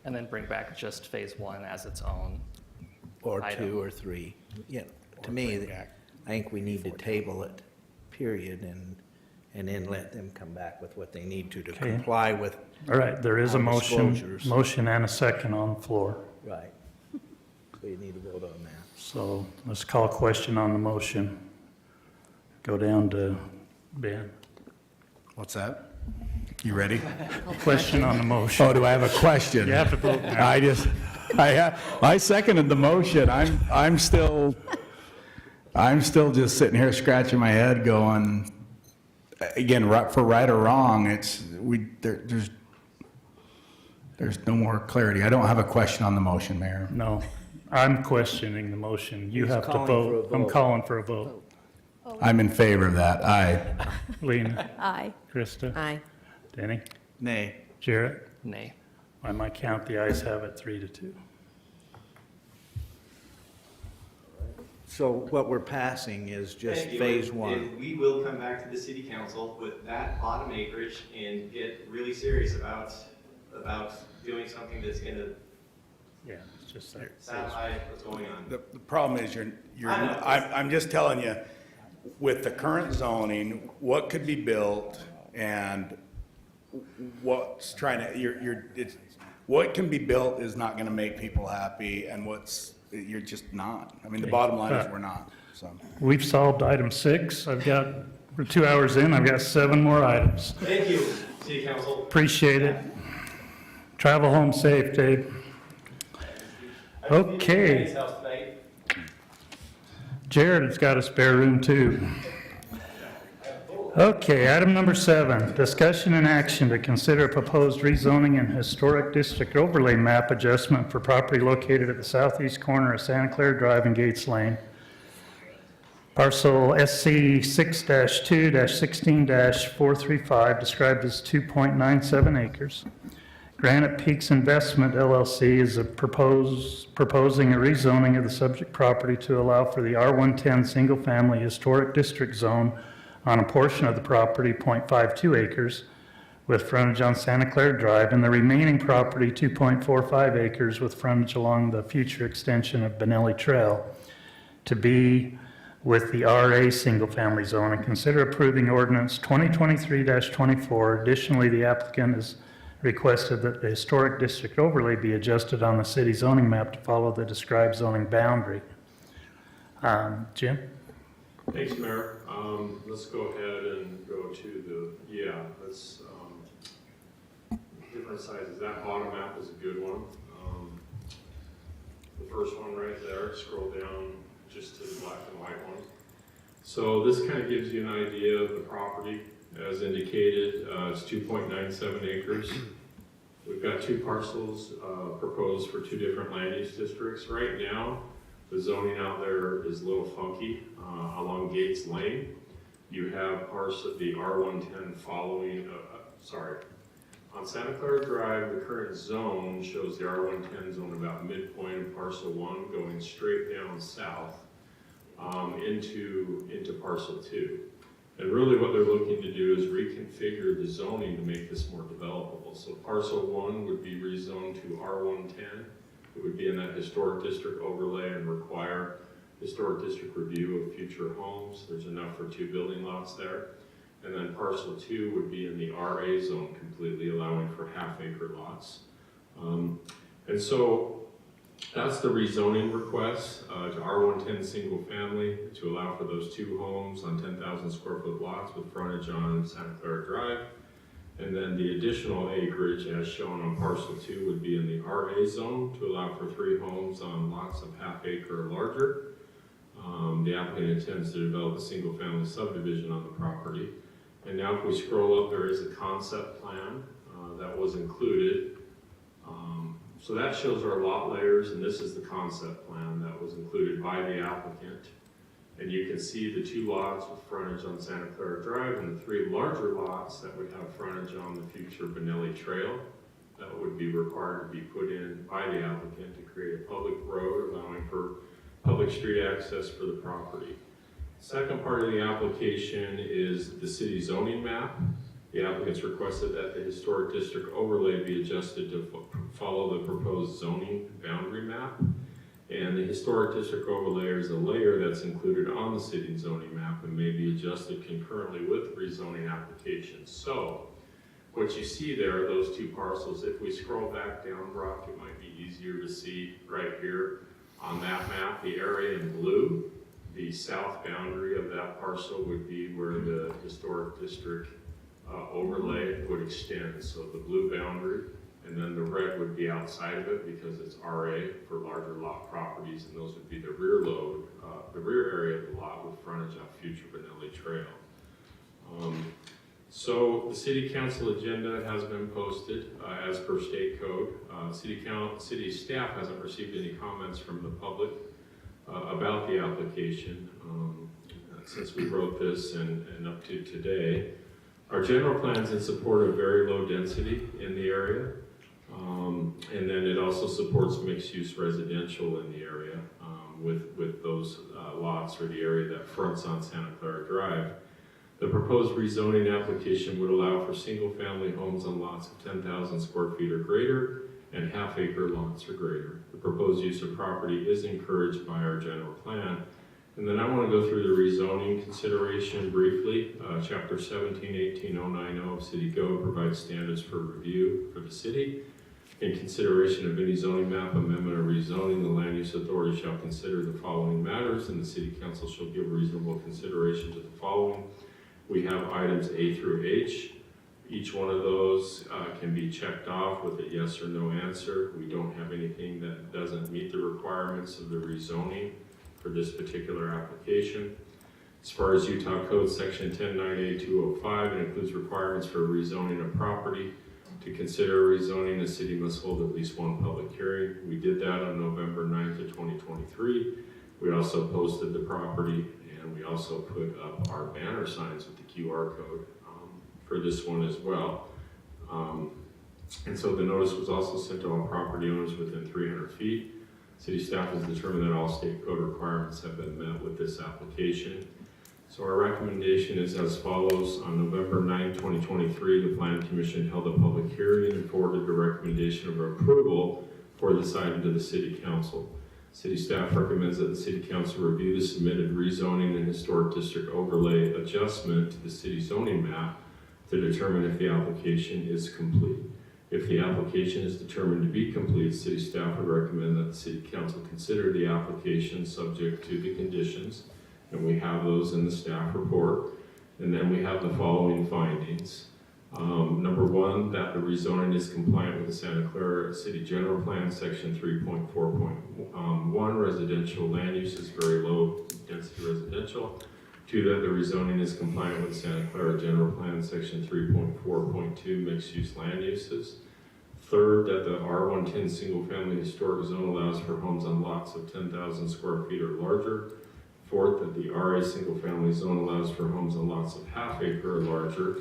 And then bring back just phase 1 as its own. Or Item. 2 or 3. Yeah, to me, I think we need to table it, period, and then let them come back with what they need to Okay. comply with. All right, there is a Our motion disclosures. and a second on the floor. Right. So you need to vote on that. So let's call a question on the motion. Go down to Ben. What's that? You ready? Question on the motion. Oh, do I have a question? You have to vote now. I seconded the motion. I'm still just sitting here scratching my head going, again, for right or wrong, there's no more clarity. I don't have a question on the motion, Mayor. No, I'm questioning the motion. You He's have to calling for a vote. I'm vote. calling for a vote. I'm in favor of that. Aye. Lena, Aye. Krista, Aye. Denny, Nay. Jarrett. Nay. By my count, the ayes have it 3-2. So what we're passing is just Thank you. phase And 1. we will come back to the city council with that bottom acreage and get really serious about doing something that's gonna Yeah, it's just that. satisfy what's going on. The problem is I'm just telling you, with the current zoning, what could be built and what's trying to, what can be built is not gonna make people happy, and you're just not. I mean, the bottom line is we're not, so. We've solved item 6. We're 2 hours in, I've got 7 more items. Thank you, city council. Appreciate it. Travel home safe, Dave. Okay. Danny's house tonight. Jared has got a spare room too. Okay, item number 7, discussion and action to consider a proposed rezoning and historic district overlay map adjustment for property located at the southeast corner of Santa Clara Drive and Gates Lane Parcel SC 6-2-16-435, described as 2.97 acres. Granite Peaks Investment LLC is proposing a rezoning of the subject property to allow for the R110 Single Family Historic District Zone on a portion of the property, 0.52 acres, with frontage on Santa Clara Drive, and the remaining property, 2.45 acres, with frontage along the future extension of Benelli Trail, to be with the RA Single Family Zone, and consider approving ordinance 2023-24. Additionally, the applicant has requested that the historic district overlay be adjusted on the city zoning map to follow the described zoning boundary. Jim? Thanks, Mayor. Let's go ahead and go to different sizes. That bottom map is a good one. The first one right there, scroll down just to the black and white one. So this kind of gives you an idea of the property. As indicated, it's 2.97 acres. We've got two parcels proposed for two different land use districts. Right now, the zoning out there is a little funky. Along Gates Lane, you have the R110 following, on Santa Clara Drive, the current zone shows the R110 zone about midpoint of parcel 1 going straight down south into parcel 2. And really what they're looking to do is reconfigure the zoning to make this more developable. So parcel 1 would be rezoned to R110. It would be in that historic district overlay and require historic district review of future homes. There's enough for 2 building lots there. And then parcel 2 would be in the RA zone completely, allowing for half-acre lots. And so that's the rezoning request to R110 single family to allow for those 2 homes on 10,000 square foot lots with frontage on Santa Clara Drive. And then the additional acreage as shown on parcel 2 would be in the RA zone to allow for 3 homes on lots of half-acre or larger. The applicant intends to develop a single family subdivision on the property. And now if we scroll up, there is a concept plan that was included. So that shows our lot layers, and this is the concept plan that was included by the applicant. And you can see the 2 lots with frontage on Santa Clara Drive and the 3 larger lots that would have frontage on the future Benelli Trail that would be required to be put in by the applicant to create a public road allowing for public street access for the property. Second part of the application is the city zoning map. The applicants requested that the historic district overlay be adjusted to follow the proposed zoning boundary map. And the historic district overlay is a layer that's included on the city zoning map and may be adjusted concurrently with rezoning applications. So what you see there are those 2 parcels. If we scroll back down, Brock, it might be easier to see right here on that map, the area in blue. The south boundary of that parcel would be where the historic district overlay would extend. So the blue boundary, and then the red would be outside of it because it's RA for larger lot properties, and those would be the rear area of the lot with frontage on future Benelli Trail. So the city council agenda has been posted as per state code. City staff hasn't received any comments from the public about the application since we wrote this and up to today. Our general plan's in support of very low density in the area. And then it also supports mixed-use residential in the area with those lots or the area that fronts on Santa Clara Drive. The proposed rezoning application would allow for single-family homes on lots of 10,000 square feet or greater and half-acre lots or greater. The proposed use of property is encouraged by our general plan. And then I want to go through the rezoning consideration briefly. Chapter 17-18090 of City Code provides standards for review for the city. In consideration of any zoning map amendment or rezoning, the land use authority shall consider the following matters, and the city council shall give reasonable consideration to the following. We have items A through H. Each one of those can be checked off with a yes or no answer. We don't have anything that doesn't meet the requirements of the rezoning for this particular application. As far as Utah Code Section 1098-205, it includes requirements for rezoning of property. To consider rezoning, the city must hold at least 1 public hearing. We did that on November 9th of 2023. We also posted the property And we also put up our banner signs with the QR code for this one as well. And so the notice was also sent to all property owners within 300 feet. City staff has determined that all state code requirements have been met with this application. So our recommendation is as follows. On November 9, 2023, the Planning Commission held a public hearing and forwarded a recommendation of approval for this item to the City Council. City staff recommends that the City Council review the submitted rezoning and historic district overlay adjustment to the city zoning map to determine if the application is complete. If the application is determined to be complete, City staff would recommend that the City Council consider the application subject to the conditions, and we have those in the staff report. And then we have the following findings. Number one, that the rezoning is compliant with the Santa Clara City General Plan, Section 3.4.1, residential land use is very low density residential. Two, that the rezoning is compliant with the Santa Clara General Plan, Section 3.4.2, mixed use land uses. Third, that the R110 single family historic zone allows for homes on lots of 10,000 square feet or larger. Fourth, that the RA single family zone allows for homes on lots of half acre or larger.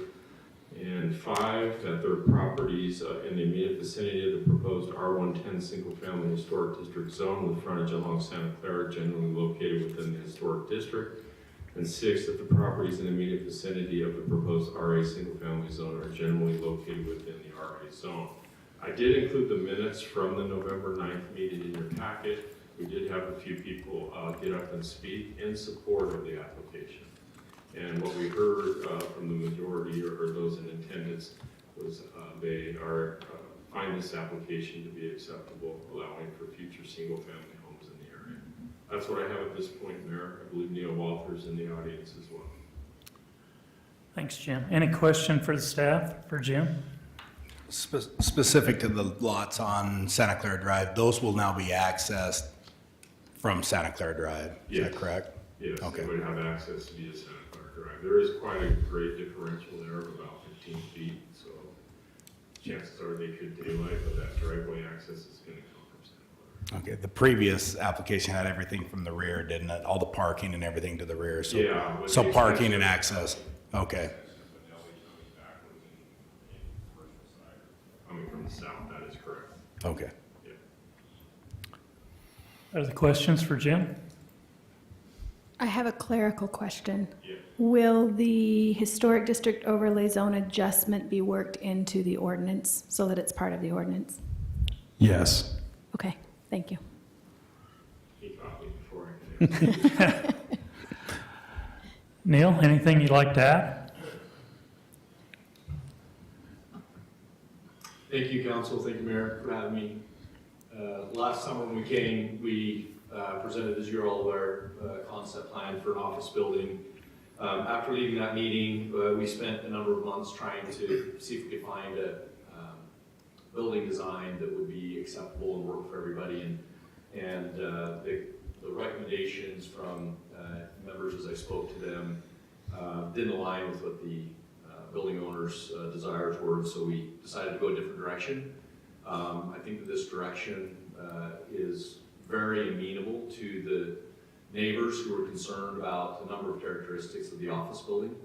And five, that their properties in the immediate vicinity of the proposed R110 single-family historic district zone with frontage along Santa Clara generally located within the historic district. And six, that the properties in the immediate vicinity of the proposed RA single-family zone are generally located within the RA zone. I did include the minutes from the November 9th meeting in your packet. We did have a few people get up and speak in support of the application. And what we heard from the majority or those in attendance was they find this application to be acceptable, allowing for future single-family homes in the area. That's what I have at this point, Mayor. I believe Neil Walther's in the audience as well. Thanks, Jim. Any question for the staff, for Jim? Specific to the lots on Santa Clara Drive, those will now be accessed from Santa Clara Drive, is that correct? Yes, Okay. they would have access via Santa Clara Drive. There is quite a great differential there of about 15 feet, so chances are they could daylight, but that driveway access is going to come from Santa Clara. Okay, the previous application had everything from the rear, didn't it? All the parking and everything to the rear, so, Yeah, with so the parking exception and of- access, okay. Coming from the south, that is correct. Okay. Yeah. Other questions for Jim? I have a clerical question. Yeah. Will the historic district overlay zone adjustment be worked into the ordinance so that it's part of the ordinance? Yes. Okay, thank you. He caught me before I could answer. Neil, anything you'd like to add? Thank you, council. Thank you, Mayor, for having me. Last summer when we came, we presented, as you're all aware, a concept plan for an office building. After leaving that meeting, we spent a number of months trying to see if we could find a building design that would be acceptable and work for everybody. And the recommendations from members as I spoke to them didn't align with what the building owners' desires were, and so we decided to go a different direction. I think that this direction is very amenable to the neighbors who are concerned about a number of characteristics of the office building.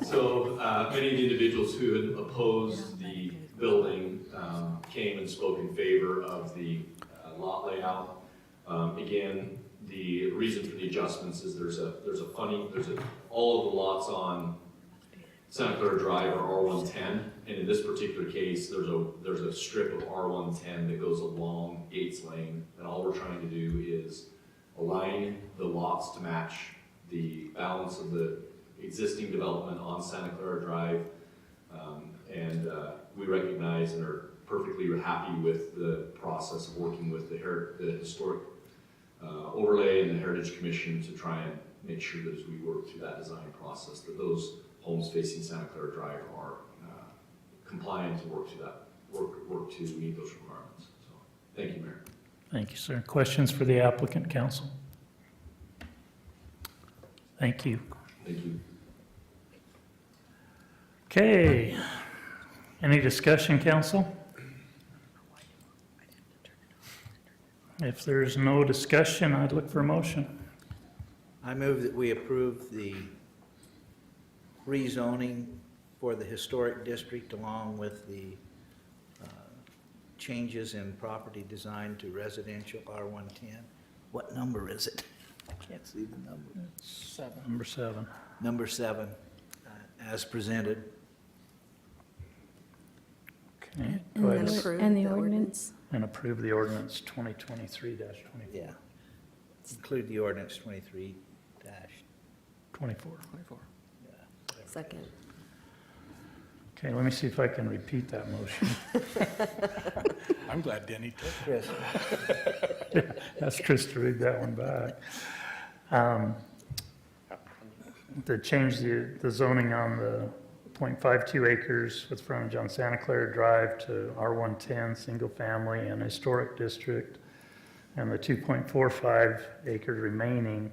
So many of the individuals who had opposed the building came and spoke in favor of the lot layout. Again, the reason for the adjustments is all of the lots on Santa Clara Drive are R110, and in this particular case, there's a strip of R110 that goes along Gates Lane, and all we're trying to do is align the lots to match the balance of the existing development on Santa Clara Drive, and we recognize and are perfectly happy with the process of working with the historic overlay and the Heritage Commission to try and make sure that as we work through that design process, that those homes facing Santa Clara Drive are compliant to work to meet those requirements. So, thank you, Mayor. Thank you, sir. Questions for the applicant, council? Thank you. Thank you. Okay. Any discussion, council? If there's no discussion, I'd look for a motion. I move that we approve the rezoning for the historic district along with the changes in property design to residential R110. What number is it? I can't see the number. Number 7. Number 7, as presented. Okay. And Go ahead. the ordinance. And approve the ordinance 2023-24. Yeah. Include the ordinance 23 dash. 24. Second. Okay, let me see if I can repeat that motion. I'm glad Denny took Chris. Ask Chris to read that one back. To change the zoning on the .52 acres with frontage on Santa Clara Drive to R110, single family and historic district, and the 2.45 acres remaining,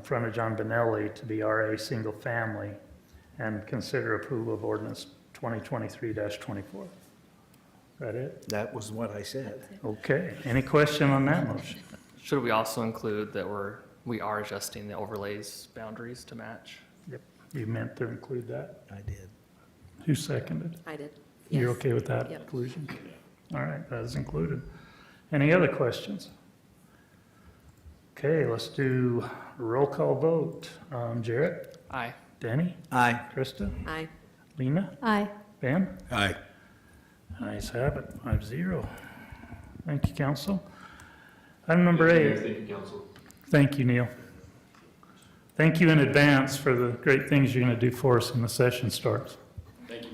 frontage on Benelli to be RA, single family, and consider approval of ordinance 2023-24. Is that it? That was what I said. Okay, any question on that motion? Should we also include that we are adjusting the overlays boundaries to match? Yep, you meant to include that? I did. Who seconded? I did. You're Yes. okay with that Yep. inclusion? All right, that is included. Any other questions? Okay, let's do a roll call vote. Jarrett? Aye. Danny? Aye. Krista? Aye. Lena? Aye. Ben? Aye. Ayes have it, 5-0. Thank you, council. Item number 8. Thank you, council. Thank you, Neil. Thank you in advance for the great things you're going to do for us when the session starts. Thank you,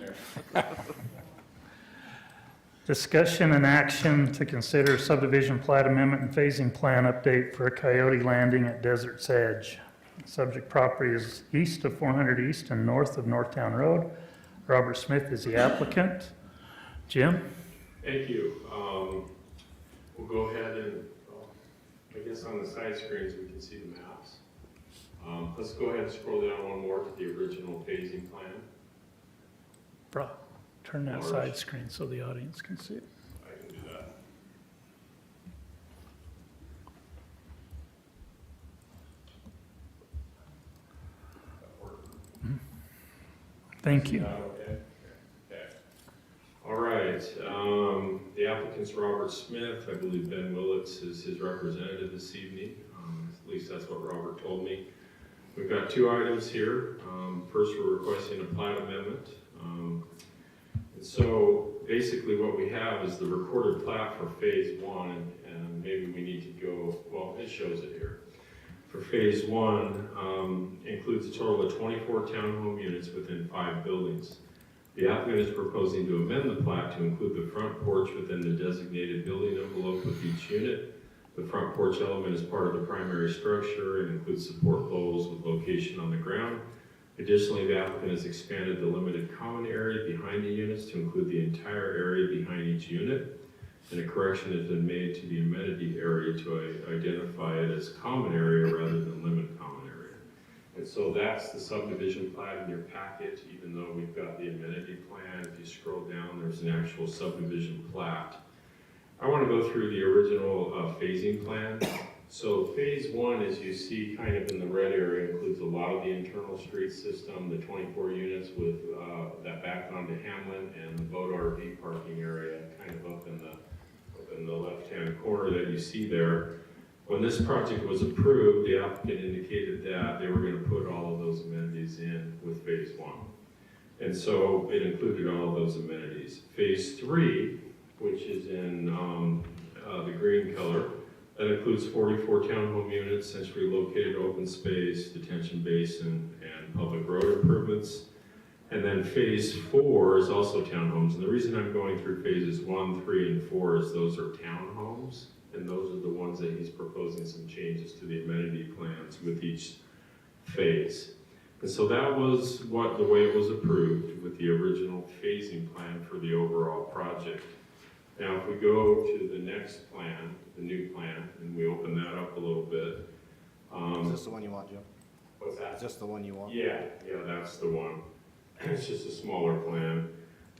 Mayor. Discussion and action to consider subdivision plat amendment and phasing plan update for Coyote Landing at Desert's Edge. Subject property is east of 400 East and north of Northtown Road. Robert Smith is the applicant. Jim? Thank you. We'll go ahead and, I guess on the side screens, we can see the maps. Let's go ahead and scroll down one more to the original phasing plan. Brock, turn that side screen so the audience can see it. I can do that. Thank you. Okay. All right, the applicant's Robert Smith. I believe Ben Willits is his representative this evening. At least that's what Robert told me. We've got 2 items here. First, we're requesting a plat amendment. And so basically what we have is the recorded plat for phase 1, and maybe we need to go, well, it shows it here. For phase 1, includes a total of 24 townhome units within 5 buildings. The applicant is proposing to amend the plat to include the front porch within the designated building envelope of each unit. The front porch element is part of the primary structure and includes support poles with location on the ground. Additionally, the applicant has expanded the limited common area behind the units to include the entire area behind each unit. And a correction has been made to the amenity area to identify it as common area rather than limited common area. And so that's the subdivision plat in your packet, even though we've got the amenity plan. If you scroll down, there's an actual subdivision plat. I want to go through the original phasing plan. So phase 1, as you see kind of in the red area, includes a lot of the internal street system, the 24 units with that back onto Hamlin, and the boat RV parking area kind of up in the left-hand corner that you see there. When this project was approved, the applicant indicated that they were going to put all of those amenities in with phase 1. And so it included all of those amenities. Phase 3, which is in the green color, that includes 44 townhome units, centrally located open space, detention basin, and public road improvements. And then phase 4 is also townhomes. And the reason I'm going through phases 1, 3, and 4 is those are townhomes. And those are the ones that he's proposing some changes to the amenity plans with each phase. And so that was the way it was approved with the original phasing plan for the overall project. Now, if we go to the next plan, the new plan, and we open that up a little bit. Is this the one you want, Jim? What's that? Is this the one you want? Yeah, that's the one. It's just a smaller plan.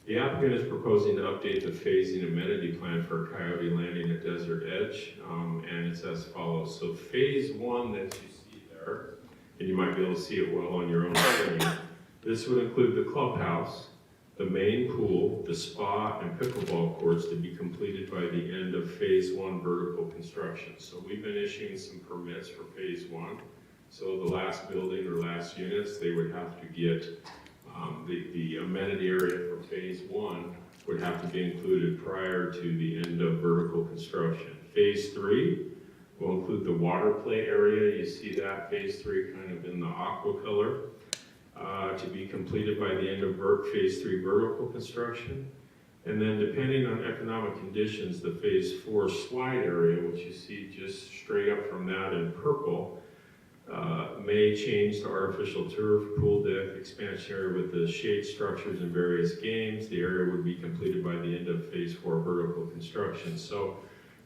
The applicant is proposing to update the phasing amenity plan for Coyote Landing at Desert Edge, and it's as follows. So phase 1 that you see there, and you might be able to see it well on your own screen, this would include the clubhouse, the main pool, the spa, and pickleball courts to be completed by the end of phase 1 vertical construction. So we've been issuing some permits for phase 1. So the last building or last units, they would have to get the amenity area for phase 1 would have to be included prior to the end of vertical construction. Phase 3 will include the water play area. You see that phase 3 kind of in the aqua color to be completed by the end of phase 3 vertical construction. And then depending on economic conditions, the phase 4 slide area, which you see just straight up from that in purple, may change to artificial turf, pool deck, expansion area with the shade structures and various games. The area would be completed by the end of phase 4 vertical construction. So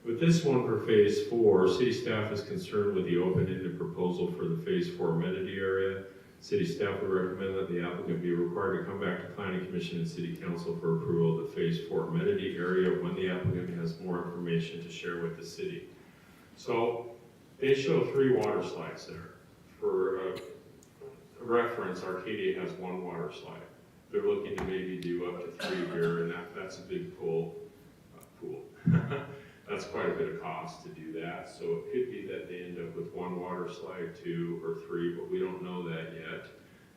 with this one for phase 4, city staff is concerned with the open-ended proposal for the phase 4 amenity area. City staff would recommend that the applicant be required to come back to Planning Commission and City Council for approval of the phase 4 amenity area when the applicant has more information to share with the city. So they show 3 water slides there. For reference, Arcadia has 1 water slide. They're looking to maybe do up to 3 here, and that's a big pool. That's quite a bit of cost to do that. So it could be that they end up with 1 water slide, 2 or 3, but we don't know that yet.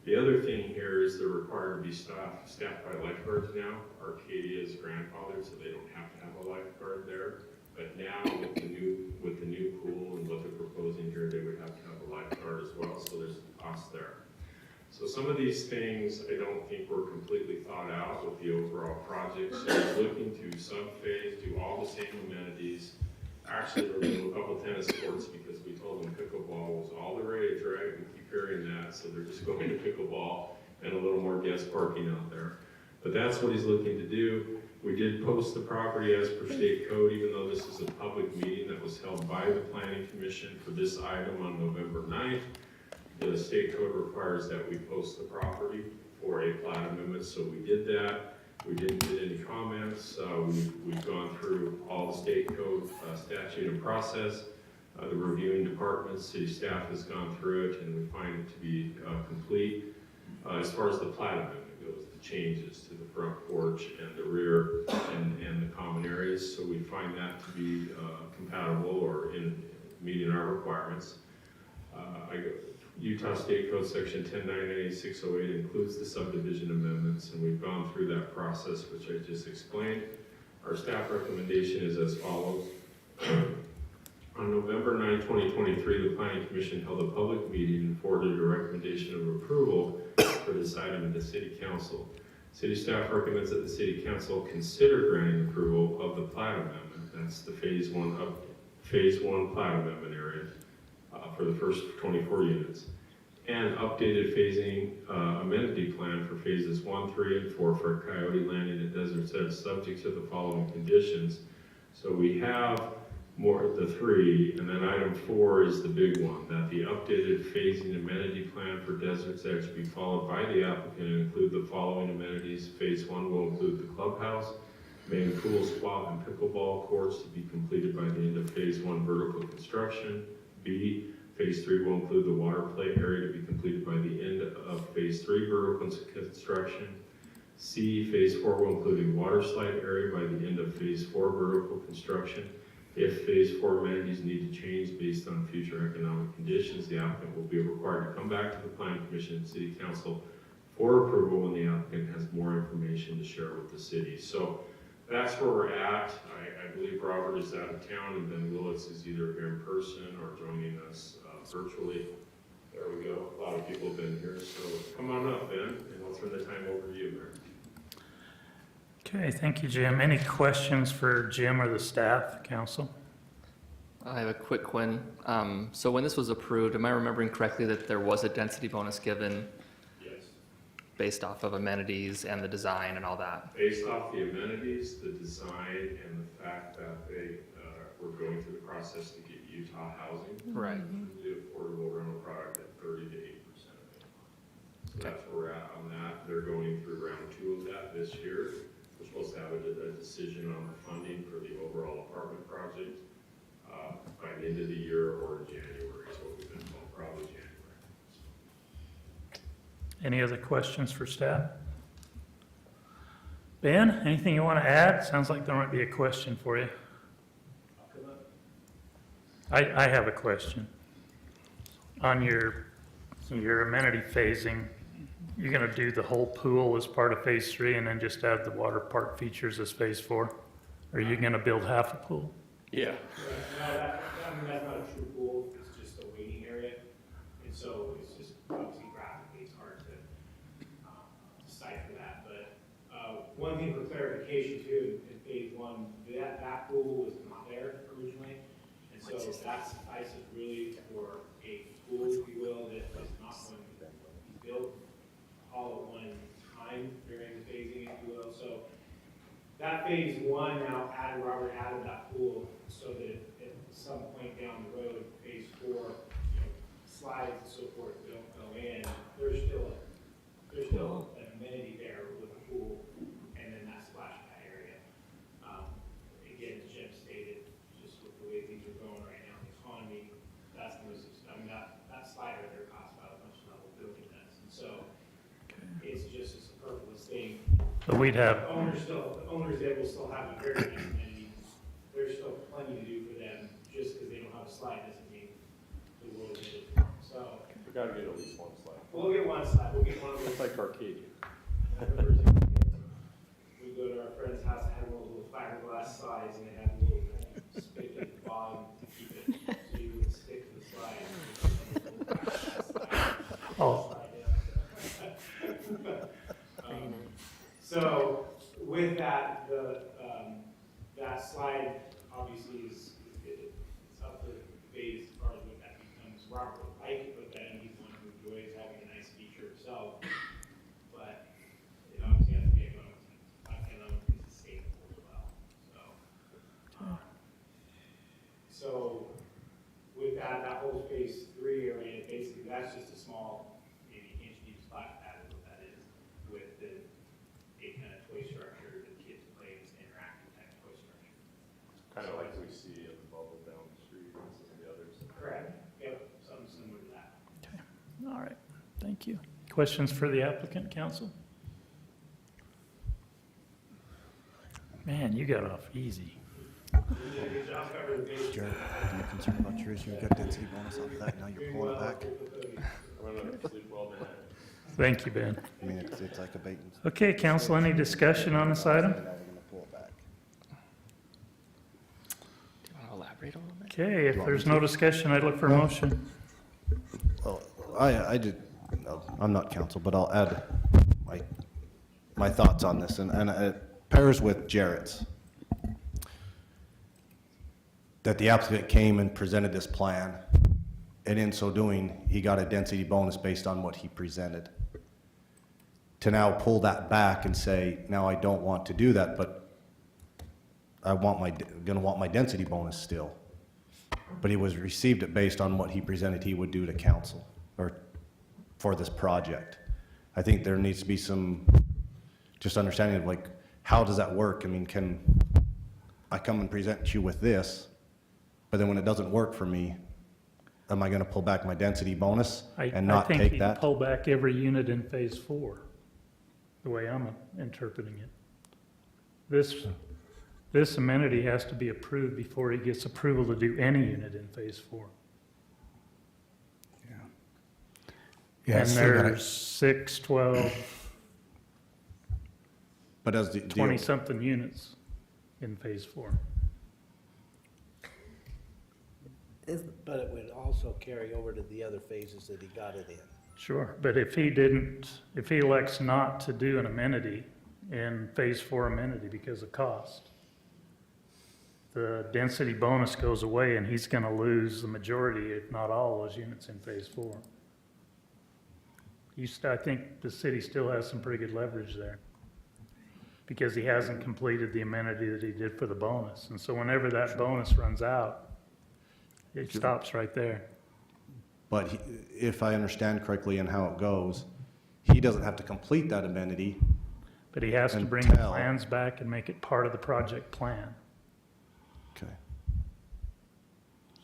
The other thing here is they're required to be staffed by lifeguards now. Arcadia is grandfathered, so they don't have to have a lifeguard there. But now with the new pool and what they're proposing here, they would have to have a lifeguard as well, so there's a cost there. So some of these things I don't think were completely thought out with the overall project. So we're looking to sub-phase, do all the same amenities. Actually, we're going to do a couple tennis courts because we told them pickleball was all the rage, right? We keep hearing that, so they're just going to pickleball and a little more guest parking out there. But that's what he's looking to do. We did post the property as per state code, even though this is a public meeting that was held by the Planning Commission for this item on November 9th. The state code requires that we post the property for a plat amendment, so we did that. We didn't get any comments. We've gone through all the state code statute and process. The reviewing department, city staff has gone through it, and we find it to be complete. As far as the plat amendment goes, the changes to the front porch and the rear and the common areas, so we find that to be compatible or in meeting our requirements. Utah State Code Section 1099608 includes the subdivision amendments, and we've gone through that process, which I just explained. Our staff recommendation is as follows. On November 9, 2023, the Planning Commission held a public meeting and forwarded a recommendation of approval for this item to the City Council. City staff recommends that the City Council consider granting approval of the plat amendment. That's the phase 1 plat amendment area for the first 24 units, and updated phasing amenity plan for phases 1, 3, and 4 for Coyote Landing at Desert's Edge, subject to the following conditions. So we have more of the 3, and then item 4 is the big one, that the updated phasing amenity plan for Desert's Edge be followed by the applicant and include the following amenities. Phase 1 will include the clubhouse, main pool, spa, and pickleball courts to be completed by the end of phase 1 vertical construction. B, phase 3 will include the water play area to be completed by the end of phase 3 vertical construction. C, phase 4 will include a water slide area by the end of phase 4 vertical construction. If phase 4 amenities need to change based on future economic conditions, the applicant will be required to come back to the Planning Commission and City Council for approval when the applicant has more information to share with the city. So that's where we're at. I believe Robert is out of town, and Ben Willis is either here in person or joining us virtually. There we go. A lot of people have been here, so come on up, Ben, and I'll turn the time over to you, Mayor. Okay, thank you, Jim. Any questions for Jim or the staff, council? I have a quick one. So when this was approved, am I remembering correctly that there was a density bonus given? Yes. Based off of amenities and the design and all that? Based off the amenities, the design, and the fact that they were going through the process to get Utah housing. Right. The affordable rental product at 30 to 80% of it. So that's where we're at on that. They're going through round 2 of that this year. We're supposed to have a decision on the funding for the overall apartment project by the end of the year or in January, is what we've been told, probably January. Any other questions for staff? Ben, anything you want to add? Sounds like there might be a question for you. I have a question. On your amenity phasing, you're going to do the whole pool as part of phase 3 and then just add the water park features as phase 4? Or are you going to build half a pool? Yeah. No, that's not a true pool, it's just a waiting area. And so it's just, obviously graphically, it's hard to decipher that. But one thing for clarification too, in phase 1, that pool was not there originally. And so that suffices really for a pool, if you will, that was not going to be built all at one time during the phasing, if you will. So that phase 1 now Robert added that pool so that at some point down the road, phase 4, slides and so forth don't go in. There's still an amenity there with a pool and then that splash pad area. Again, as Jim stated, just with the way things are going right now in the economy, that's the most, that slider there costs about as much as level building does. And so it's just a superfluous thing. But we'd have, The owners there will still have a very nice amenity. There's still plenty to do for them, just because they don't have a slide doesn't mean the world is it. So. We gotta get at least one slide. We'll get one slide, we'll get one of those. It's like Arcadia. We go to our friend's house, they had one of those little fiberglass slides, and they had a little spigot at the bottom to keep it, so you would stick to the slide. oh, So with that, that slide obviously it's up to debate as far as what that becomes. Robert would like to put that in, he's one who enjoys having a nice feature himself, but it obviously has to be economically sustainable as well. So with that whole phase 3 area, basically that's just a small, maybe inch deep splash pad is what that is, with a kind of toy structure that kids play, this interactive type of toy structure. Kind of like we see in the bubble down the street and some of the others. Correct. Yep, something similar to that. all right, thank you. Questions for the applicant, council? Man, you got off easy. You did a good job covering the bases. Jared, are you concerned about your issue? You got density bonus off of that, now you're pulling it back? I'm gonna sleep well tonight. Thank you, Ben. I mean, it's like a bait and. Okay, council, any discussion on this item? Now we're gonna pull it back. Do you want to elaborate a little bit? Okay, if there's no discussion, I'd look for a motion. Well, I did, no, I'm not counsel, but I'll add my thoughts on this, and it pairs with Jarrett's. That the applicant came and presented this plan, and in so doing, he got a density bonus based on what he presented. To now pull that back and say, now I don't want to do that, but gonna want my density bonus still. But he received it based on what he presented he would do to council, or for this project. I think there needs to be some just understanding of like, how does that work? I mean, can I come and present you with this, but then when it doesn't work for me, am I gonna pull back my density bonus and not I take think you that? pull back every unit in phase 4, the way I'm interpreting it. This amenity has to be approved before he gets approval to do any unit in phase 4. Yeah, And still gotta- there's 6, 12, But as the 20-something units in phase 4. But it would also carry over to the other phases that he got it in. Sure, but if he elects not to do an amenity in phase 4 amenity because of cost, the density bonus goes away and he's gonna lose the majority, if not all, those units in phase 4. I think the city still has some pretty good leverage there because he hasn't completed the amenity that he did for the bonus. And so whenever that bonus runs out, it stops right there. But if I understand correctly and how it goes, he doesn't have to complete that amenity. But he has to bring the Until- plans back and make it part of the project plan. Okay.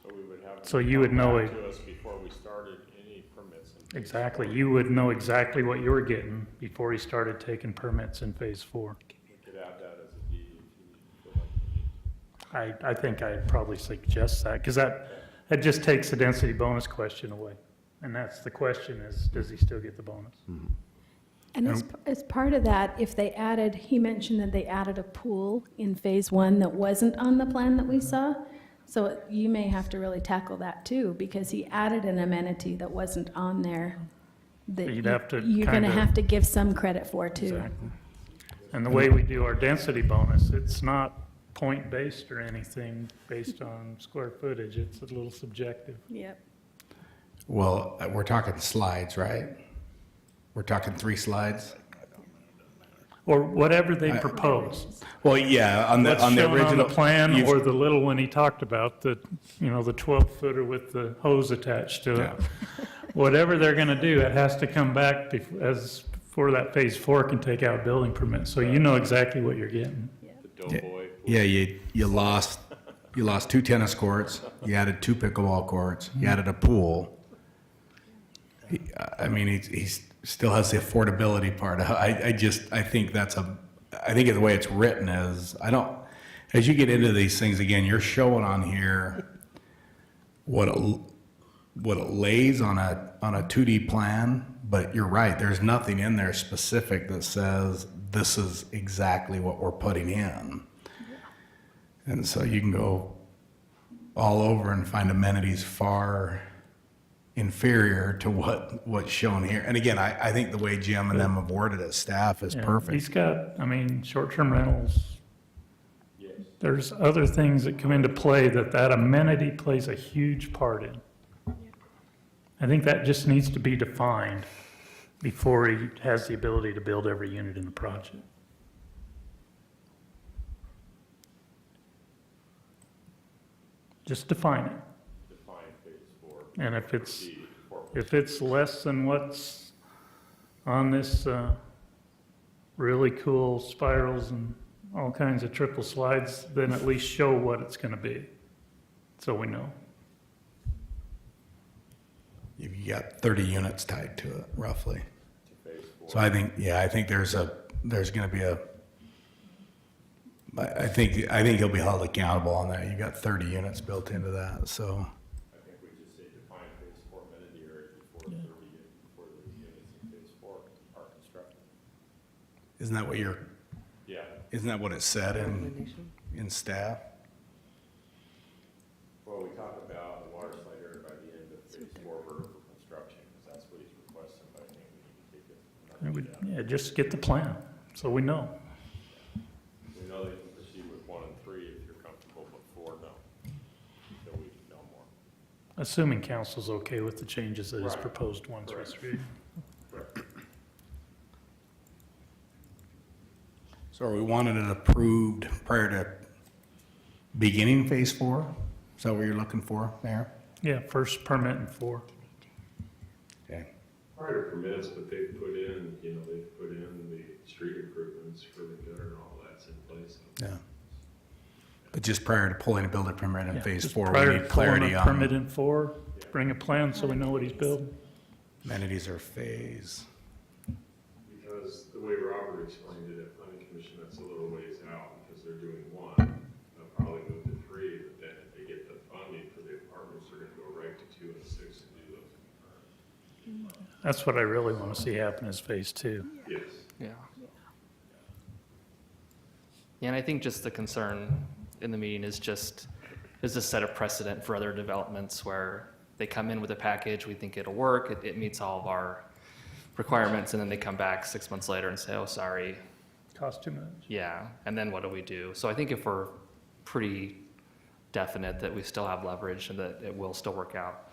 So we would have. So you would know it. it- To us before we started any permits. in phase Exactly. 4. You would know exactly what you were getting before he started taking permits in phase 4. We could add that as a deed if you feel like you need. I think I'd probably suggest that, because that just takes the density bonus question away. And that's the question is, does he still get the bonus? And as part of that, if they added, he mentioned that they added a pool in phase 1 that wasn't on the plan that we saw. So you may have to really tackle that too, because he added an amenity that wasn't on there. That So you'd have to you're gonna kinda- have to give some credit for too. Exactly. And the way we do our density bonus, it's not point-based or anything based on square footage. It's a little subjective. Yep. Well, we're talking slides, right? We're talking 3 slides? Or whatever they propose. Well, yeah, on the What's original. shown on the plan, you've- or the little one he talked about, the 12-footer with the hose attached to it. Whatever they're gonna do, it has to come back for that phase 4 can take out a building permit, so you know exactly what you're getting. The doughboy. Yeah, you lost 2 tennis courts, you added 2 pickleball courts, you added a pool. I mean, he still has the affordability part. I think I think the way it's written is, as you get into these things, again, you're showing on here what it lays on a 2D plan, but you're right, there's nothing in there specific that says this is exactly what we're putting in. And so you can go all over and find amenities far inferior to what's shown here. And again, I think the way Jim and them have worded it, staff, is Yeah, perfect. He's got, short-term rentals. There's other things that come into play that amenity plays a huge part in. I think that just needs to be defined before he has the ability to build every unit in the project. Just define it. Define phase 4. And if it's less than what's on this really cool spirals and all kinds of triple slides, then at least show what it's gonna be, so we know. You've got 30 units tied to it, roughly. To phase 4. So I think there's gonna be I think he'll be held accountable on that. You got 30 units built into that, so. I think we just say define phase 4 amenity area before the units in phase 4 are constructed. Isn't that what Yeah. isn't that what it said in staff? Well, we talk about the water slide area by the end of phase 4 vertical construction, because that's what he's requesting, but I think we need to take it. Yeah, just get the plan, so we know. We know they can proceed with 1 and 3 if you're comfortable, but 4, no. Until we know more. Assuming council's okay with the changes that is Right. proposed 1 through 3. So are we wanting it approved prior to beginning phase 4? Is that what you're looking for, Mayor? Yeah, first permit in 4. Okay. Prior to permits, but they've put in the street improvements for the gutter and all that's in place. Yeah. But just prior to pulling a building permit in Yeah, phase just 4, prior we to need pulling clarity a on permit in 4, bring a plan so we know what he's building. amenities or phase. Because the way Robert explained it at planning commission, that's a little ways out, because they're doing 1. They'll probably move to 3, but then if they get the funding for the apartments, they're gonna go right to 2 and 6 and do those concurrent. That's what I really want to see happen is phase 2. Yes. Yeah. Yeah, and I think just the concern in the meeting is this set a precedent for other developments where they come in with a package, we think it'll work, it meets all of our requirements, and then they come back 6 months later and say, oh, sorry. Cost too much. Yeah, and then what do we do? So I think if we're pretty definite that we still have leverage and that it will still work out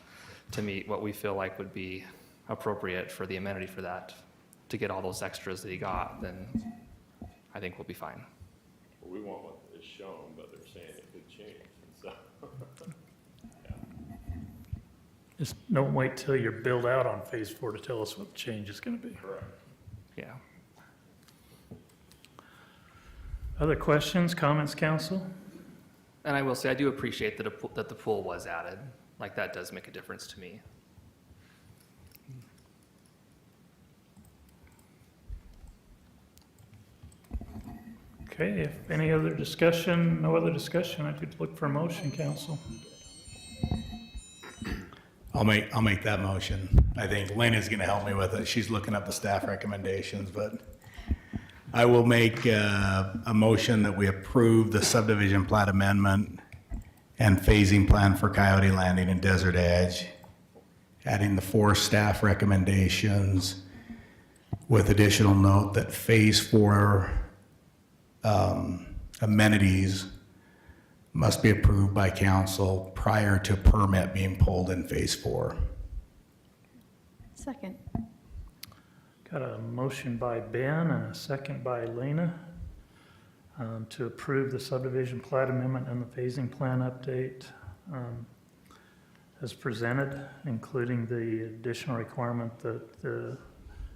to meet what we feel like would be appropriate for the amenity for that, to get all those extras that he got, then I think we'll be fine. Well, we want what is shown, but they're saying it could change, and so. Just don't wait till you're built out on phase 4 to tell us what the change is gonna be. Correct. Yeah. Other questions, comments, council? And I will say, I do appreciate that the pool was added. Like, that does make a difference to me. Okay, if any other discussion, no other discussion, I could look for a motion, council. I'll make that motion. I think Lynn is gonna help me with it. She's looking up the staff recommendations, but I will make a motion that we approve the subdivision plat amendment and phasing plan for Coyote Landing and Desert Edge, adding the 4 staff recommendations with additional note that phase 4 amenities must be approved by council prior to permit being pulled in phase 4. Second. Got a motion by Ben and a second by Lena to approve the subdivision plat amendment and the phasing plan update as presented, including the additional requirement that the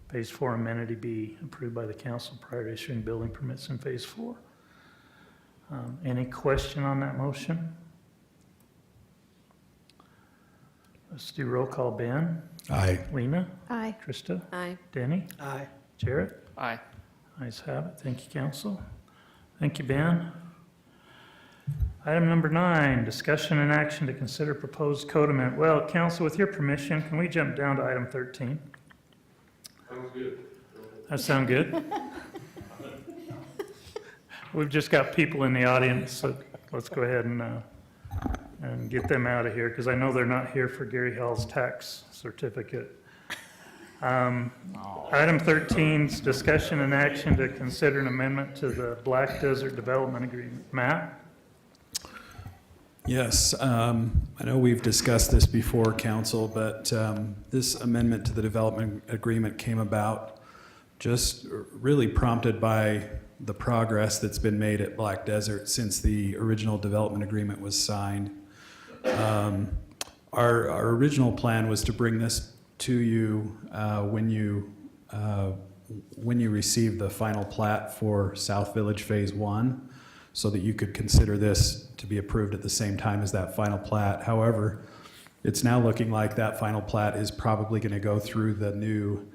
phase 4 amenity be approved by the council prior to issuing building permits in phase 4. Any question on that motion? Let's do roll call. Ben? Aye. Lena? Aye. Trista? Aye. Denny? Aye. Jarrett? Aye. Ayes have it. Thank you, council. Thank you, Ben. Item number 9, discussion and action to consider proposed code amendment. Well, council, with your permission, can we jump down to item 13? Sounds good. That sound good? We've just got people in the audience, so let's go ahead and get them out of here, because I know they're not here for Gary Hall's tax certificate. Item 13 is discussion and action to consider an amendment to the Black Desert Development Agreement. Matt? Yes, I know we've discussed this before, council, but this amendment to the development agreement came about just really prompted by the progress that's been made at Black Desert since the original development agreement was signed. Our original plan was to bring this to you when you receive the final plat for South Village Phase 1, so that you could consider this to be approved at the same time as that final plat. However, it's now looking like that final plat is probably going to go through the new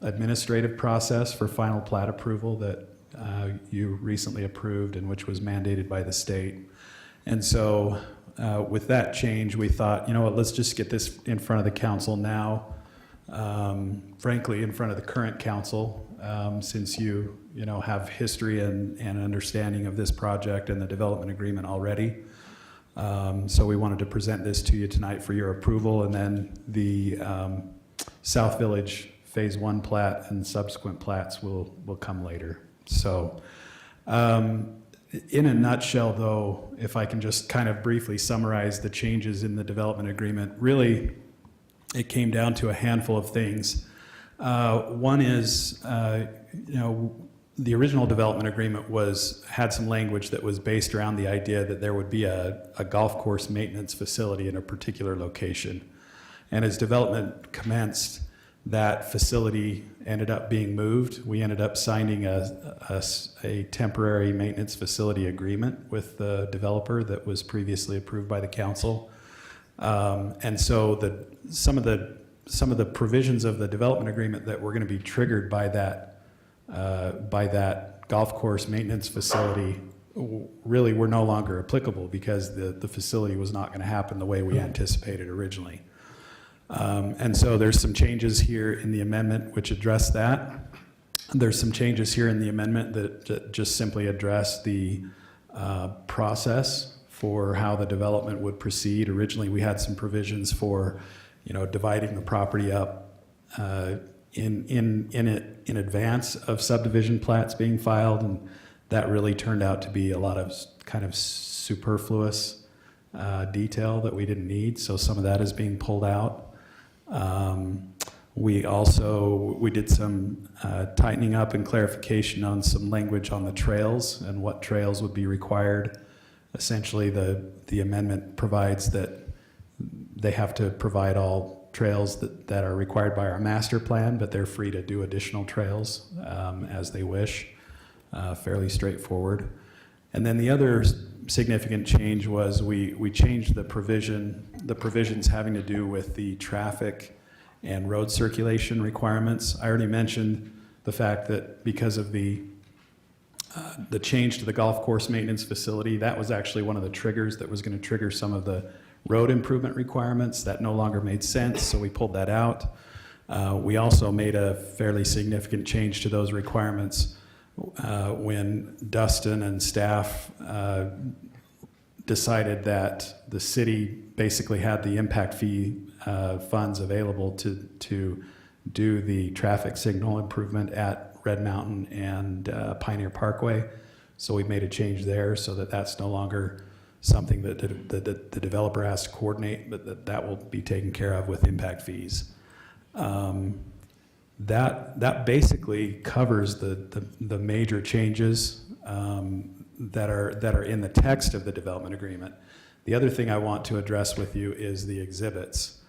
administrative process for final plat approval that you recently approved and which was mandated by the state. And so with that change, we thought, you know what, let's just get this in front of the council now, frankly, in front of the current council, since you have history and understanding of this project and the development agreement already. So we wanted to present this to you tonight for your approval, and then the South Village Phase 1 plat and subsequent plats will come later. So in a nutshell, though, if I can just kind of briefly summarize the changes in the development agreement, really it came down to a handful of things. One is, the original development agreement had some language that was based around the idea that there would be a golf course maintenance facility in a particular location. And as development commenced, that facility ended up being moved. We ended up signing a temporary maintenance facility agreement with the developer that was previously approved by the council. And so some of the provisions of the development agreement that were going to be triggered by that golf course maintenance facility really were no longer applicable, because the facility was not going to happen the way we anticipated originally. And so there's some changes here in the amendment which address that. There's some changes here in the amendment that just simply address the process for how the development would proceed. Originally, we had some provisions for, dividing the property up in advance of subdivision plats being filed, and that really turned out to be a lot of kind of superfluous detail that we didn't need. So some of that is being pulled out. We did some tightening up and clarification on some language on the trails and what trails would be required. Essentially, the amendment provides that They have to provide all trails that are required by our master plan, but they're free to do additional trails as they wish. Fairly straightforward. And then the other significant change was we changed the provisions having to do with the traffic and road circulation requirements. I already mentioned the fact that because of the change to the golf course maintenance facility, that was actually one of the triggers that was going to trigger some of the road improvement requirements. That no longer made sense, so we pulled that out. We also made a fairly significant change to those requirements when Dustin and staff decided that the city basically had the impact fee funds available to do the traffic signal improvement at Red Mountain and Pioneer Parkway. So we made a change there so that that's no longer something that the developer has to coordinate, but that will be taken care of with impact fees. That basically covers the major changes that are in the text of the development agreement. The other thing I want to address with you is the exhibits.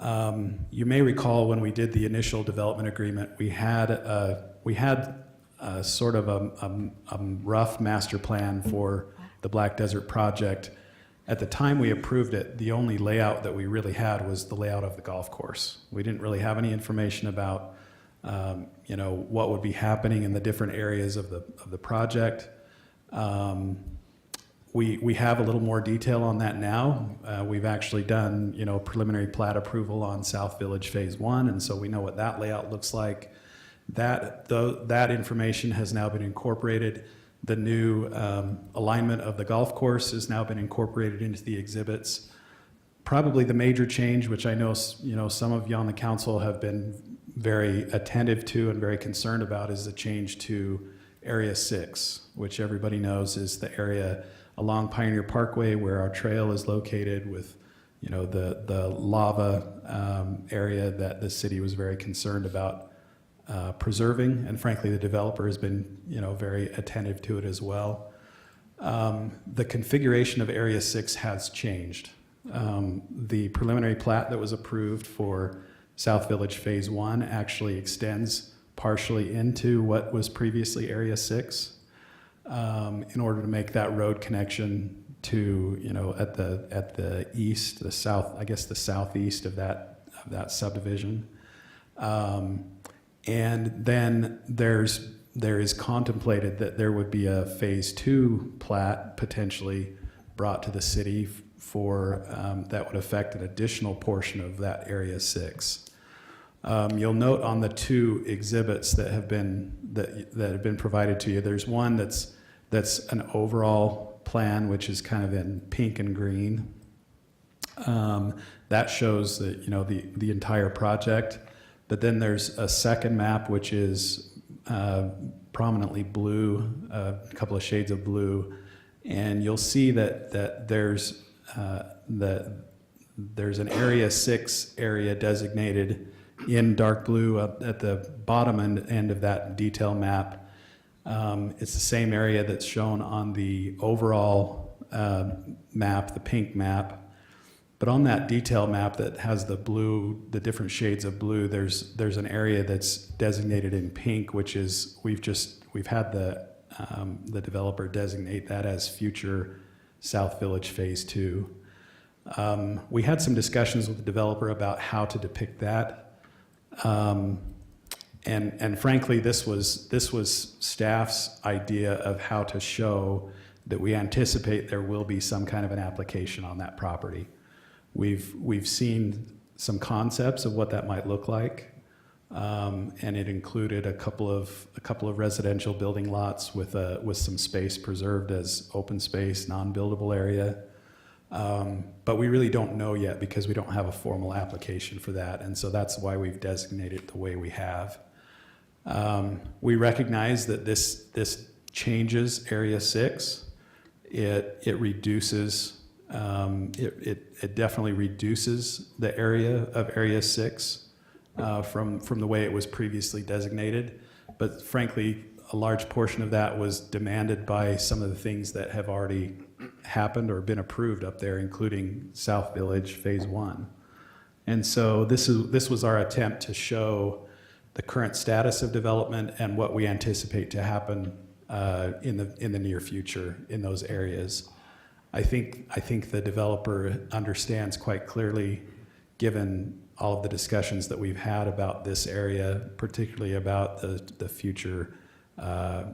You may recall when we did the initial development agreement, we had a sort of a rough master plan for the Black Desert project. At the time we approved it, the only layout that we really had was the layout of the golf course. We didn't really have any information about what would be happening in the different areas of the project. We have a little more detail on that now. We've actually done preliminary plat approval on South Village Phase 1, and so we know what that layout looks like. That information has now been incorporated. The new alignment of the golf course has now been incorporated into the exhibits. Probably the major change, which I know some of you on the council have been very attentive to and very concerned about, is the change to Area 6, which everybody knows is the area along Pioneer Parkway where our trail is located, with the lava area that the city was very concerned about preserving, and frankly the developer has been very attentive to it as well. The configuration of Area 6 has changed. The preliminary plat that was approved for South Village Phase 1 actually extends partially into what was previously Area 6 in order to make that road connection to at the east, the south, I guess the southeast of that subdivision. And then there is contemplated that there would be a Phase 2 plat potentially brought to the city for that would affect an additional portion of that Area 6. You'll note on the two exhibits that have been provided to you, there's one that's an overall plan, which is kind of in pink and green. That shows the entire project. But then there's a second map, which is prominently blue, a couple of shades of blue, and you'll see that there's an Area 6 area designated in dark blue at the bottom end of that detail map. It's the same area that's shown on the overall map, the pink map. But on that detail map that has the different shades of blue, there's an area that's designated in pink, which is we've had the developer designate that as future South Village Phase 2. We had some discussions with the developer about how to depict that. And frankly, this was staff's idea of how to show that we anticipate there will be some kind of an application on that property. We've seen some concepts of what that might look like, and it included a couple of residential building lots with some space preserved as open space, non-buildable area. But we really don't know yet because we don't have a formal application for that, and so that's why we've designated it the way we have. We recognize that this changes Area 6. It reduces. It definitely reduces the area of Area 6 from the way it was previously designated. But frankly, a large portion of that was demanded by some of the things that have already happened or been approved up there, including South Village Phase 1. And so this was our attempt to show the current status of development and what we anticipate to happen in the near future in those areas. I think the developer understands quite clearly, given all of the discussions that we've had about this area, particularly about the future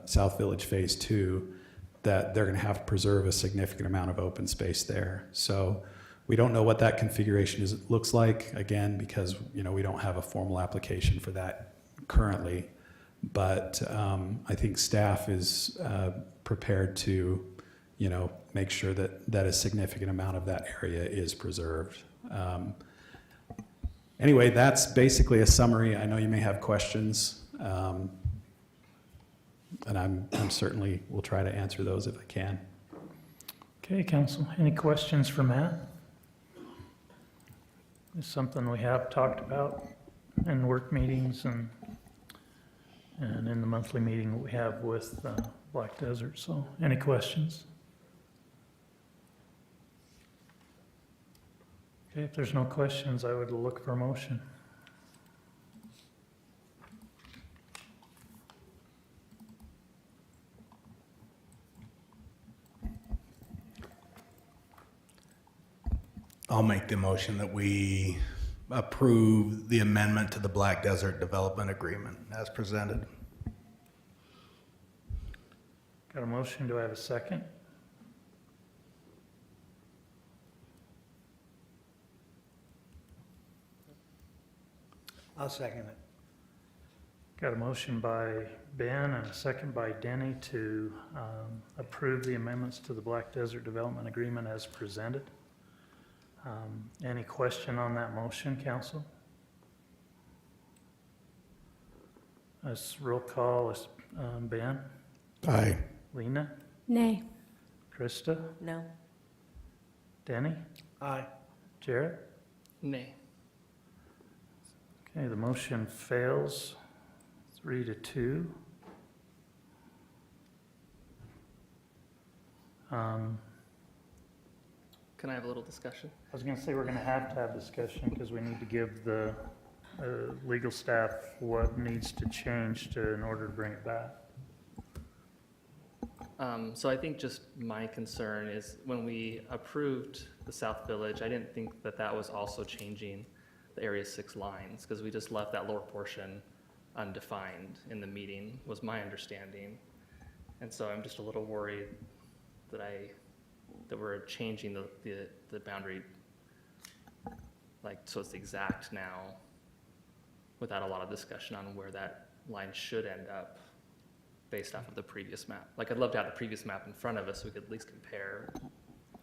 South Village Phase 2, that they're going to have to preserve a significant amount of open space there. So we don't know what that configuration looks like, again, because we don't have a formal application for that currently. But I think staff is prepared to make sure that a significant amount of that area is preserved. Anyway, that's basically a summary. I know you may have questions, and I'm certainly will try to answer those if I can. Okay, council, any questions for Matt? It's something we have talked about in work meetings and in the monthly meeting we have with Black Desert. So any questions? Okay, if there's no questions, I would look for a motion. I'll make the motion that we approve the amendment to the Black Desert Development Agreement as presented. Got a motion, do I have a second? I'll second it. Got a motion by Ben and a second by Denny to approve the amendments to the Black Desert Development Agreement as presented. Any question on that motion, council? Let's roll call. Ben? Aye. Lena? Nay. Krista? No. Denny? Aye. Jarrett? Nay. Okay, the motion fails 3-2. Can I have a little discussion? I was going to say we're going to have discussion because we need to give the legal staff what needs to change in order to bring it back. So I think just my concern is when we approved the South Village, I didn't think that was also changing the Area 6 lines, because we just left that lower portion undefined in the meeting, was my understanding. And so I'm just a little worried that we're changing the boundary, so it's exact now, without a lot of discussion on where that line should end up based off of the previous map. I'd love to have the previous map in front of us so we could at least compare.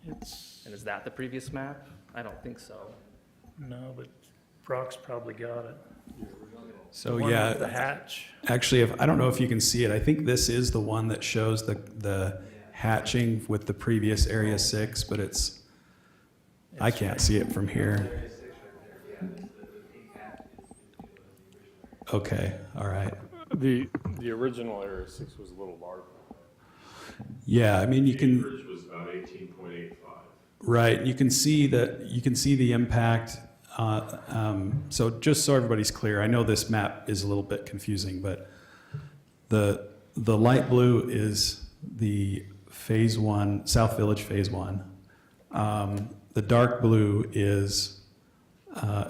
And is that the previous map? I don't think so. No, but Brock's probably got it. So The one yeah, with the hatch. Actually, I don't know if you can see it. I think this is the one that shows the hatching with the previous Area 6, but I can't see it from here. Okay, all right. The original Area 6 was a little larger. Yeah, I mean, you can. The acreage was about 18.85. Right, you can see the impact. So just so everybody's clear, I know this map is a little bit confusing, but the light blue is the Phase 1, South Village Phase 1. The dark blue is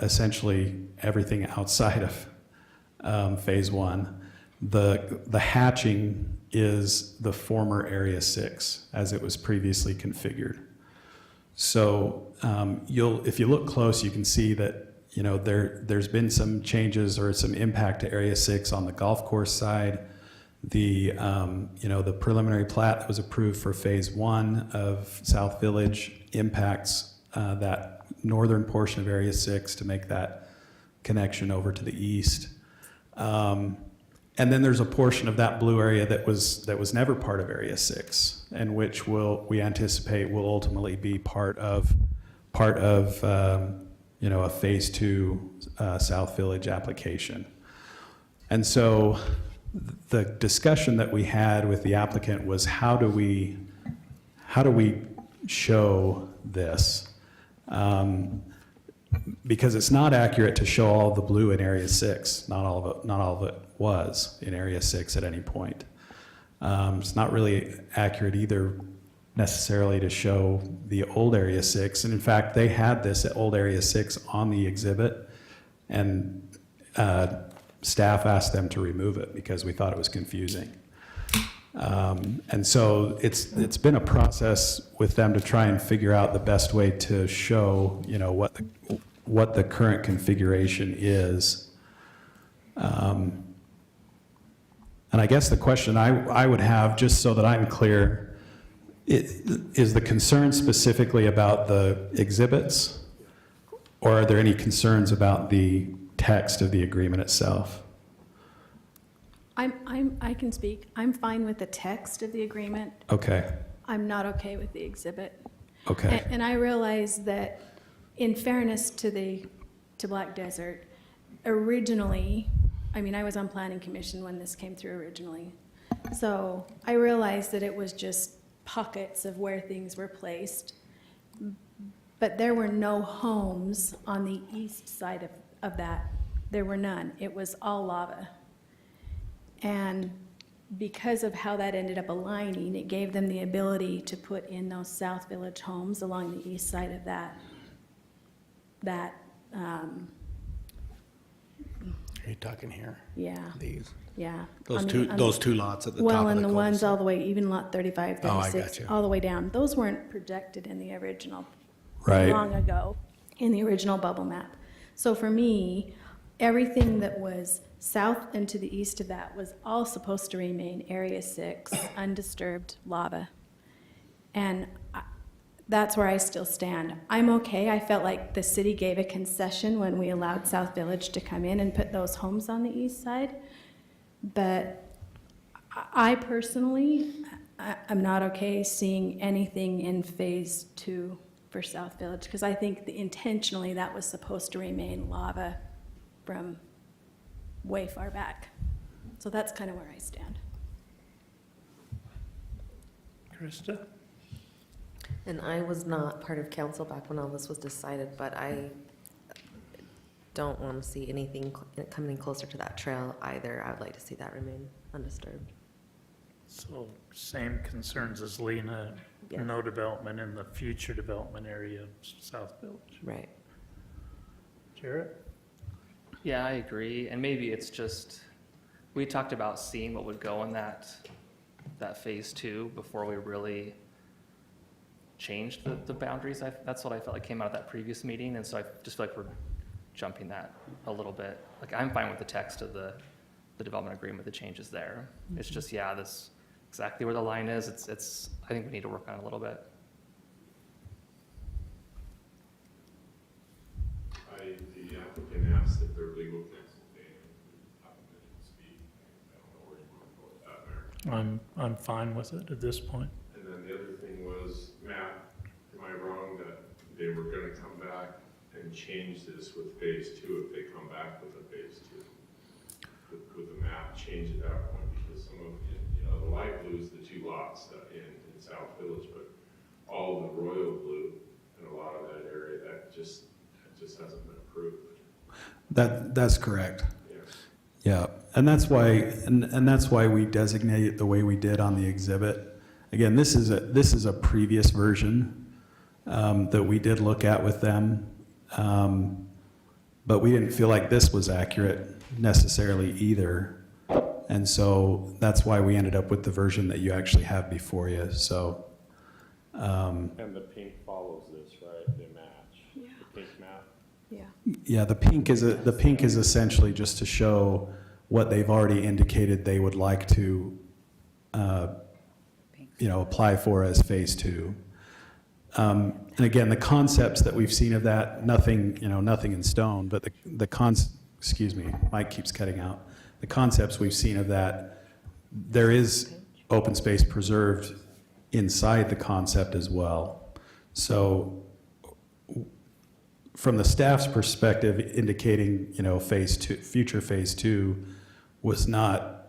essentially everything outside of Phase 1. The hatching is the former Area 6 as it was previously configured. So if you look close, you can see that there's been some changes or some impact to Area 6 on the golf course side. The preliminary plat that was approved for Phase 1 of South Village impacts that northern portion of Area 6 to make that connection over to the east. And then there's a portion of that blue area that was never part of Area 6, and which we anticipate will ultimately be part of a Phase 2 South Village application. And so the discussion that we had with the applicant was how do we show this. Because it's not accurate to show all of the blue in Area 6. Not all of it was in Area 6 at any point. It's not really accurate either necessarily to show the old Area 6. And in fact, they had this at old Area 6 on the exhibit, and staff asked them to remove it because we thought it was confusing. And so it's been a process with them to try and figure out the best way to show, you know, what the current configuration is. And I guess the question I would have, just so that I'm clear, is the concern specifically about the exhibits, or are there any concerns about the text of the agreement itself? I can speak. I'm fine with the text of the agreement. Okay, I'm not okay with the exhibit. okay. And I realize that, in fairness to Black Desert, originally, I mean, I was on Planning Commission when this came through originally. So I realized that it was just pockets of where things were placed. But there were no homes on the east side of that. There were none. It was all lava. And because of how that ended up aligning, it gave them the ability to put in those South Village homes along the east side of that. Are you talking here? Yeah, These? yeah. Those On the- two, on those the- two lots at the top Well, of the and the ones cul-de-sac. all the way, even lot 35, Oh, I 36, got you. all the way down. Those weren't projected in the original, Right. long ago, in the original bubble map. So for me, everything that was south and to the east of that was all supposed to remain Area 6, undisturbed lava. And that's where I still stand. I'm okay. I felt like the city gave a concession when we allowed South Village to come in and put those homes on the east side. But I personally, I'm not okay seeing anything in phase 2 for South Village, because I think intentionally that was supposed to remain lava from way far back. So that's kind of where I stand. Krista? And I was not part of council back when all this was decided, but I don't want to see anything coming closer to that trail either. I would like to see that remain undisturbed. So same concerns as Lena, Yeah. no development in the future development area of South Village. Right. Jarrett? Yeah, I agree, and maybe it's just, we talked about seeing what would go in that phase 2 before we really changed the boundaries. That's what I felt like came out of that previous meeting, and so I just feel like we're jumping that a little bit. Like, I'm fine with the text of the development agreement, the changes there. It's just, yeah, this exactly where the line is. It's I think we need to work on it a little bit. The applicant asked if their legal counsel may speak. I don't know where you want to go with that, Mayor. I'm fine with it at this point. And then the other thing was, Matt, am I wrong that they were gonna come back and change this with phase 2 if they come back with a phase 2? With the map change at that point, because some of, you know, the light blue is the 2 lots in South Village, but all the royal blue and a lot of that area, that just hasn't been approved. That's correct. Yeah. Yeah, and that's why we designate it the way we did on the exhibit. Again, this is a previous version that we did look at with them, but we didn't feel like this was accurate necessarily either, and so that's why we ended up with the version that you actually have before you. So. And the pink follows this, right? They match. Yeah. The pink map. Yeah. Yeah, the pink is essentially just to show what they've already indicated they would like to, apply for as phase 2. And again, the concepts that we've seen of that, nothing in stone, but excuse me, Mike keeps cutting out. The concepts we've seen of that, there is open space preserved inside the concept as well. So from the staff's perspective, indicating, phase 2, future phase 2 was not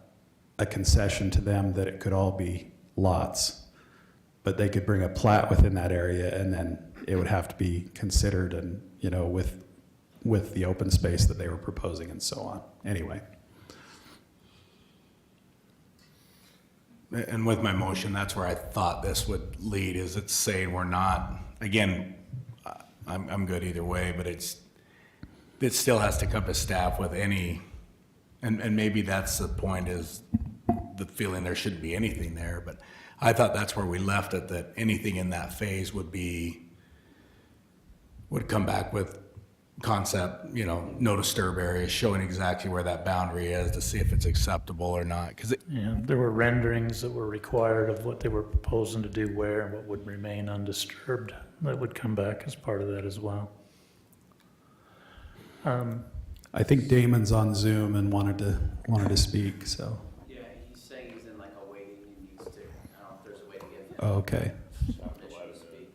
a concession to them that it could all be lots. but they could bring a plat within that area, and then it would have to be considered, and, you know, with the open space that they were proposing and so on. Anyway. And with my motion, that's where I thought this would lead, is it's saying we're not, again, I'm good either way, but it still has to come to staff with any, and maybe that's the point, is the feeling there shouldn't be anything there, but I thought that's where we left it, that anything in that phase would come back with concept, you know, no disturb areas, showing exactly where that boundary is to see if it's acceptable or not, because Yeah, there were renderings that were required of what they were proposing to do where and what would remain undisturbed. That would come back as part of that as well. I think Damon's on Zoom and wanted to speak, so. Yeah, he's saying he's in like a waiting, he needs to, I don't know if there's a way to get him. Oh, okay. Permission to speak.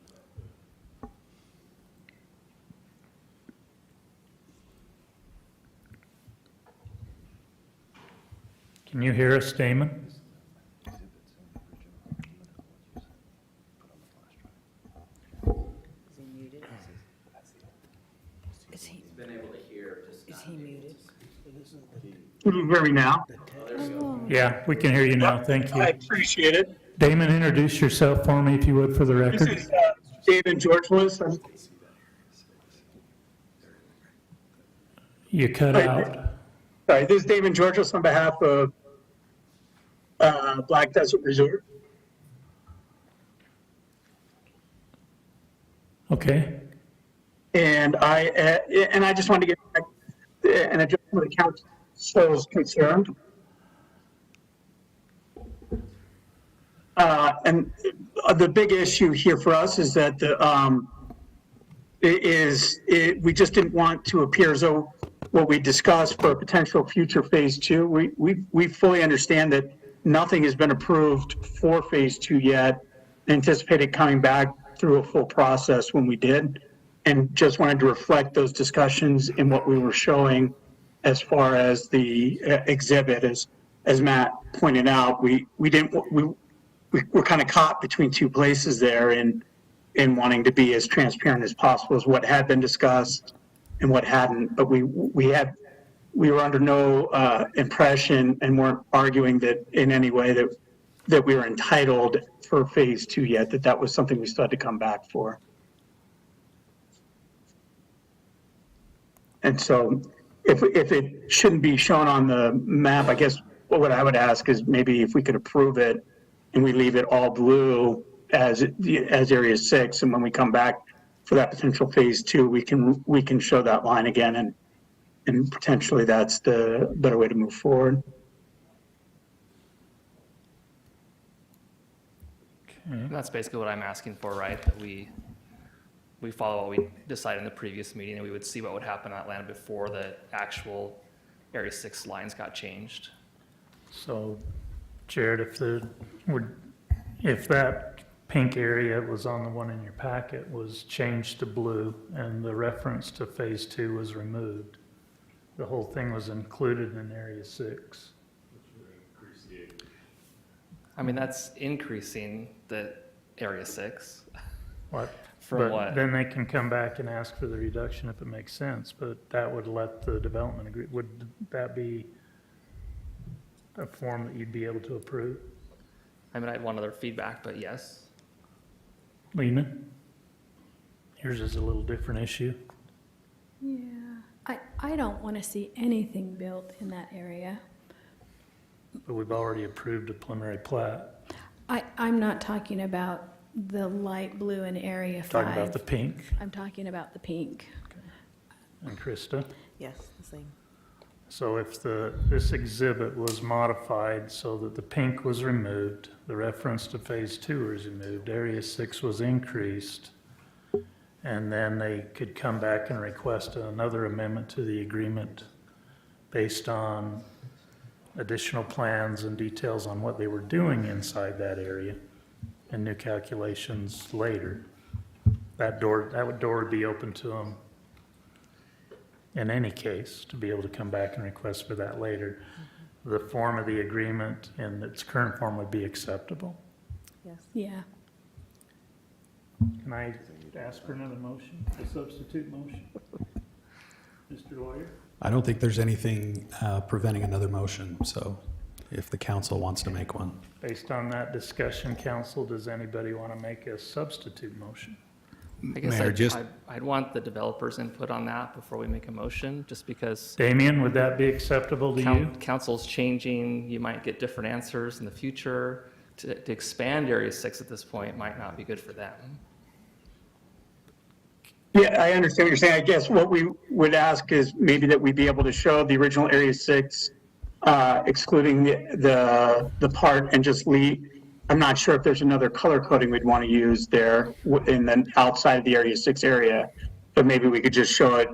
Can you hear us, Damon? Is he, He's been able to hear, just is not he able to muted? speak. Can you hear me now? Yeah, we can hear you now. Thank I you. appreciate it. Damon, introduce yourself for me, if you would, for the This record. is David Georgeless. You cut out. Sorry, this is David Georgeless on behalf of Black Desert Resort. Okay. And I just wanted to get back and address some of the council's concerned. And the big issue here for us is that we just didn't want to appear as though what we discussed for a potential future phase two. We fully understand that nothing has been approved for phase two yet. Anticipated coming back through a full process when we did, and just wanted to reflect those discussions in what we were showing as far as the exhibit. As Matt pointed out, we're kind of caught between two places there in wanting to be as transparent as possible as what had been discussed and what hadn't. But we were under no impression and weren't arguing that in any way that we were entitled for phase two yet, that was something we still had to come back for. And so if it shouldn't be shown on the map, I guess what I would ask is maybe if we could approve it and we leave it all blue as area 6, and when we come back for that potential phase two, we can show that line again, and potentially that's the better way to move forward. And that's basically what I'm asking for, right? That we follow what we decided in the previous meeting, and we would see what would happen on that land before the actual Area 6 lines got changed. So, Jared, if that pink area was on the one in your packet was changed to blue and the reference to phase 2 was removed, the whole thing was included in Area 6. I mean, that's increasing the Area 6. What? From But what? then they can come back and ask for the reduction if it makes sense, but that would let the development agree. Would that be a form that you'd be able to approve? I mean, I'd want other feedback, but yes. Lena? Yours is a little different issue. Yeah, I don't want to see anything built in that area. But we've already approved a preliminary plat. I'm not talking about the light blue in area 5. Talking about the pink. I'm talking about the pink. And Krista? Yes, the same. So if this exhibit was modified so that the pink was removed, the reference to phase 2 was removed, Area 6 was increased, and then they could come back and request another amendment to the agreement based on additional plans and details on what they were doing inside that area and new calculations later. That door would be open to them in any case to be able to come back and request for that later. The form of the agreement in its current form would be acceptable. Yes. Yeah. Can I ask for another motion, a substitute motion? Mr. Lawyer? I don't think there's anything preventing another motion, so if the council wants to make one. Based on that discussion, council, does anybody want to make a substitute motion? I guess Mayor, I'd want the developers' input on that before we make a motion, just because Damien, would that be acceptable to you? council's changing, you might get different answers in the future. To expand Area 6 at this point might not be good for them. Yeah, I understand what you're saying. I guess what we would ask is maybe that we be able to show the original Area 6, excluding the part and just leave. I'm not sure if there's another color coding we'd want to use there and then outside of the Area 6 area, but maybe we could just show it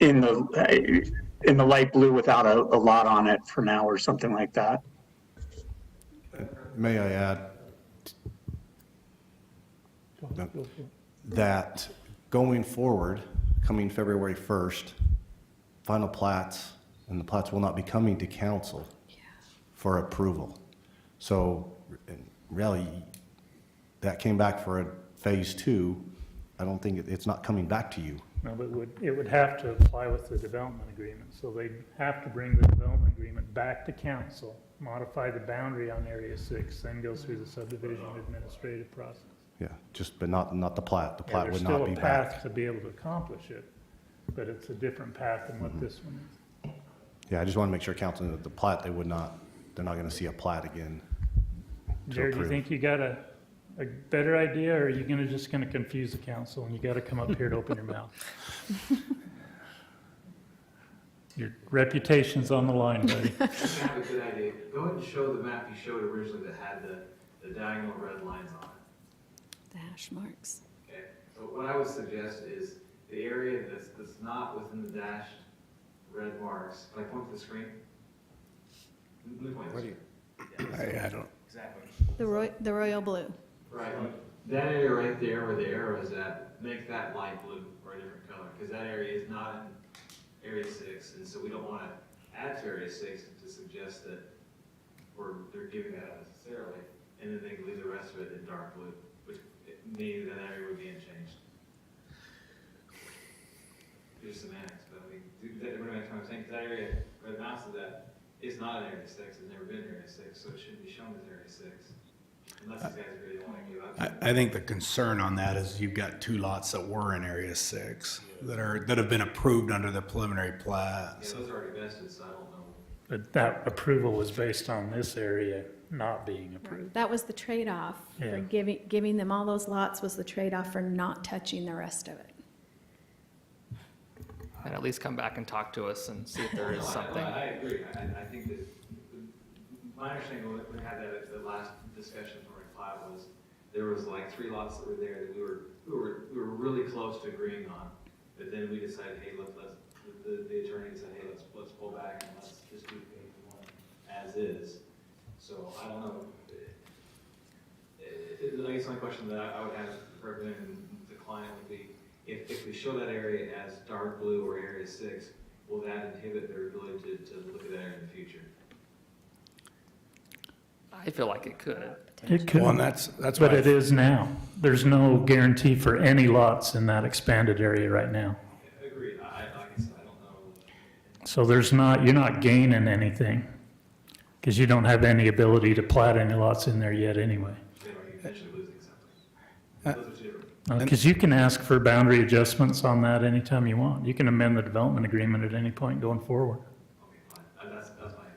in the light blue without a lot on it for now or something like that. May I add that going forward, coming February 1st, final plats and the plats will not be coming to council for approval. So really, that came back for a phase 2. I don't think it's not coming back to you. No, but it would have to apply with the development agreement. So they'd have to bring the development agreement back to council, modify the boundary on Area 6, then go through the subdivision administrative process. Yeah, but not the plat. The plat Yeah, would not be There's still a back. path to be able to accomplish it, but it's a different path than what this one is. Yeah, I just want to make sure council, that the plat, they're not going to see a plat again. to Jared, do you approve. think you got a better idea, or are you just gonna confuse the council and you gotta come up here to open your mouth? Your reputation's on the line, buddy. I have a good idea. Go ahead and show the map you showed originally that had the diagonal red lines on it. The hash marks. Okay, so what I would suggest is the area that's not within the dashed red marks. Can I point to the screen? Let me point to the screen. I don't. Exactly. The royal blue. Right, that area right there where the arrow is at, make that light blue or a different color, because that area is not in Area 6, and so we don't want to add to Area 6 to suggest that they're giving that up necessarily, and then they can leave the rest of it in dark blue, which means that area would be unchanged. It's just semantics, but I mean, what I'm saying, 'cause that area where the mouse is at is not in Area 6, it's never been Area 6, so it shouldn't be shown as Area 6. Unless these guys really want to give up. I think the concern on that is you've got 2 lots that were in Area 6 that have been approved under the preliminary plat. Yeah, those are already vested, so I don't know. But that approval was based on this area not being approved. That was the trade-off Yeah. for giving them all those lots was the trade-off for not touching the rest of it. And at least come back and talk to us and see if there is something. I agree. I think that, my understanding when we had that at the last discussion for my plat was, there was like 3 lots that were there that we were really close to agreeing on. But then we decided, hey, the attorney said, hey, let's pull back and let's just do phase 1 as is. So I don't know. I guess my question that I would have for representing the client would be, if we show that area as dark blue or Area 6, will that inhibit their ability to look at that area in the future? I feel like it could. It could, Well, and that's but why it is now. There's no guarantee for any lots in that expanded area right now. Agreed. Like I said, I don't know. So you're not gaining anything, because you don't have any ability to plat any lots in there yet anyway. Are you potentially losing something? Those are two different. Because you can ask for boundary adjustments on that anytime you want. You can amend the development agreement at any point going forward. Okay, fine. That's fine.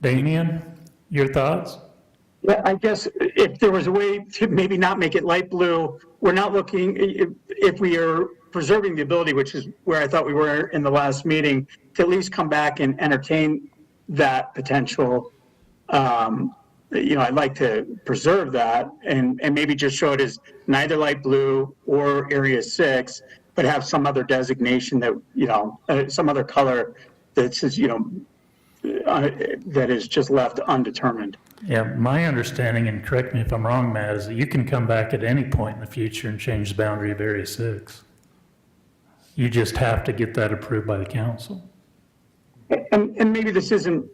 Damien, your thoughts? Yeah, I guess if there was a way to maybe not make it light blue, we're not looking, if we are preserving the ability, which is where I thought we were in the last meeting, to at least come back and entertain that potential. I'd like to preserve that and maybe just show it as neither light blue or Area 6, but have some other designation that, some other color that says, that is just left undetermined. Yeah, my understanding, and correct me if I'm wrong, Matt, is that you can come back at any point in the future and change the boundary of Area 6. You just have to get that approved by the council. And maybe this isn't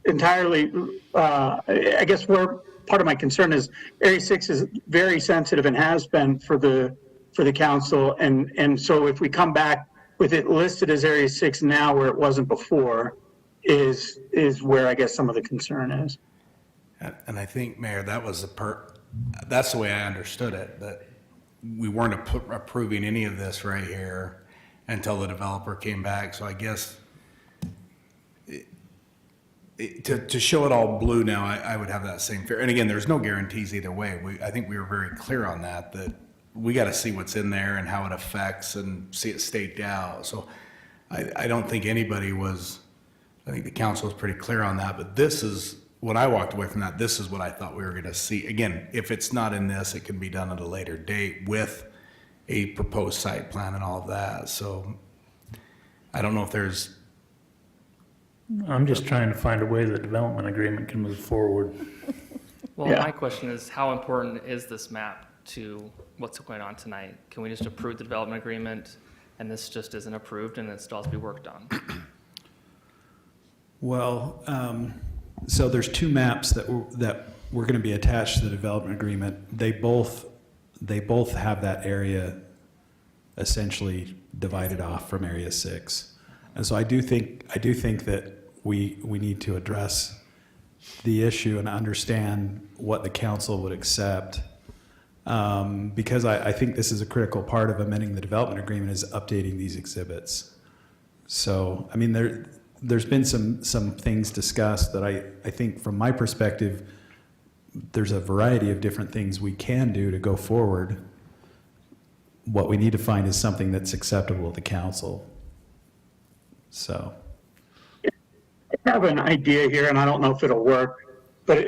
entirely, I guess where part of my concern is Area 6 is very sensitive and has been for the council. And so if we come back with it listed as Area 6 now where it wasn't before, is where I guess some of the concern is. And I think, Mayor, that was that's the way I understood it, that we weren't approving any of this right here until the developer came back. So I guess to show it all blue now, I would have that same fear. And again, there's no guarantees either way. I think we were very clear on that we got to see what's in there and how it affects and see it staked out. So I don't think anybody was, I think the council was pretty clear on that, but this is, when I walked away from that, this is what I thought we were going to see. Again, if it's not in this, it can be done at a later date with a proposed site plan and all of that. So I don't know if there's. I'm just trying to find a way the development agreement can move forward. Well, Yeah. my question is, how important is this map to what's going on tonight? Can we just approve the development agreement and this just isn't approved and it still has to be worked on? Well, so there's two maps that were going to be attached to the development agreement. They both have that area essentially divided off from Area 6. And so I do think that we need to address the issue and understand what the council would accept. Because I think this is a critical part of amending the development agreement is updating these exhibits. So, I mean, there's been some things discussed that I think from my perspective, there's a variety of different things we can do to go forward. What we need to find is something that's acceptable to the council. So. I have an idea here, and I don't know if it'll work, but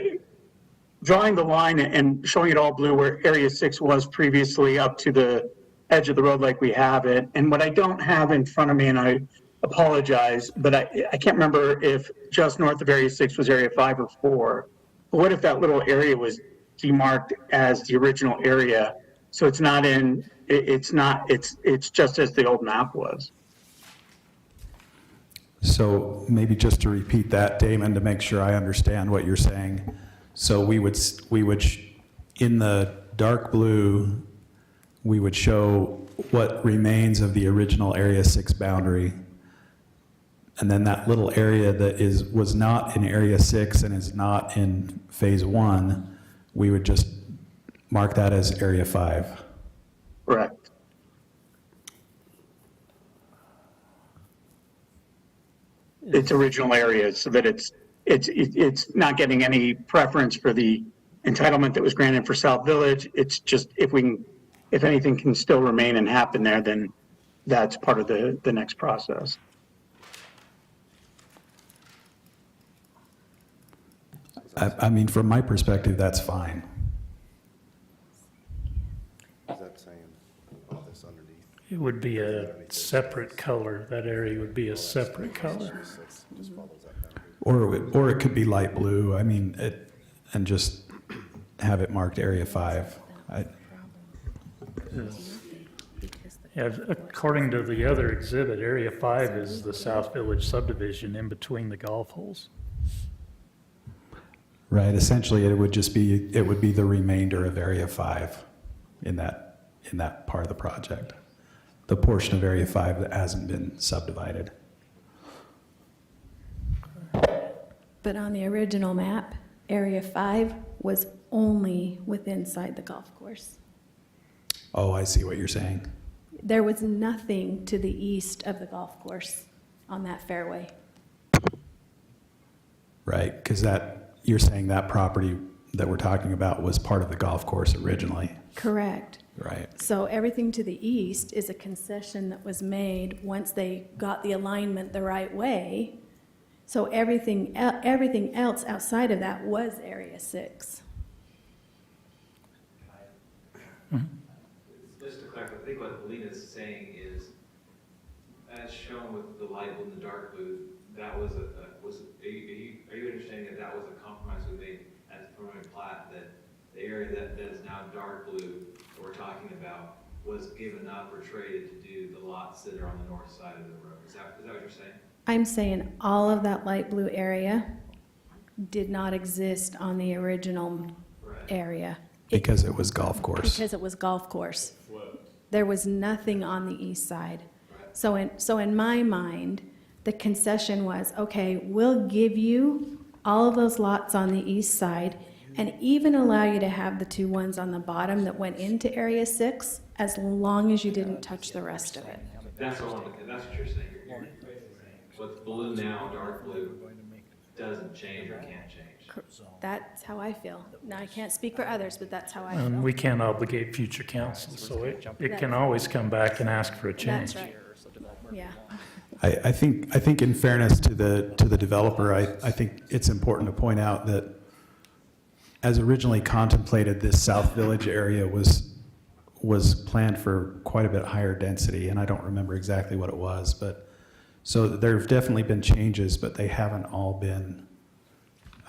drawing the line and showing it all blue where Area 6 was previously up to the edge of the road like we have it. And what I don't have in front of me, and I apologize, but I can't remember if just north of Area 6 was Area 5 or 4. But what if that little area was demarked as the original area? So it's not it's just as the old map was. So maybe just to repeat that, Damon, to make sure I understand what you're saying. So we would in the dark blue, we would show what remains of the original Area 6 boundary. And then that little area that was not in Area 6 and is not in Phase 1, we would just mark that as Area 5. Correct. Its original area, so that it's not getting any preference for the entitlement that was granted for South Village. It's just if anything can still remain and happen there, then that's part of the next process. I mean, from my perspective, that's fine. Is that saying all this underneath? It would be a separate color. That area would be a separate color. Just follows that boundary. Or it could be light blue, I mean, and just have it marked Area 5. Yeah, according to the other exhibit, Area 5 is the South Village subdivision in between the golf holes. Right, essentially, it would be the remainder of Area 5 in that part of the project. The portion of Area 5 that hasn't been subdivided. But on the original map, Area 5 was only within inside the golf course. Oh, I see what you're saying. There was nothing to the east of the golf course on that fairway. Right, because you're saying that property that we're talking about was part of the golf course originally. Correct. Right. So everything to the east is a concession that was made once they got the alignment the right way. So everything else outside of that was Area 6. Just to clarify, I think what Alina's saying is, as shown with the light blue and the dark blue, that was are you understanding that was a compromise we made at the preliminary plat, that the area that is now dark blue that we're talking about was given up or traded to do the lots that are on the north side of the road? Is that what you're saying? I'm saying all of that light blue area did not exist on the original area. Because it was golf course. Because it was golf course. There was nothing on the east side. So in my mind, the concession was, okay, we'll give you all of those lots on the east side and even allow you to have the 2 ones on the bottom that went into Area 6 as long as you didn't touch the rest of it. That's what you're saying. What's blue now, dark blue, doesn't change or can't change. That's how I feel. Now, I can't speak for others, but that's how I feel. And we can't obligate future council, so it can always come back and ask for a change. That's right. Yeah. I think in fairness to the developer, I think it's important to point out that as originally contemplated, this South Village area was planned for quite a bit higher density, and I don't remember exactly what it was, but so there have definitely been changes, but they haven't all been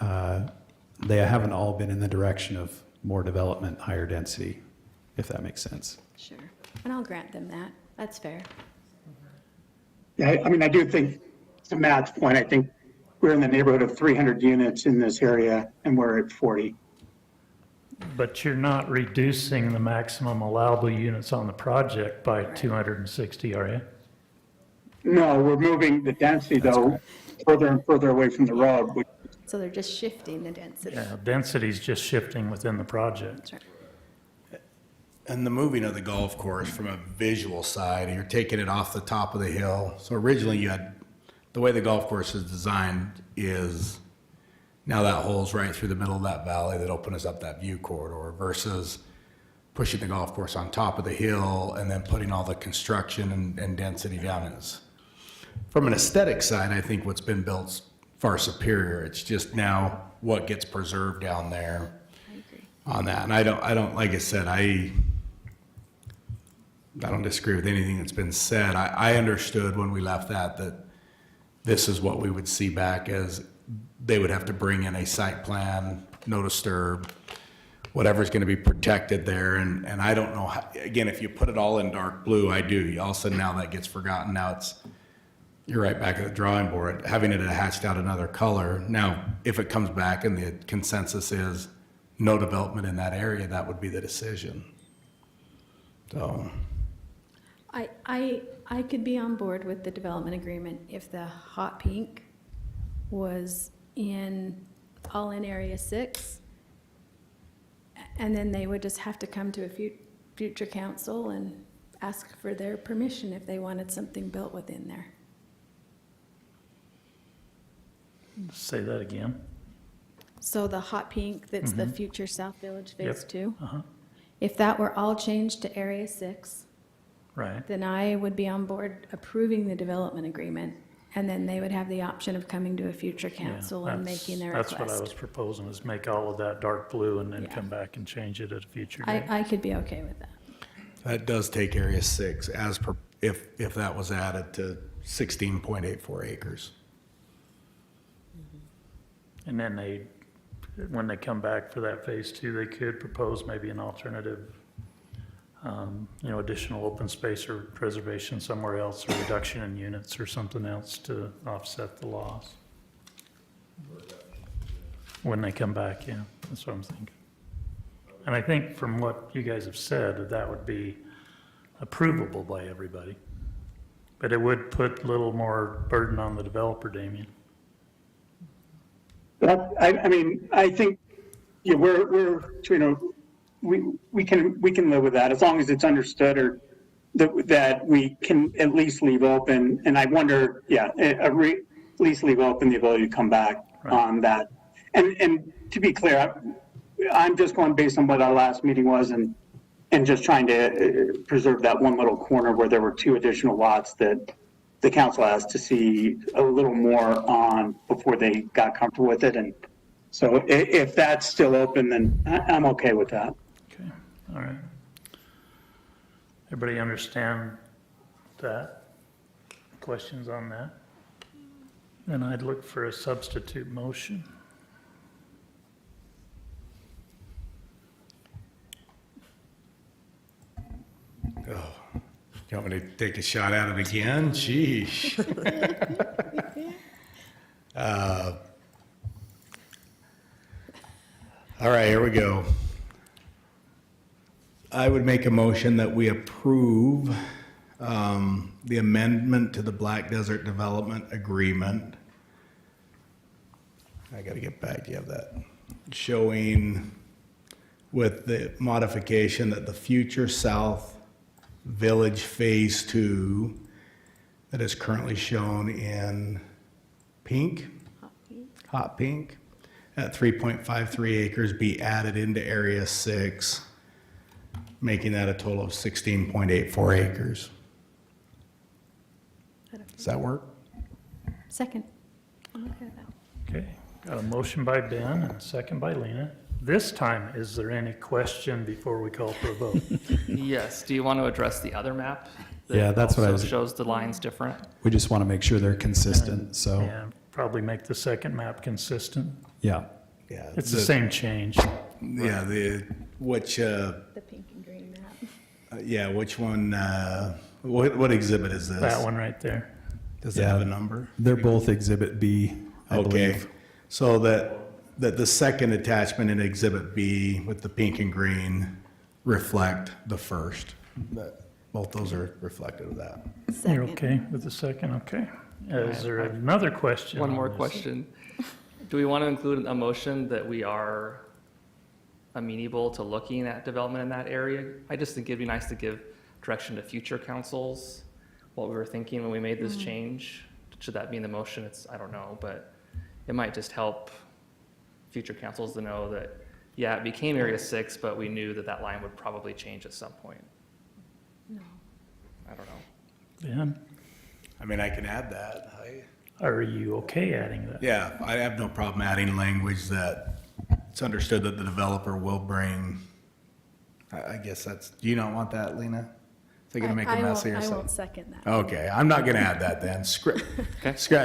in the direction of more development, higher density, if that makes sense. Sure. And I'll grant them that. That's fair. Yeah, I mean, I do think, to Matt's point, I think we're in the neighborhood of 300 units in this area, and we're at 40. But you're not reducing the maximum allowable units on the project by 260, are you? No, we're moving the density, though, further and further away from the road. So they're just shifting the density. Yeah, density's just shifting within the project. That's right. And the moving of the golf course from a visual side, you're taking it off the top of the hill. So originally you had, the way the golf course is designed is now that hole's right through the middle of that valley that opens up that view corridor versus pushing the golf course on top of the hill and then putting all the construction and density down. From an aesthetic side, I think what's been built's far superior. It's just now what gets preserved down there on that. And I don't, like I said, I don't disagree with anything that's been said. I understood when we left that this is what we would see back as they would have to bring in a site plan, no disturb, whatever's going to be protected there. And I don't know how, again, if you put it all in dark blue, I do. All of a sudden now that gets forgotten. Now you're right back at the drawing board, having it hatched out another color. Now, if it comes back and the consensus is no development in that area, that would be the decision. So. I could be on board with the development agreement if the hot pink was all in Area 6, and then they would just have to come to a future council and ask for their permission if they wanted something built within there. Say that again. So the hot pink, that's the future South Village Phase Yep. 2, Uh-huh. if that were all changed to Area 6, Right. then I would be on board approving the development agreement, and then they would have the option of coming to a future council and making their request. That's what I was proposing, is make all of that dark blue and then Yeah. come back and change it at a future date. I could be okay with that. That does take Area 6 as per, if that was added to 16.84 acres. And then when they come back for that phase 2, they could propose maybe an alternative, additional open space or preservation somewhere else, or reduction in units or something else to offset the loss. When they come back, yeah, that's what I'm thinking. And I think from what you guys have said, that would be approvable by everybody. But it would put a little more burden on the developer, Damien. But I mean, I think, yeah, we can live with that as long as it's understood or that we can at least leave open. And I wonder, at least leave open the ability to come back on that. And to be clear, I'm just going based on what our last meeting was and just trying to preserve that one little corner where there were 2 additional lots that the council asked to see a little more on before they got comfortable with it. And so if that's still open, then I'm okay with that. Okay, all right. Everybody understand that? Questions on that? Then I'd look for a substitute motion. Oh, you want me to take a shot at it again? Sheesh. All right, here we go. I would make a motion that we approve the amendment to the Black Desert Development Agreement. I gotta get back, do you have that? Showing with the modification that the Future South Village Phase 2 that is currently shown in pink, hot pink, at 3.53 acres be added into Area 6, making that a total of 16.84 acres. Does that work? Second. I'm okay with that. Okay, got a motion by Ben and a second by Lena. This time, is there any question before we call for a vote? Yes, do you want to address the other map? that Yeah, that's what I also was- shows the lines different? We just want to make sure they're consistent, so, And probably make the second map consistent. yeah. Yeah. It's the same change. Yeah, which The pink and green map. yeah, which one, what exhibit is this? That one right there. Does it have a number? They're both Exhibit B, I Okay, believe. so that the second attachment in Exhibit B with the pink and green reflect the first. That both those are reflective of that. You're Second. okay with the second? Okay. Is there another question? One on more this? question. Do we want to include a motion that we are amenable to looking at development in that area? I just think it'd be nice to give direction to future councils, what we were thinking when we made this change. Should that be in the motion? I don't know, but it might just help future councils to know that, yeah, it became Area 6, but we knew that that line would probably change at some point. No. I don't know. Ben, I mean, I can add that. are you okay adding that? Yeah, I have no problem adding language that it's understood that the developer will bring, I guess that's, do you not want that, Lena? Is it gonna make a mess of I yourself? won't second that. Okay, I'm not gonna add that then. Scratch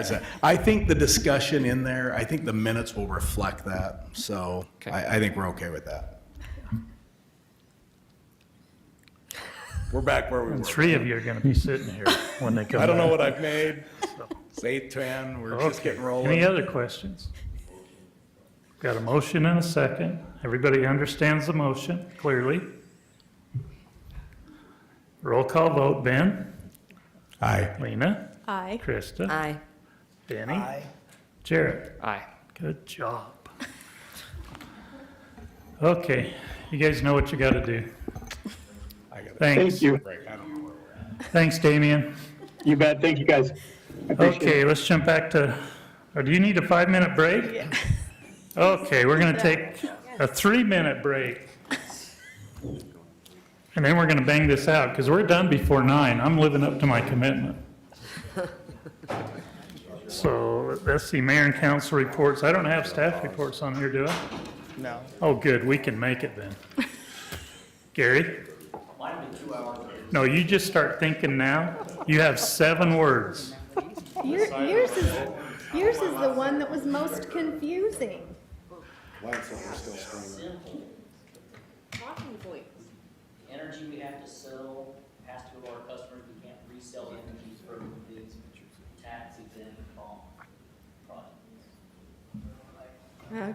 that. I think the discussion in there, I think the minutes will reflect that, so Okay. I think we're okay with that. We're back where we were. And three of you are going to be sitting here when they come I don't know back. what I've made. It's 8:10, we're just Okay. getting rolling. Any other questions? Got a motion and a second. Everybody understands the motion clearly. Roll call vote. Ben? Aye. Lena? Aye. Krista? Aye. Benny? Jared? Aye. Good job. Okay, you guys know what you got to do. Thanks. Thank you. Thanks, Damien. You bet. Thank you, guys. I appreciate it. Okay, let's jump back to, or do you need a 5-minute break? Yeah. Okay, we're gonna take a 3-minute break. And then we're gonna bang this out, because we're done before 9. I'm living up to my commitment. So let's see, mayor and council reports. I don't have staff reports on here, do I? No. Oh, good, we can make it then. Gary? Mine been 2 hours. No, you just start thinking now. You have 7 words. Yours is the one that was most confusing. Talking points. The energy we have to sell has to go to our customers. We can't resell energy for these tax exempt products.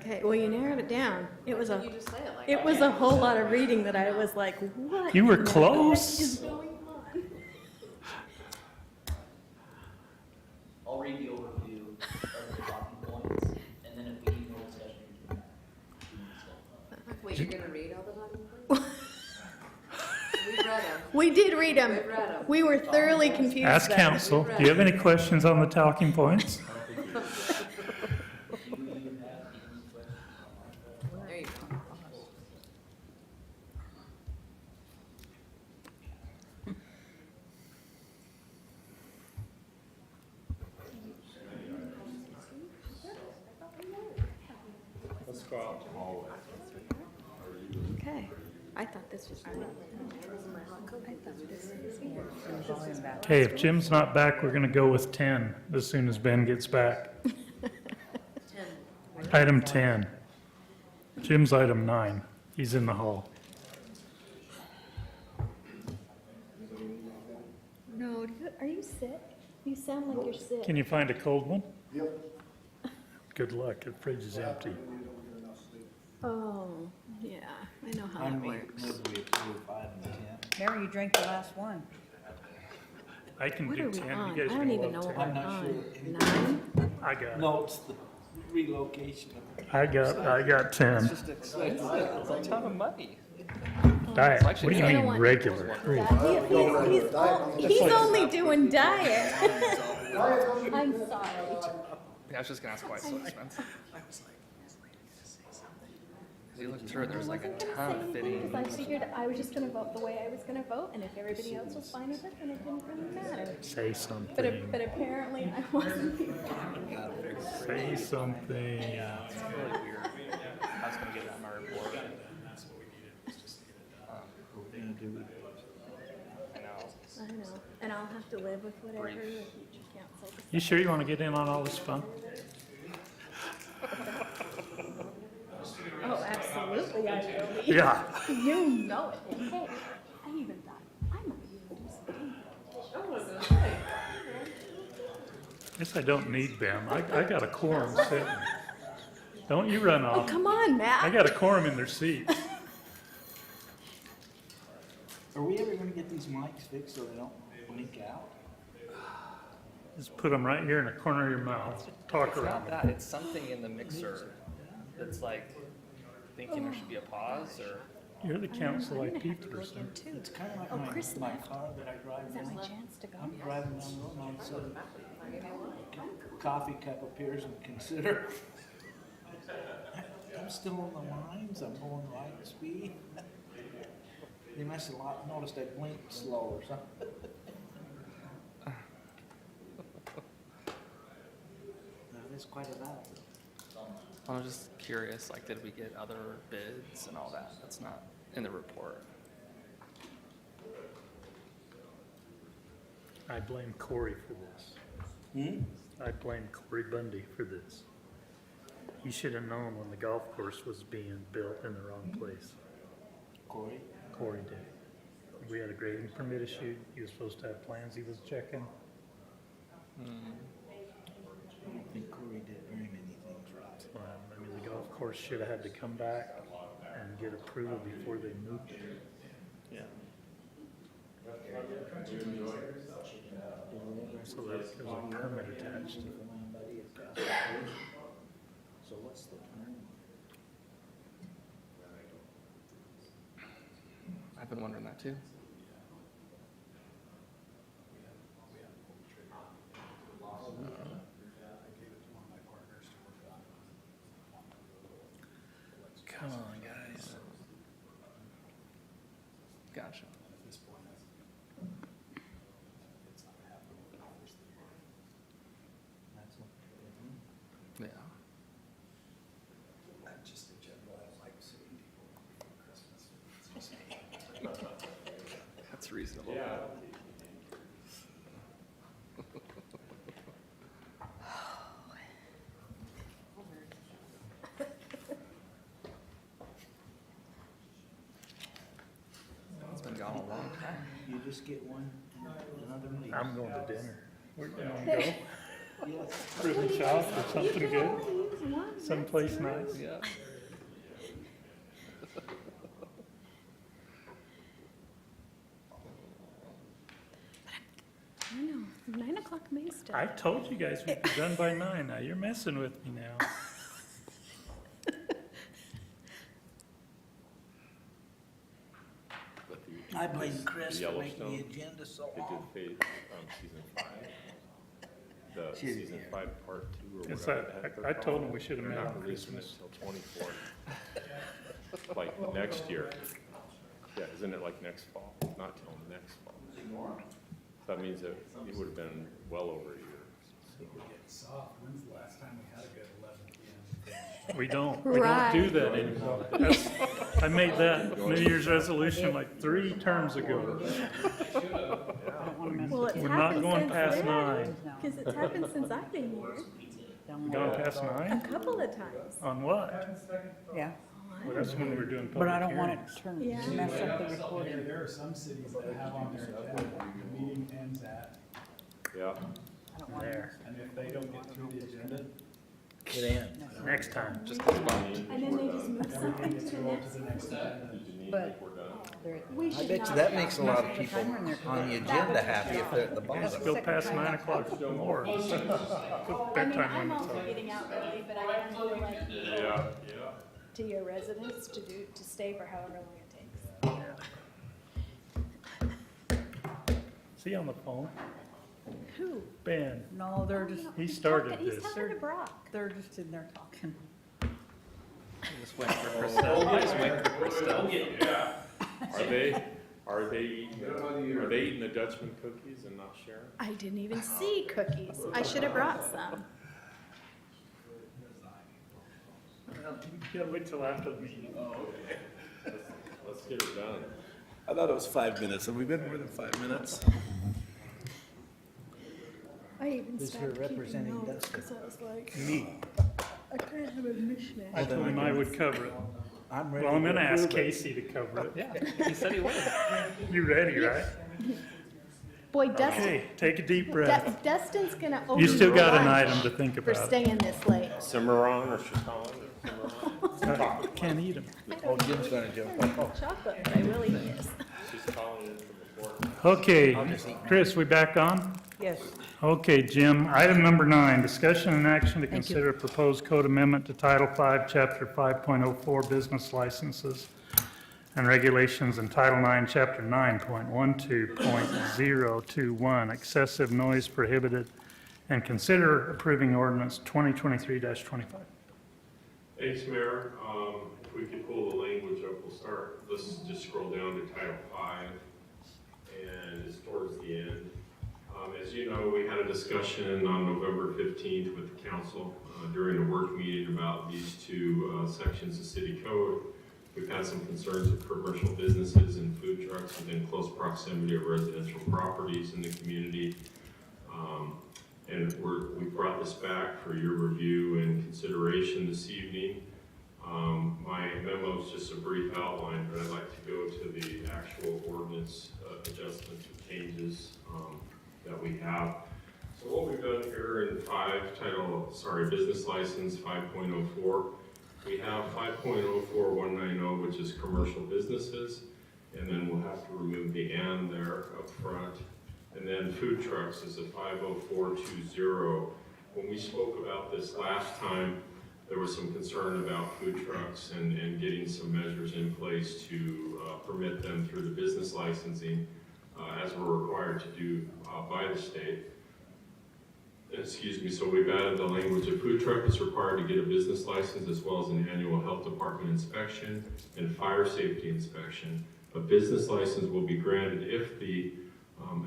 Okay, well, you narrowed it down. It was a whole lot of reading that I was like, what? You were in the close. heck is going on? I'll read the overview of the talking points, and then if we need more discussion, we can Wait, you're gonna read all the talking points? We read them. We did read them. We read 'em. We were thoroughly confused. Ask though. council, do you have any questions on the talking points? There you go. Let's go out the hallway. Okay, I thought this was. Okay, if Jim's not back, we're gonna go with 10 as soon as Ben gets back. Item 10. Jim's item 9. He's in the hall. No, are you sick? You sound like you're sick. Can you find a cold one? Yep. Good luck, the fridge is empty. Oh, yeah, I I know how I that mean, works. move we approve 5 and 10. Mary, you drank the last one. I can What do are we 10. on? You guys I are don't gonna even love know what 10. I'm we're not on. sure. 9? I got it. Notes the relocation. I got 10. It's just expensive. It's a ton of money. Diet. What do you I don't mean want- regular? He's only doing diet. I'm sorry. Yeah, I was just gonna ask why it's so expensive. You looked through it, there's like a ton of fitting. I figured I was just gonna vote the way I was gonna vote, and if everybody else was fine with it, then it didn't really matter. Say something. But apparently I wasn't. Say something. It's really weird. I was gonna get that in my report. I know. I know, and I'll have to live with whatever the future council decides. You sure you want to get in on all this fun? Oh, absolutely, I will be. Yeah. You know it. Hey, I even thought, I might even do something. Guess I don't need them. I got a quorum sitting. Don't you run Oh, off. come on, Matt. I got a quorum in their seats. Are we ever gonna get these mics fixed so they don't blink out? Just put them right here in the corner of your mouth. Talk It's around not them. that, it's something in the mixer that's like thinking there should be a pause or. You're the council I'm gonna IP have to go person. again too. It's kind of like Oh, Chris my left. car that I drive Is that my now. chance to go? I'm driving down the road and all of a sudden, coffee cup appears and consider. I'm still on the lines, I'm going light speed. They must have noticed I blinked slow or something. That is quite a battle. I was just curious, like, did we get other bids and all that? That's not in the report. I blame Corey for this. I blame Corey Bundy for this. He should have known when the golf course was being built in the wrong place. Corey? Corey did. We had a grading permit issued. He was supposed to have plans he was checking. I don't think Corey did very many things right. I mean, the golf course should have had to come back and get approval before they moved it. Yeah. So there's a permit attached. So what's the plan? I've been wondering that too. Come on, guys. Gotcha. Yeah. Just in general, I don't like seeing people before Christmas. It's just me. That's reasonable. It's been gone a long time. You just get one, another meeting. I'm going to dinner. Where do you want to go? Yes. Ribbon shop or something good? Someplace nice? Yeah. I know, 9 o'clock may still. I told you guys we'd be done by 9. Now you're messing with me now. I blame Chris The for making the Yellowstone. agenda so They long. did season 5. The Shit, season yeah. 5 part 2 or It's whatever. like, the heck I they're told called. them we should have They're met not on releasing Christmas. it till 24. Like next year. Yeah, isn't it like next fall? Not till next fall. So that means that it would have been well over a year. Soft. When's the last time we had a good 11 p.m.? We don't Right. do that anymore. I made that New Year's resolution like 3 terms ago. Well, it's We're not happened going since past then, 9. Because it's happened since I've been here, Gone past a 9? couple of times. On what? Yeah, Well, that's when we were doing public but I don't want it hearings. to mess up the recording. There are some cities that have on their agenda, the meeting ends at, Yeah. There. and if they don't get through the agenda, Get in. Next time. Just goes by. And then they just move something to the next. But We I should bet you not. that makes a lot of people on the agenda happy if they're at the Just bottom. go past 9 o'clock or more. I mean, Bedtime I'm all limits for on. getting out early, but I kind of feel like Yeah. to your residents to stay for however long it takes. Is he on the phone? Who? Ben. no, they're just, He started He's this. talking to Brock. they're just in there talking. Just wait for Christelle. Just wait for Christelle. Are they eating the Dutchman cookies and not sharing? I didn't even see cookies. I should have brought some. Yeah, wait till after the meeting. Oh, okay. Let's get it done. I thought it was 5 minutes. Have we been more than 5 minutes? I even Who's stopped here keeping representing notes Dustin? because I was like, Me. I kind of have a mishmash. I told him I would cover it. I'm ready Well, I'm to gonna ask approve it. Casey to cover it. Yeah, he said he would. You ready, right? Boy, Dustin, Okay, take a deep breath. Dustin's gonna owe You me still got an lunch item to think for about. staying this late. Cimarron or Chiton or Cimarron? Can't eat them. Oh, Jim's gonna jump up. Chocolate, but I will eat this. She's calling in from the board. Okay, Chris, we back on? Yes. Okay, Jim, item number 9, discussion and action to consider a proposed code amendment to Title 5, Chapter 5.04, business licenses and regulations, and Title 9, Chapter 9.12.021, excessive noise prohibited, and consider approving ordinance 2023-25. Thanks, Mayor. If we could pull the language up, we'll start. Let's just scroll down to Title 5, and it's towards the end. As you know, we had a discussion on November 15th with the council during a work meeting about these two sections of city code. We've had some concerns of commercial businesses and food trucks within close proximity of residential properties in the community. And we brought this back for your review and consideration this evening. My memo is just a brief outline, but I'd like to go to the actual ordinance adjustments and changes that we have. So what we've done here in business license 5.04, we have 5.04190, which is commercial businesses, and then we'll have to remove the "and" there up front. And then food trucks is a 50420. When we spoke about this last time, there was some concern about food trucks and getting some measures in place to permit them through the business licensing as we're required to do by the state. Excuse me, so we've added the language of food truck is required to get a business license as well as an annual health department inspection and fire safety inspection. A business license will be granted if the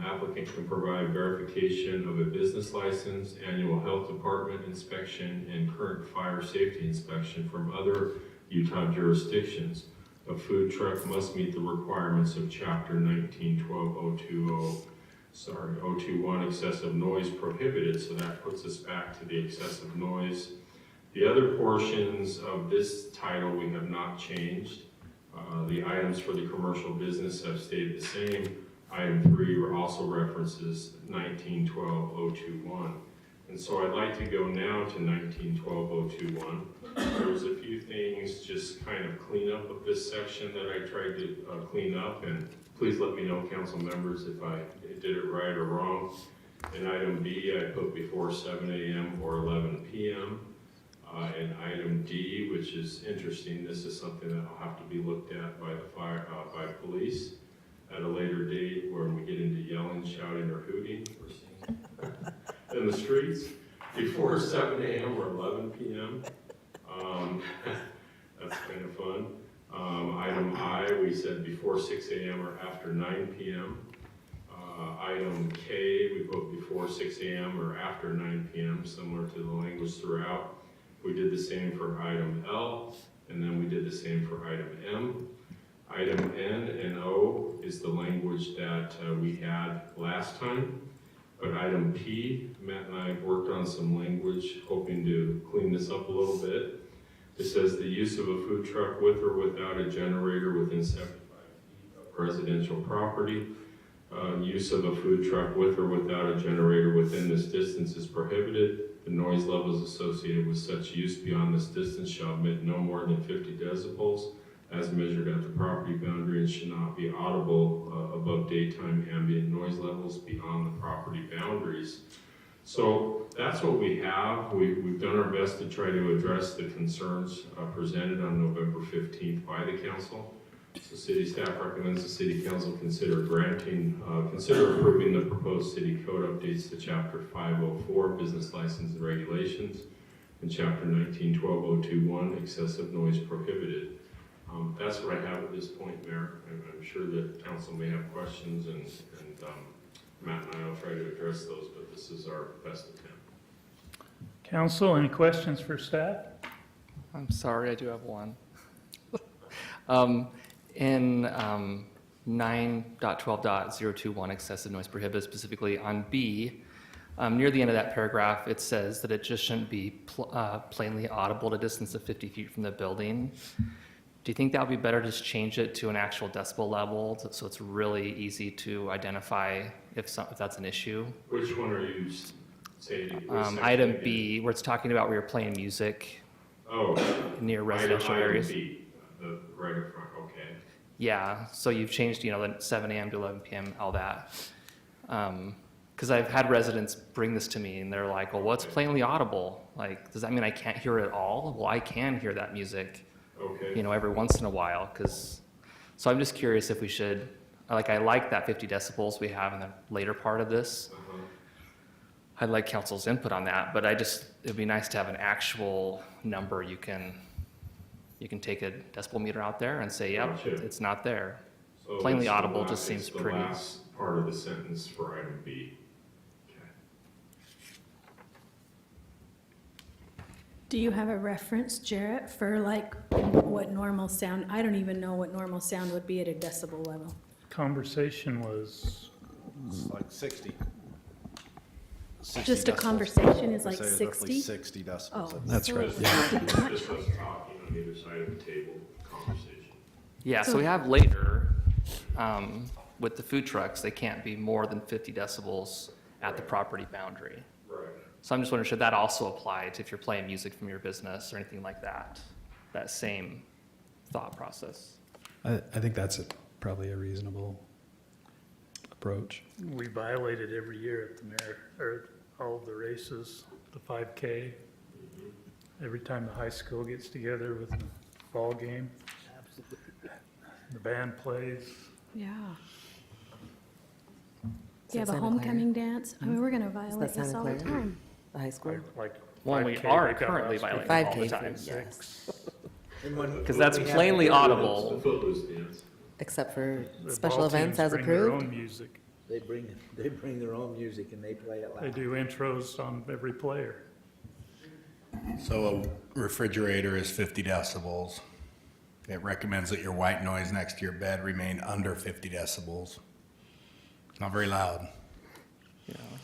applicant can provide verification of a business license, annual health department inspection, and current fire safety inspection from other Utah jurisdictions. A food truck must meet the requirements of Chapter 021, excessive noise prohibited, so that puts us back to the excessive noise. The other portions of this title we have not changed. The items for the commercial business have stayed the same. Item 3 also references 1912-021. And so I'd like to go now to 1912-021. There's a few things, just kind of clean up of this section that I tried to clean up, and please let me know, council members, if I did it right or wrong. In item B, I put before 7 a.m. or 11 p.m. In item D, which is interesting, this is something that will have to be looked at by by police at a later date when we get into yelling, shouting, or hooting in the streets before 7 a.m. or 11 p.m. That's kind of fun. Item I, we said before 6 a.m. or after 9 p.m. Item K, we put before 6 a.m. or after 9 p.m., similar to the language throughout. We did the same for item L, and then we did the same for item M. Item N and O is the language that we had last time. But item P, Matt and I worked on some language, hoping to clean this up a little bit. It says the use of a food truck with or without a generator within 75 feet of residential property. Use of a food truck with or without a generator within this distance is prohibited. The noise levels associated with such use beyond this distance shall emit no more than 50 decibels as measured at the property boundary and should not be audible above daytime ambient noise levels beyond the property boundaries. So that's what we have. We've done our best to try to address the concerns presented on November 15th by the council. So city staff recommends the city council consider approving the proposed city code updates to chapter 504, business license and regulations, and chapter 1912-021, excessive noise prohibited. That's what I have at this point, Mayor. I'm sure that council may have questions, and Matt and I will try to address those, but this is our best attempt. Council, any questions for staff? I'm sorry, I do have one. In 9.12.021, excessive noise prohibited, specifically on B, near the end of that paragraph, it says that it just shouldn't be plainly audible at a distance of 50 feet from the building. Do you think that would be better to just change it to an actual decibel level so it's really easy to identify if that's an issue? Which one are you saying? Item B, where it's talking about where you're playing music near residential areas. Item B, the right in front, okay. Yeah, so you've changed, the 7 a.m. to 11 p.m., all that. Because I've had residents bring this to me, and they're like, well, what's plainly audible? Like, does that mean I can't hear it all? Well, I can hear that music, every once in a while. So I'm just curious if we should, I like that 50 decibels we have in the later part of this. I'd like council's input on that, but it'd be nice to have an actual number you can take a decibel meter out there and say, yep, it's not there. So Plainly it's audible just seems it's the pretty. last part of the sentence for item B. Do you have a reference, Jarrett, for what normal sound, I don't even know what normal sound would be at a decibel level. Conversation was It's like 60. Just a decibels. conversation is like Say it's 60? roughly 60 decibels. Oh, That's so right, it would yeah. have to be much Just us higher. talking on either side of the table, conversation. Yeah, so we have later, with the food trucks, they can't be more than 50 decibels at the property boundary. Right. So I'm just wondering, should that also apply to if you're playing music from your business or anything like that? That same thought process? I think that's probably a reasonable approach. We violate it every year at the mayor, or all of the races, the 5K. Every time the high school gets together with a ball game. The band plays. Yeah. Is You have that a Santa homecoming dance? I mean, we're gonna Is violate that this Santa all the Clara? time. The high school? Like Well, we 5K, are they've got currently loudspeakers. violating all the 5K time. yes. Because that's plainly audible. The footloose dance. Except for The special ball events teams as bring their approved? own music. They bring their own music and they play it They loud. do intros on every player. So a refrigerator is 50 decibels. It recommends that your white noise next to your bed remain under 50 decibels. It's not very loud.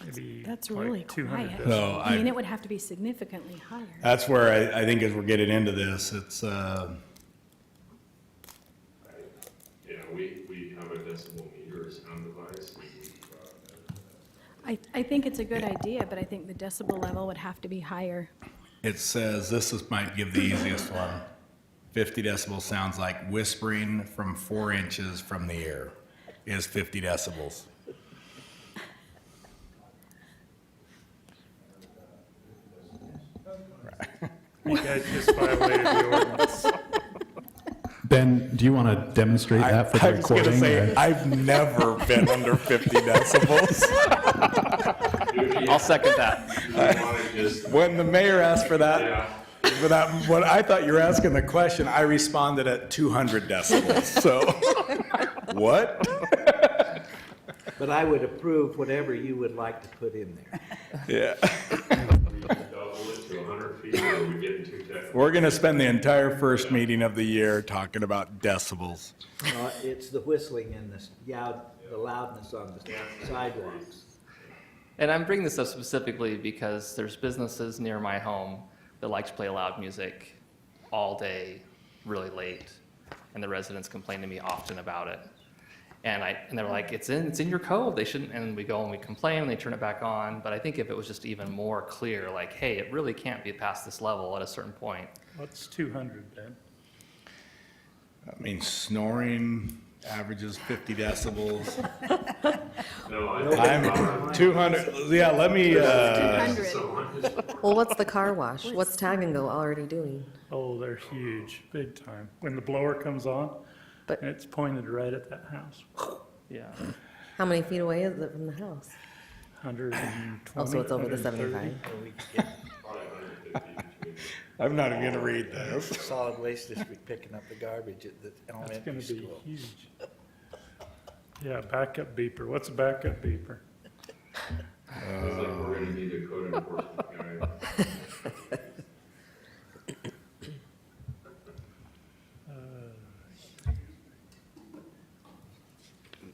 Maybe That's like really 200 quiet. decibels. No, I mean, it would have to be significantly higher. That's where I think as we're getting into this, it's, Yeah, we have a decibel meter, a sound device. I think it's a good idea, but I think the decibel level would have to be higher. it says, might give the easiest one. 50 decibels sounds like whispering from 4 inches from the ear is 50 decibels. You guys just violated the ordinance. Ben, do you want to demonstrate that for the I was gonna recording? say, or- I've never been under 50 decibels. I'll second that. When the mayor asked for that, Yeah. when I thought you were asking the question, I responded at 200 decibels, so. What? But I would approve whatever you would like to put in there. Yeah. Double it to 100 feet, or are we getting too technical? We're gonna spend the entire first meeting of the year talking about decibels. It's the whistling and the loudness on the sidewalks. And I'm bringing this up specifically because there's businesses near my home that like to play loud music all day, really late, and the residents complain to me often about it. And they were like, it's in your code, they shouldn't, and we go and we complain, and they turn it back on. But I think if it was just even more clear, like, hey, it really can't be past this level at a certain point. What's 200, Ben? I mean, snoring averages 50 decibels. No, I'm 200, yeah, let me, 200. Well, what's the car wash? What's Tag and Go already doing? Oh, they're huge, big time. When the blower comes on, But- it's pointed right at that house. Yeah. How many feet away is it from the house? 120. Oh, so it's over the 130. 75. Probably 150 between. I'm not even gonna read this. Solid Waste District picking up the garbage at the That's elementary gonna be school. huge. Yeah, backup beeper. What's a backup beeper? Sounds like we're gonna need a code enforcement guy.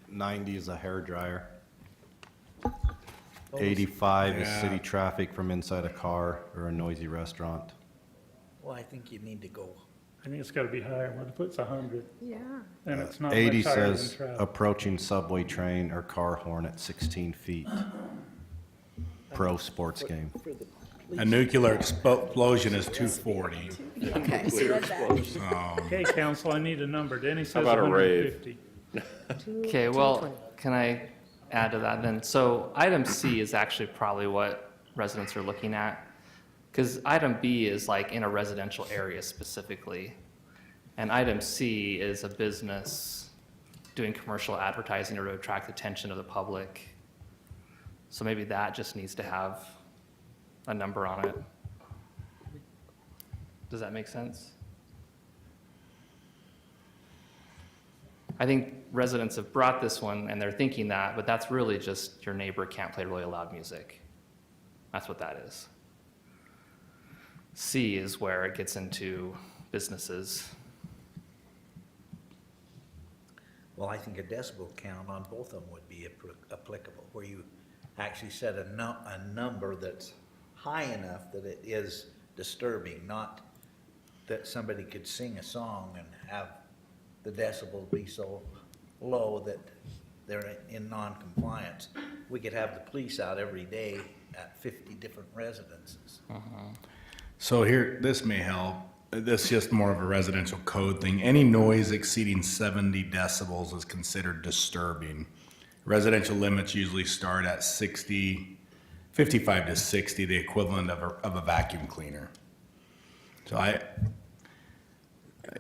90 is a hair dryer. 85 is Yeah. city traffic from inside a car or a noisy restaurant. Well, I think you need to go. I think it's gotta be higher. What if it's 100? Yeah. And it's not 80 much higher than says traffic. approaching subway train or car horn at 16 feet. Pro sports game. For the A nuclear explosion is 240. Okay. Okay, council, I need a number. Danny says about a rave? 150. Okay, well, can I add to that then? So item C is actually probably what residents are looking at. Because item B is like in a residential area specifically. And item C is a business doing commercial advertising or to attract attention of the public. So maybe that just needs to have a number on it. Does that make sense? I think residents have brought this one and they're thinking that, but that's really just your neighbor can't play really loud music. That's what that is. C is where it gets into businesses. Well, I think a decibel count on both of them would be applicable, where you actually set a number that's high enough that it is disturbing, not that somebody could sing a song and have the decibel be so low that they're in non-compliance. We could have the police out every day at 50 different residences. So here, this may help. This is just more of a residential code thing. Any noise exceeding 70 decibels is considered disturbing. Residential limits usually start at 60, 55 to 60, the equivalent of a vacuum cleaner. So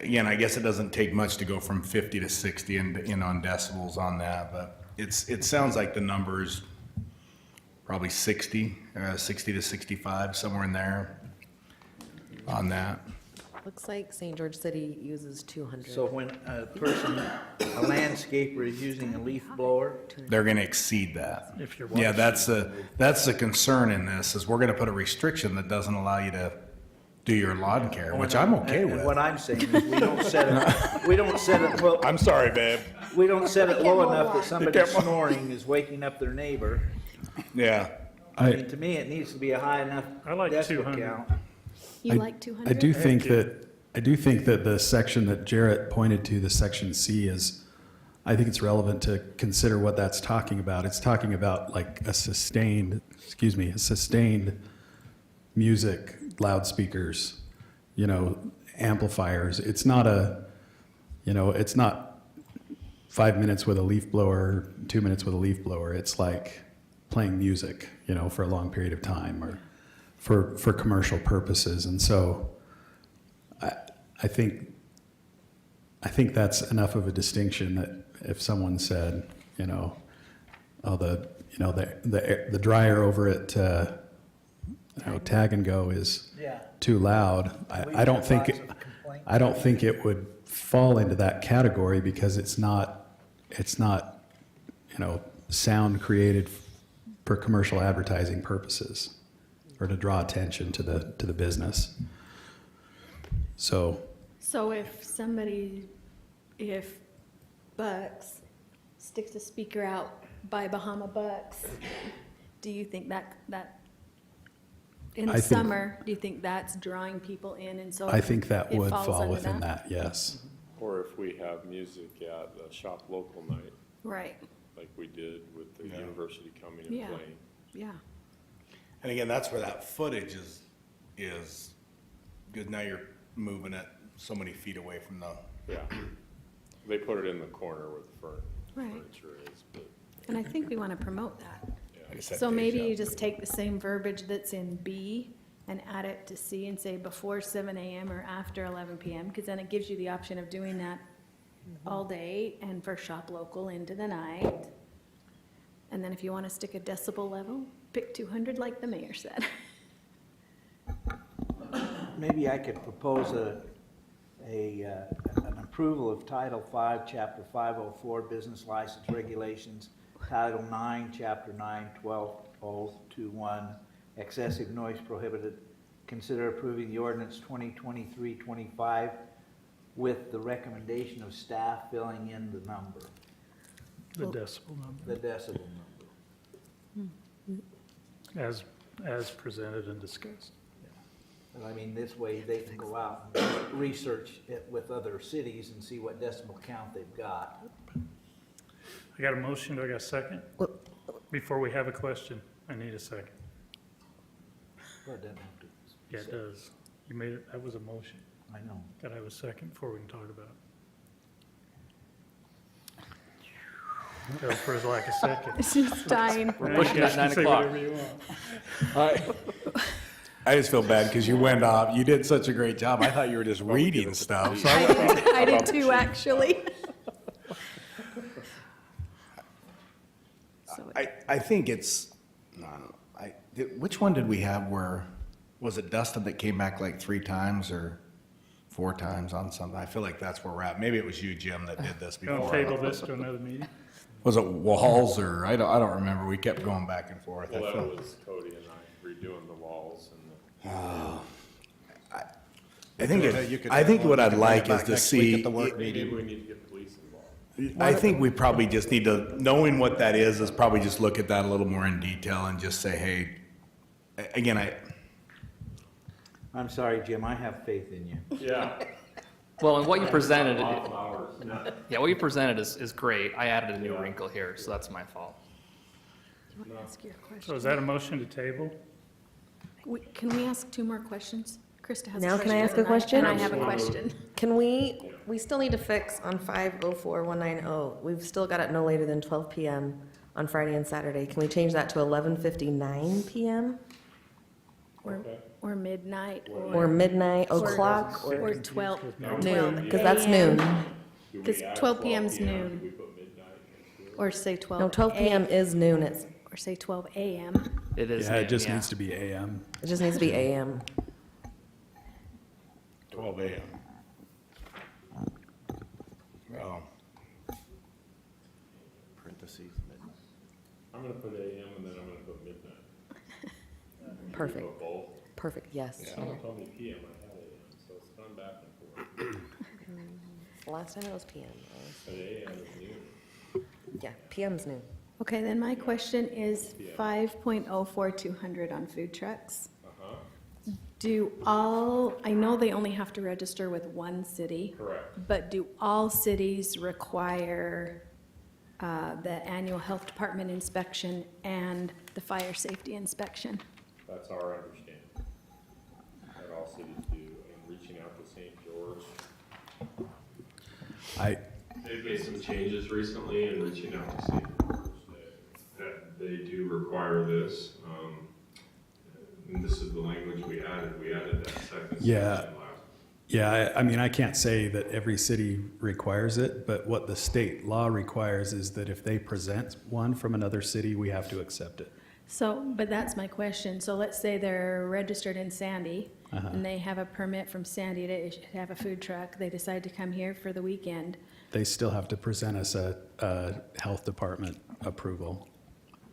again, I guess it doesn't take much to go from 50 to 60 and in on decibels on that, but it sounds like the number's probably 60 to 65, somewhere in there on that. Looks like St. George City uses 200. So when a landscaper is using a leaf blower, They're gonna exceed that. If you're Yeah, watching. that's the concern in this, is we're gonna put a restriction that doesn't allow you to do your lawn care, which I'm okay and with. what I'm saying is we don't set it, well, I'm sorry, babe. we don't set it low enough that You somebody can't mow. snoring is waking up their neighbor. Yeah. I mean, to me, it needs to be a high enough I like decibel 200. count. You like 200? I do think that the section that Jarrett pointed to, the section C, I think it's relevant to consider what that's talking about. It's talking about like a sustained music, loudspeakers, amplifiers. It's not it's not 5 minutes with a leaf blower, 2 minutes with a leaf blower. It's like playing music, for a long period of time or for commercial purposes. And so I think that's enough of a distinction that if someone said, the dryer over at Tag and Go is Yeah. too loud, I don't think it would fall into that category because it's not sound created for commercial advertising purposes or to draw attention to the business. So if Bucks sticks a speaker out by Bahama Bucks, do you think that in the I think- summer, do you think that's drawing people in, and so I think that it would falls fall under within that, yes. Or if we have music at the shop local night. Right, like we did with the Yeah. university coming and Yeah. playing. yeah. And again, that's where that footage is good. Now you're moving it so many feet away from the, Yeah. They put it in the corner where the Right. furniture is, but And I think we want to promote that. like I said, So maybe deja. you just take the same verbiage that's in B and add it to C and say before 7 AM or after 11 PM, because then it gives you the option of doing that all day and for shop local into the night. And then if you want to stick a decibel level, pick 200 like the mayor said. Maybe I could propose an approval of Title V, Chapter 504, Business License Regulations, Title 9, Chapter 9, 12021, Excessive Noise Prohibited. Consider approving the ordinance 2023-25 with the recommendation of staff filling in the number, The decibel number, the decibel number. as presented and discussed. And I mean, this way they can go out and research it with other cities and see what decibel count they've got. I got a motion, do I got a second? Before we have a question, I need a second. Well, it doesn't have to. Yeah, it does. You made it, that was a motion. I know. Got to have a second before we can talk about it. Go for his lack of second. It's just dying. We're pushing at 9 Say o'clock. whatever you want. I just feel bad because you went off. You did such a great job. I thought you were just reading stuff. So I did too, actually. So I think it's, no, which one did we have where, was it Dustin that came back like 3 times or 4 times on something? I feel like that's where we're at. Maybe it was you, Jim, that did this Gonna before. table this to another meeting? Was it Walls or, I don't remember. We kept going back and forth. I well, feel- that was Cody and I redoing the walls and I think, You could- I think what I'd bring it like is back to next week see, at the work maybe meeting. we need to get police involved. I think we probably just need to, knowing what that is probably just look at that a little more in detail and just say, hey, again, I'm sorry, Jim, I have faith in you. Yeah. Well, and what you presented, Off hours, no. yeah, what you presented is great. I added a new wrinkle here, so that's my fault. Do you want to ask your question? So is that a motion to table? Can we ask 2 more questions? Krista has a question. Now can I ask a and question? And I have a question. Can we still need to fix on 504190, we've still got it no later than 12 PM on Friday and Saturday. Can we change that to 11:59 PM? Or midnight, Or midnight, o'clock, or 12. noon, because that's noon. Because 12 PM's noon. Or say 12. No, 12 PM is noon, Or say 12 AM. It is. Yeah, it noon, just yeah. needs to be AM. it just needs to be AM. 12 a.m. Oh. Parentheses, midnight. I'm gonna put AM and then I'm gonna put midnight. Perfect. Put both. Perfect, yes. Someone told me PM, I had AM, so it's gone back and forth. Last time it was PM. But AM is noon. Yeah, PM's noon. Okay, then my question is 5.04200 on food trucks. Do I know they only have to register with one city. Correct. But do all cities require the annual health department inspection and the fire safety inspection? That's our understanding. That all cities do, and reaching out to St. George. They've made some changes recently in reaching out to St. George that they do require this. And this is the language we added. We added that second Yeah. section last. Yeah, I mean, I can't say that every city requires it, but what the state law requires is that if they present one from another city, we have to accept it. So, but that's my question. So let's say they're registered in Sandy and they have a permit from Sandy to have a food truck. They decide to come here for the weekend. They still have to present us a health department approval.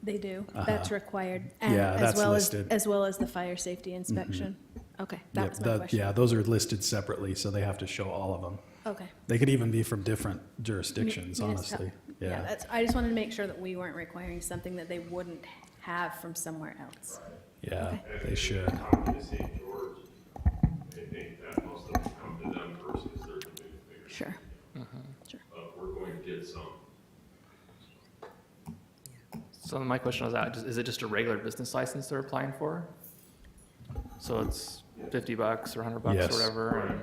They do. That's required. Yeah, that's listed. As well as the fire safety inspection. Okay, that Yep, was my question. Yeah, those are listed separately, so they have to show all of them. Okay. They could even be from different jurisdictions, honestly. Yeah, that's, I just wanted to make sure that we weren't requiring something that they wouldn't have from somewhere else. Yeah, they should. Talking to St. George, I think that most of them come to them first because they're the bigger. Sure. Sure. But we're going to get some. So my question was, is it just a regular business license they're applying for? So it's $50 or $100 or Yes. whatever, and,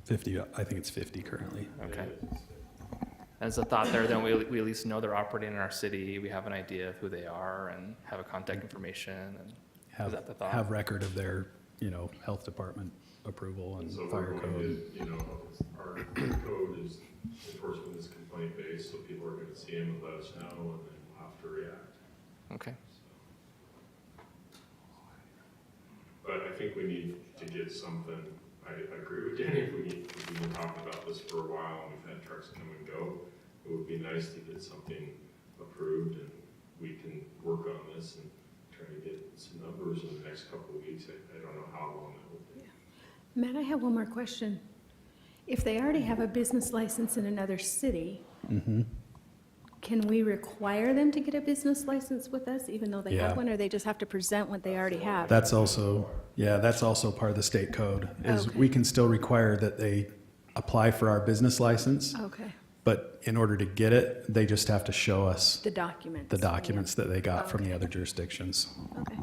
50, I think it's 50 currently. okay. As a thought there, then we at least know they're operating in our city, we have an idea of who they are and have a contact information, and is that the thought? Have record of their, health department approval and So we're fire going code. to, our code is enforcement is complaint based, so people are gonna see them and let us know, and then we'll have to react. Okay. But I think we need to get something, I agree with Danny, we've been talking about this for a while, and we've had trucks come and go. It would be nice to get something approved, and we can work on this and try to get some numbers in the next couple of weeks. I don't know how long that will take. Matt, I have one more question. If they already have a business license in another city, can we require them to get a business license with us, even though they Yeah. have one, or they just have to present what they already have? That's also part of the state code, is Okay. we can still require that they apply for our business license, Okay, but in order to get it, they just have to show us the documents. the documents that they got from the Okay. other jurisdictions. Okay.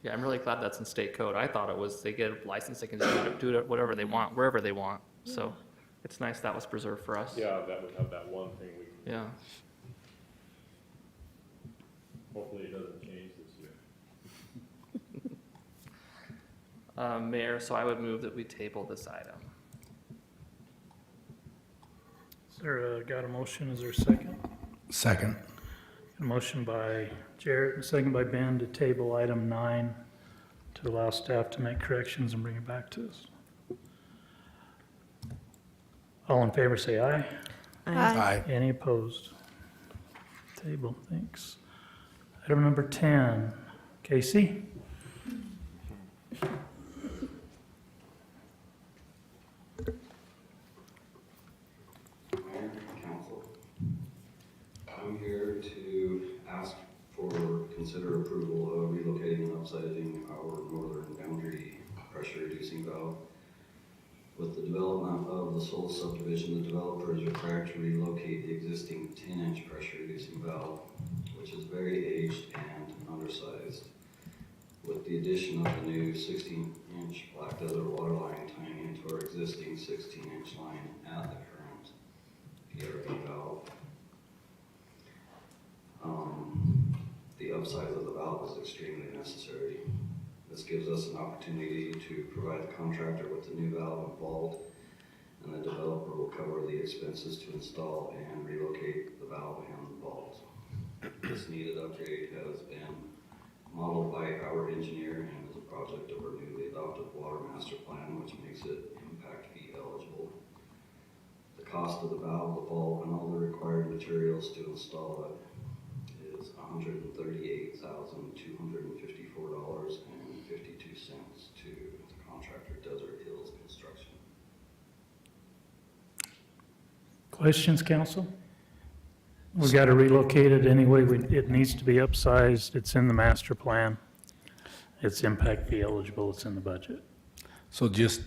Yeah, I'm really glad that's in state code. I thought it was, they get a license, they can do it whatever they want, wherever they want. So it's nice that was preserved for us. Yeah, that would have that one thing we can. Yeah. Hopefully it doesn't change this year. Mayor, so I would move that we table this item. Is there got a motion? Is there a second? Second. A motion by Jarrett, and a second by Ben to table item 9 to allow staff to make corrections and bring it back to us. All in favor, say aye. Aye. Any opposed? Table, thanks. Item number 10, Casey? Mayor, council, I'm here to ask for consider approval of relocating and upsizing our northern boundary pressure reducing valve. With the development of the Soul subdivision, the developer is required to relocate the existing 10-inch pressure reducing valve, which is very aged and undersized. With the addition of the new 16-inch Black Desert water line tying into our existing 16-inch line at the current PRV valve. The upsize of the valve is extremely necessary. This gives us an opportunity to provide the contractor with the new valve involved, and the developer will cover the expenses to install and relocate the valve and the valves. This needed upgrade has been modeled by our engineer and is a project of our newly adopted water master plan, which makes it impact fee eligible. The cost of the valve, the bulb, and all the required materials to install it is $138,254.52 to the contractor Desert Hills Construction. Questions, council? We got to relocate it anyway. It needs to be upsized. It's in the master plan. It's impact fee eligible. It's in the budget. So just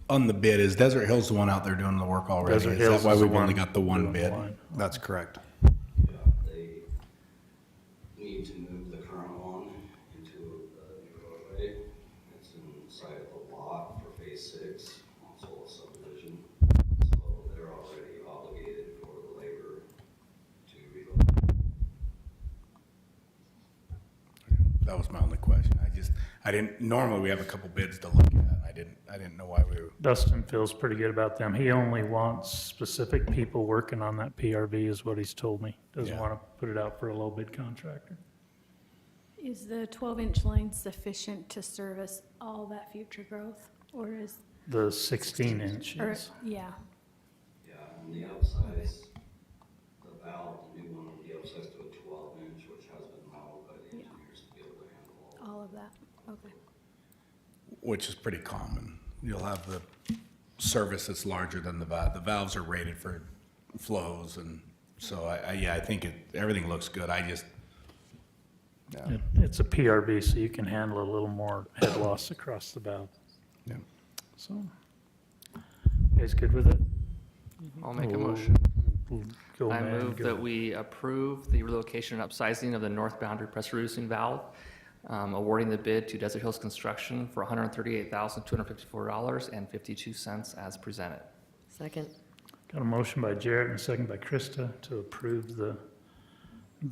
on the bid, is Desert Hills the one out there doing the work already? Desert Is Hills that why is the we've only one got the one doing the bid? line. That's correct. Yeah, they need to move the current one into a new roadway. It's inside of the lot for phase 6 on Soul subdivision. So they're already obligated for the labor to relocate. That was my only question. I didn't, normally we have a couple bids to look at. I didn't know why we were. Dustin feels pretty good about them. He only wants specific people working on that PRV is what he's told me. Doesn't Yeah. want to put it out for a low bid contractor. Is the 12-inch line sufficient to service all that future growth, or is, The 16 inches. yeah, Yeah, and the upsize, the valve, the new one will be upsized to a 12-inch, which has been modeled by the engineers to be able to handle all of that? Okay. Which is pretty common. You'll have the service that's larger than the valve. The valves are rated for flows, and so I think everything looks good. It's a PRV, so you can handle a little more head loss across the valve. Yeah. So, you guys good with it? I'll make a motion. Go, I man, move go. that we approve the relocation and upsizing of the north boundary pressure reducing valve, awarding the bid to Desert Hills Construction for $138,254.52 as presented. Second. Got a motion by Jarrett and a second by Krista to approve the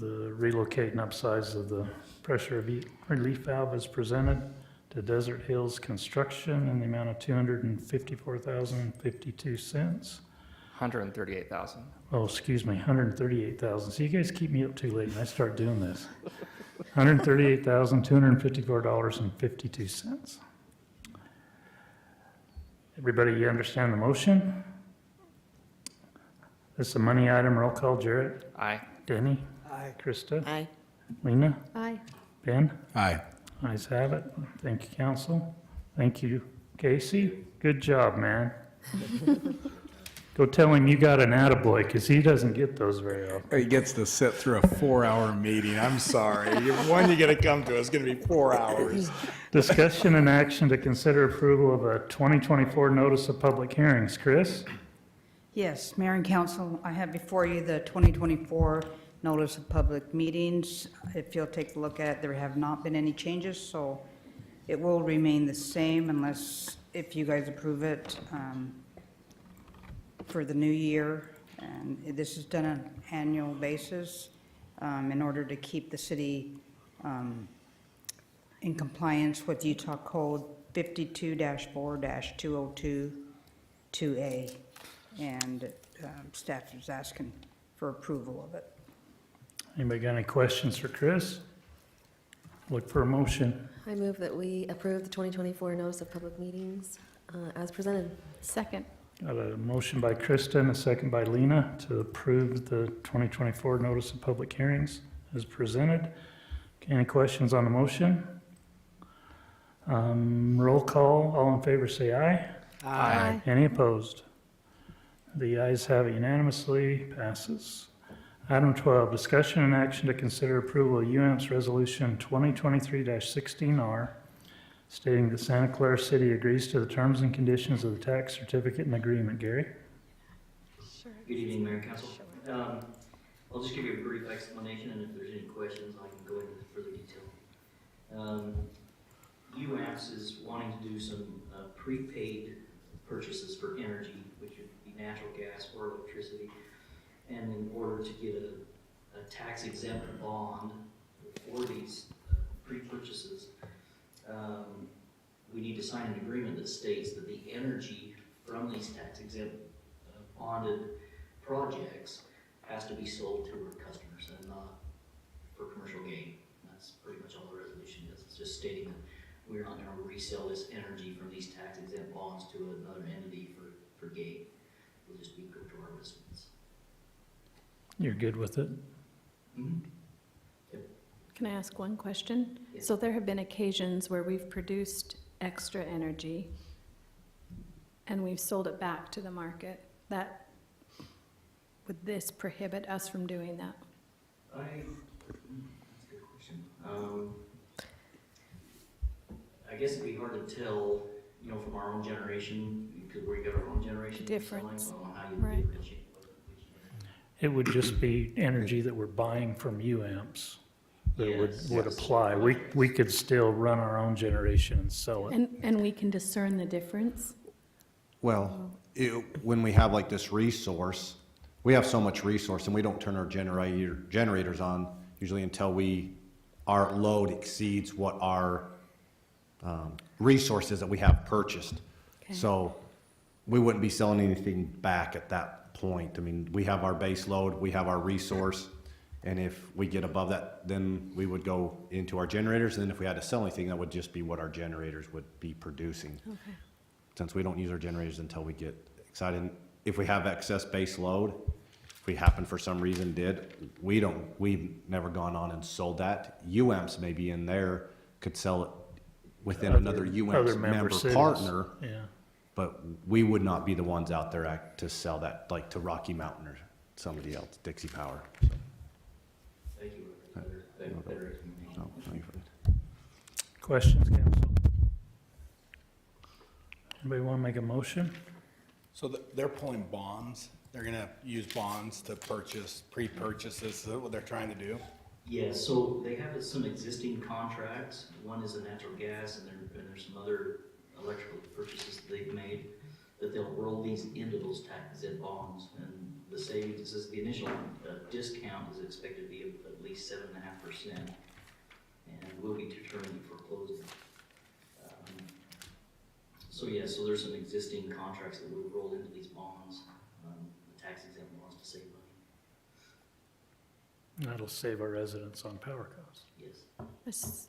relocate and upsize of the pressure relief valve as presented to Desert Hills Construction in the amount of $254,052. 138,000. Oh, excuse me, 138,000. So you guys keep me up too late and I start doing this. $138,254.52. Everybody, you understand the motion? This is a money item, roll call. Jarrett? Aye. Denny? Aye. Krista? Aye. Lena? Aye. Ben? Aye. Ayes have it. Thank you, council. Thank you, Casey. Good job, man. Go tell him you got an attaboy, because he doesn't get those very often. He gets to sit through a 4-hour meeting. I'm sorry. One you gotta come to is gonna be 4 hours. Discussion and action to consider approval of a 2024 notice of public hearings. Chris? Yes, Mayor and Council, I have before you the 2024 Notice of Public Meetings. If you'll take a look at it, there have not been any changes, so it will remain the same unless, if you guys approve it for the new year. And this is done on an annual basis in order to keep the city in compliance with Utah Code 52-4-2022A. And staff is asking for approval of it. Anybody got any questions for Chris? Look for a motion. I move that we approve the 2024 Notice of Public Meetings as presented. Second. Got a motion by Krista and a second by Lena to approve the 2024 Notice of Public Hearings as presented. Any questions on the motion? Roll call. All in favor say aye. Aye. Any opposed? The ayes have it unanimously, passes. Item 12, discussion and action to consider approval of UAMPS Resolution 2023-16R, stating that Santa Clara City agrees to the terms and conditions of the tax certificate and agreement. Gary? Good evening, Mayor and Council. I'll just give you a brief explanation, and if there's any questions, I can go into further detail. UAMPS is wanting to do some prepaid purchases for energy, which would be natural gas or electricity. And in order to get a tax exempt bond for these pre-purchases, we need to sign an agreement that states that the energy from these tax exempt bonded projects has to be sold to our customers and not for commercial gain. That's pretty much all the resolution is. It's just stating that we're not going to resell this energy from these tax exempt bonds to another entity for gain. It'll just be go to our residents. You're good with it? Mm-hmm. Can I ask one question? Yes. So there have been occasions where we've produced extra energy and we've sold it back to the market. Would this prohibit us from doing that? That's a good question. I guess it'd be hard to tell, from our own generation, because we got our own generation. Difference. So I don't know how you Right. differentiate. It would just be energy that we're buying from UAMPS that Yes. would apply. We could still run our own generation and sell it. And we can discern the difference? Well, when we have like this resource, we have so much resource and we don't turn our generators on usually until our load exceeds what our resources that we have purchased. Okay. So we wouldn't be selling anything back at that point. I mean, we have our base load, we have our resource, and if we get above that, then we would go into our generators, and then if we had to sell anything, that would just be what our generators would be producing. Okay. Since we don't use our generators until we get excited. If we have excess base load, if we happen for some reason we've never gone on and sold that. UAMPS maybe in there could sell it within another UAMPS member cities. partner. Yeah. But we would not be the ones out there to sell that, like to Rocky Mountain or somebody else, Dixie Power. So, Thank you. Better explanation. no, thank you. Questions, council? Anybody want to make a motion? So they're pulling bonds They're gonna use bonds to purchase, pre-purchases, is that what they're trying to do? Yeah, so they have some existing contracts. One is a natural gas, and there's some other electrical purchases that they've made, that they'll roll these into those tax-exempt bonds. And the savings, the initial discount is expected to be at least 7.5%, and will be determined for closing. So yeah, so there's some existing contracts that will roll into these bonds, the tax-exempt bonds, to save money. That'll save our residents on power costs. Yes.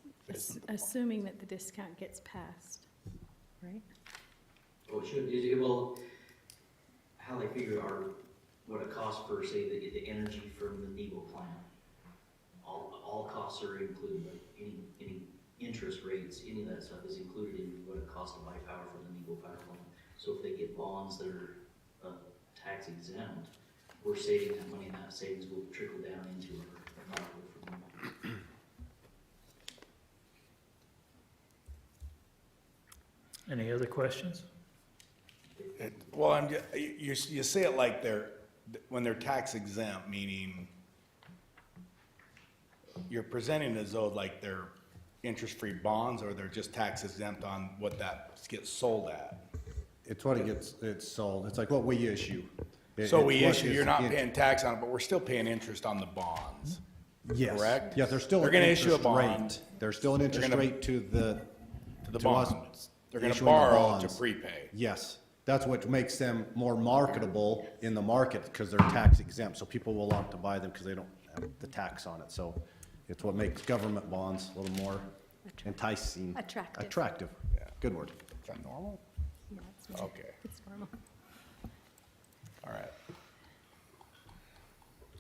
Assuming that the discount gets passed, right? Oh, it should, well, how they figure what it costs for, say, the energy from the NEVO plant. All costs are included, like any interest rates, any of that stuff is included in what it costs to buy power from the NEVO power plant. So if they get bonds that are tax exempt, we're saving that money, and that savings will trickle down into our power bill from NEVO. Any other questions? Well, you say it like when they're tax exempt, meaning you're presenting as though like they're interest-free bonds, or they're just tax exempt on what that gets sold at? It's what it's sold. It's like what we issue. So we It's what issue, is you're not in- paying tax on it, but we're still paying interest on the bonds, Yes. correct? Yeah, there's still They're an gonna issue a interest bond. rate. There's still an interest gonna- rate to the bond. us They're gonna issuing the borrow to bonds. prepay. Yes, that's what makes them more marketable in the market, because they're tax exempt, so people will want to buy them because they don't have the tax on it. So it's what makes government bonds a little more enticing. Attractive. Attractive, good word. Is that normal? Yeah, it's normal. Okay, It's normal. all right.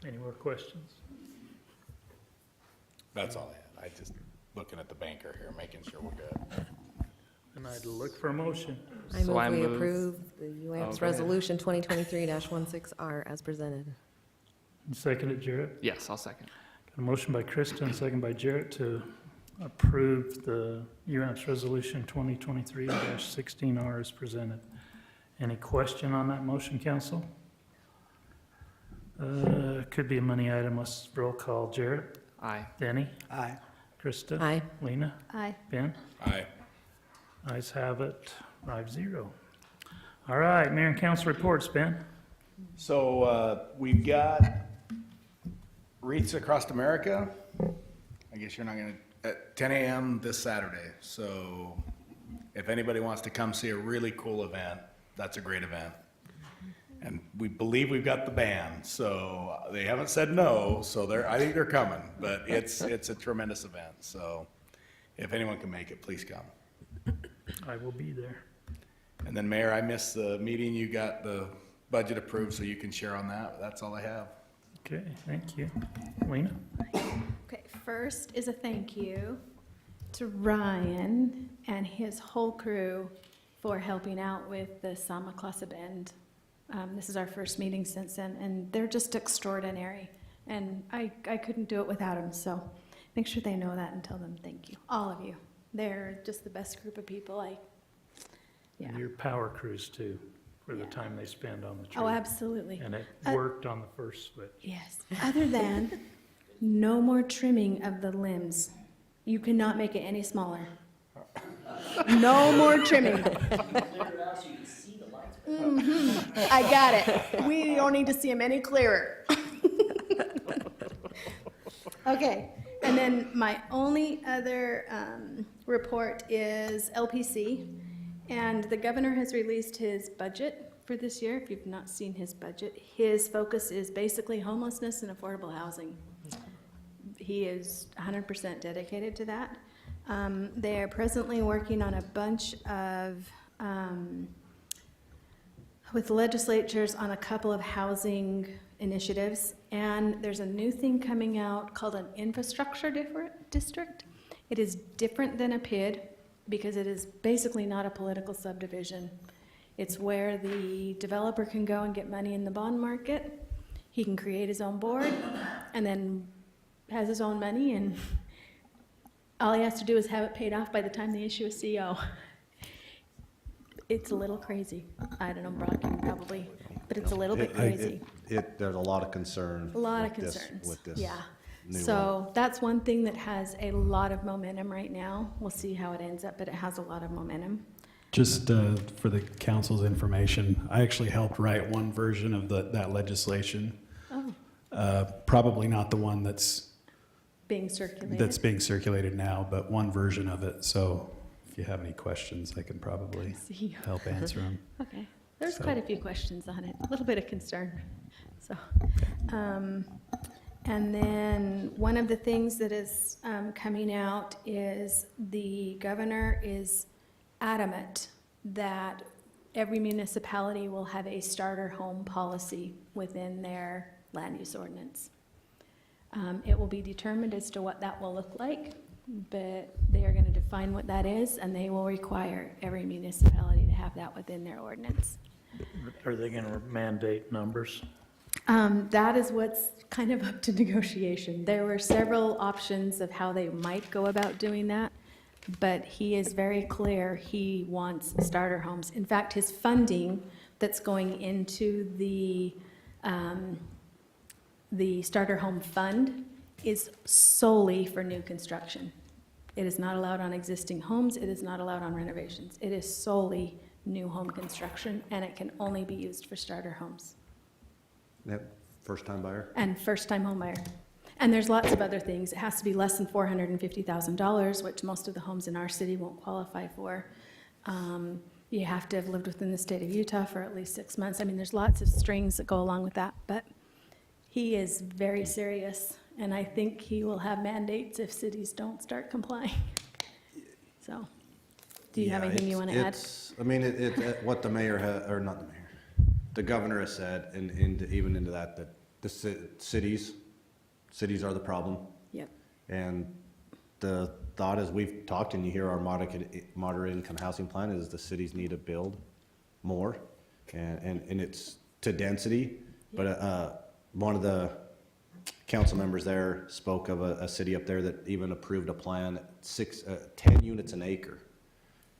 Any more questions? That's all I had. I just looking at the banker here, making sure we're good. And I'd look for a motion. I So move we approve the Oh, UAMPS go ahead. Resolution 2023-16R as presented. Seconded, Jarrett. Yes, I'll second. Got a motion by Krista and second by Jarrett to approve the UAMPS Resolution 2023-16R as presented. Any question on that motion, council? Could be a money item. Let's roll call. Jarrett? Aye. Denny? Aye. Krista? Aye. Lena? Aye. Ben? Aye. Ayes have it, 5-0. All right, Mayor and Council reports, Ben. So, we've got Wreaths Across America. I guess you're not gonna, at 10 a.m. this Saturday. So if anybody wants to come see a really cool event, that's a great event. And we believe we've got the band, so they haven't said no, so I think they're coming, but it's a tremendous event. So if anyone can make it, please come. I will be there. And then Mayor, I missed the meeting. You got the budget approved, so you can share on that. That's all I have. Okay, thank you. Lena? Okay, first is a thank you to Ryan and his whole crew for helping out with the Sama Classa Band. This is our first meeting since then, and they're just extraordinary. And I couldn't do it without them, so make sure they know that and tell them thank you, all of you. They're just the best group of people. Yeah. And your power crews too, for the time they spend on the tree. Oh, absolutely. And it worked on the first switch. Yes. Other than no more trimming of the limbs. You cannot make it any smaller. No more trimming. I got it. We don't need to see them any clearer. Okay, and then my only other report is LPC, and the governor has released his budget for this year. If you've not seen his budget, his focus is basically homelessness and affordable housing. He is 100% dedicated to that. They are presently working on a bunch of with legislatures on a couple of housing initiatives, and there's a new thing coming out called an infrastructure district. It is different than a PID because it is basically not a political subdivision. It's where the developer can go and get money in the bond market. He can create his own board and then has his own money, and all he has to do is have it paid off by the time they issue a CO. It's a little crazy. I don't know, Brock can probably but it's a little bit crazy. There's a lot of concern. A lot of with this- concerns, With this. yeah. new one. So that's one thing that has a lot of momentum right now. We'll see how it ends up, but it has a lot of momentum. Just for the council's information, I actually helped write one version of that legislation. Oh, Probably not the one that's being circulated. being circulated now, but one version of it. So if you have any questions, I can probably See. help answer them. Okay, there's So- quite a few questions on it, a little bit of concern, so. And then one of the things that is coming out is the governor is adamant that every municipality will have a starter home policy within their land use ordinance. It will be determined as to what that will look like, but they are going to define what that is, and they will require every municipality to have that within their ordinance. Are they gonna mandate numbers? That is what's kind of up to negotiation. There were several options of how they might go about doing that, but he is very clear he wants starter homes. In fact, his funding that's going into the starter home fund is solely for new construction. It is not allowed on existing homes. It is not allowed on renovations. It is solely new home construction, and it can only be used for starter homes Yep, first-time buyer? and first-time homebuyer. And there's lots of other things. It has to be less than $450,000, which most of the homes in our city won't qualify for. You have to have lived within the state of Utah for at least 6 months. I mean, there's lots of strings that go along with that, but he is very serious, and I think he will have mandates if cities don't start complying. So, do you have Yeah, anything you want to add? I mean, what the mayor or not the mayor, the governor has said, and even into that the cities are the problem. Yep. And the thought is, we've talked, and you hear our moderate income housing plan is the cities need to build more, and it's to density. But one of the council members there spoke of a city up there that even approved a plan, 10 units an acre.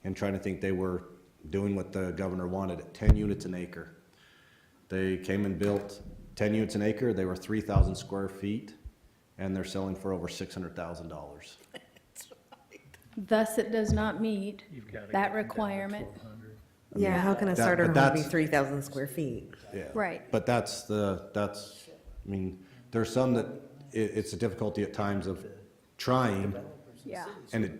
And trying to think, they were doing what the governor wanted, 10 units an acre. They came and built 10 units an acre. They were 3,000 square feet, and they're selling for over $600,000. Thus, it does not meet that requirement. Yeah, how can a That- starter but home be that's- 3,000 square feet? Yeah. Right. But I mean, there's some that it's a difficulty at times of trying, Yeah. and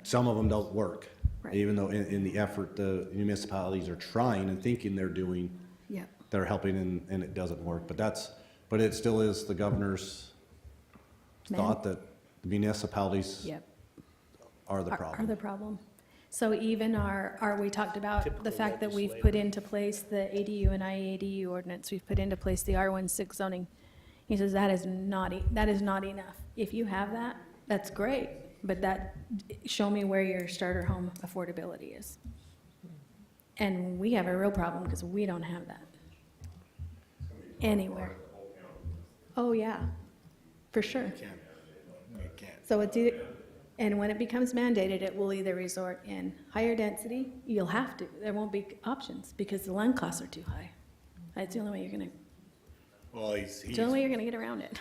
some of them don't work. Right. Even though in the effort, the municipalities are trying and thinking they're doing, Yep. they're helping, and it doesn't work. But it still is the governor's thought that the municipalities Yep. are the Are problem. the problem. So even we talked about the fact that we've put into place the ADU and IADU ordinance, we've put into place the R16 zoning. He says that is not enough. If you have that, that's great, but show me where your starter home affordability is. And we have a real problem because we don't have that anywhere. Oh, yeah, for sure. So and when it becomes mandated, it will either resort in higher density, you'll have to, there won't be options because the land costs are too high. That's the only way you're gonna, Well, it's the only way you're gonna get around it.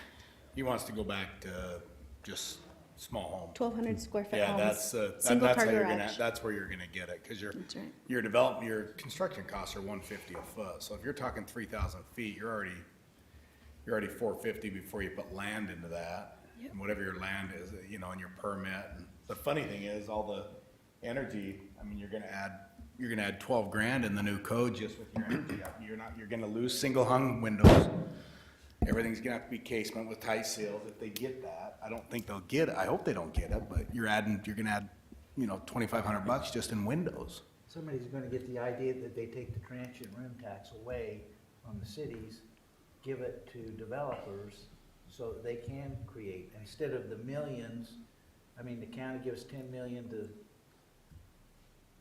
he wants to go back to just small homes. 1,200 square foot Yeah, homes. that's Single car how garage. that's where you're gonna get it, because That's right. your construction costs are $150 a foot. So if you're talking 3,000 feet, you're already $450 before you put land into that. Yep. And whatever your land is, and your permit. And the funny thing is, all the energy, I mean, you're gonna add 12 grand in the new code just with your energy. You're gonna lose single hung windows. Everything's gonna have to be casement with tight seals. If they get that, I don't think they'll get it. I hope they don't get it, but you're gonna add, $2,500 just in windows. Somebody's gonna get the idea that they take the transient room tax away from the cities, give it to developers so that they can create, instead of the millions. I mean, the county gives 10 million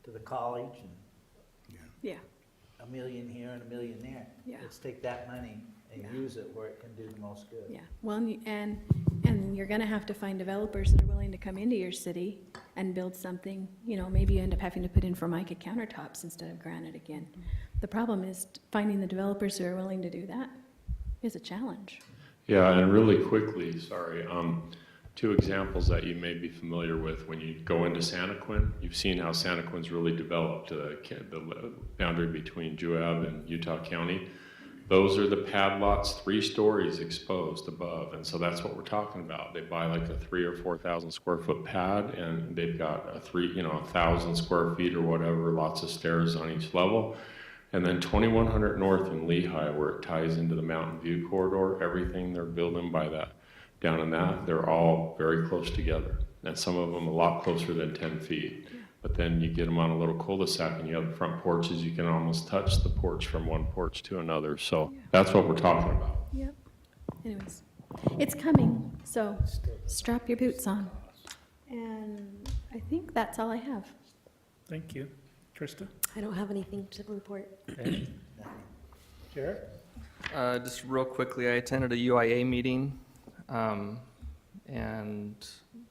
to the college, and Yeah, $1 million here and $1 million there. Yeah. Let's take that money and use it where it can do the most good. yeah. Well, and you're gonna have to find developers that are willing to come into your city and build something, maybe you end up having to put in Formica countertops instead of granite again. The problem is finding the developers who are willing to do that is a challenge. Yeah, and really quickly, sorry, two examples that you may be familiar with when you go into Santaquin. You've seen how Santaquin's really developed, the boundary between Juab and Utah County. Those are the pad lots, 3 stories exposed above, and so that's what we're talking about. They buy like a 3,000 or 4,000 square foot pad, and they've got a 1,000 square feet or whatever, lots of stairs on each level. And then 2100 North in Lehigh, where it ties into the Mountain View corridor, everything they're building by that, down in that, they're all very close together. And some of them a lot closer than 10 feet. But then you get them on a little cul-de-sac and you have the front porches, you can almost touch the porch from one porch to another. So that's what we're talking about. Yep. Anyways, it's coming, so strap your boots on. And I think that's all I have. Thank you. Trista? I don't have anything to report. Okay. Jared? Just real quickly, I attended a UIA meeting, and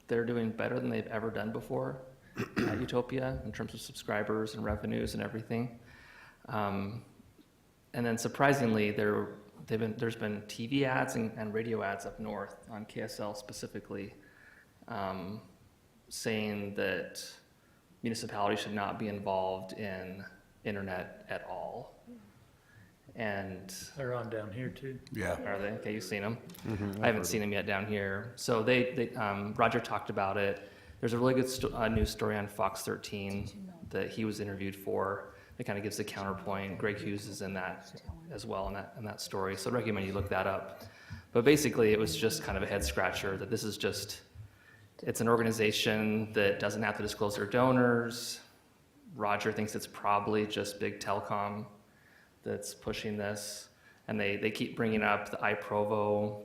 they're doing better than they've ever done before at Utopia in terms of subscribers and revenues and everything. And then surprisingly, there's been TV ads and radio ads up north on KSL specifically, saying that municipalities should not be involved in internet at all. And They're on down here too. Yeah. are they? Okay, you've seen them. Mhm, I haven't seen them yet down here. So they Roger talked about it. There's a really good news story on Fox 13 that he was interviewed for. It kind of gives the counterpoint. Greg Hughes is in that as well in that story. So I recommend you look that up. But basically, it was just kind of a head scratcher that this is just, it's an organization that doesn't have to disclose their donors. Roger thinks it's probably just big telecom that's pushing this. And they keep bringing up the iProvo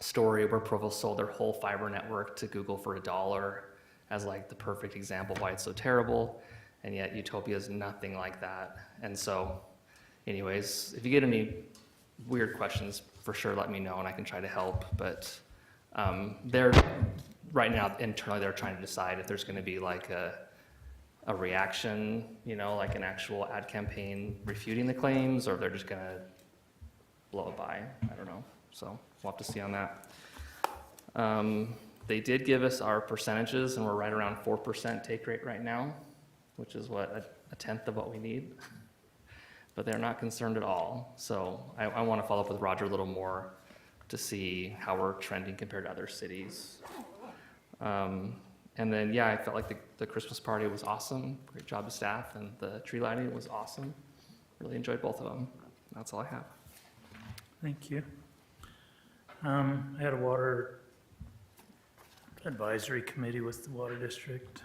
story where Provo sold their whole fiber network to Google for $1 as like the perfect example why it's so terrible. And yet Utopia is nothing like that. And so anyways, if you get any weird questions, for sure let me know and I can try to help. But they're, right now internally they're trying to decide if there's gonna be like a reaction, like an actual ad campaign refuting the claims, or if they're just gonna blow it by. I don't know. So we'll have to see on that. They did give us our percentages, and we're right around 4% take rate right now, which is what, a tenth of what we need. But they're not concerned at all. So I want to follow up with Roger a little more to see how we're trending compared to other cities. And then, yeah, I felt like the Christmas party was awesome. Great job to staff, and the tree lighting was awesome. Really enjoyed both of them. That's all I have. Thank you. I had a water advisory committee with the water district.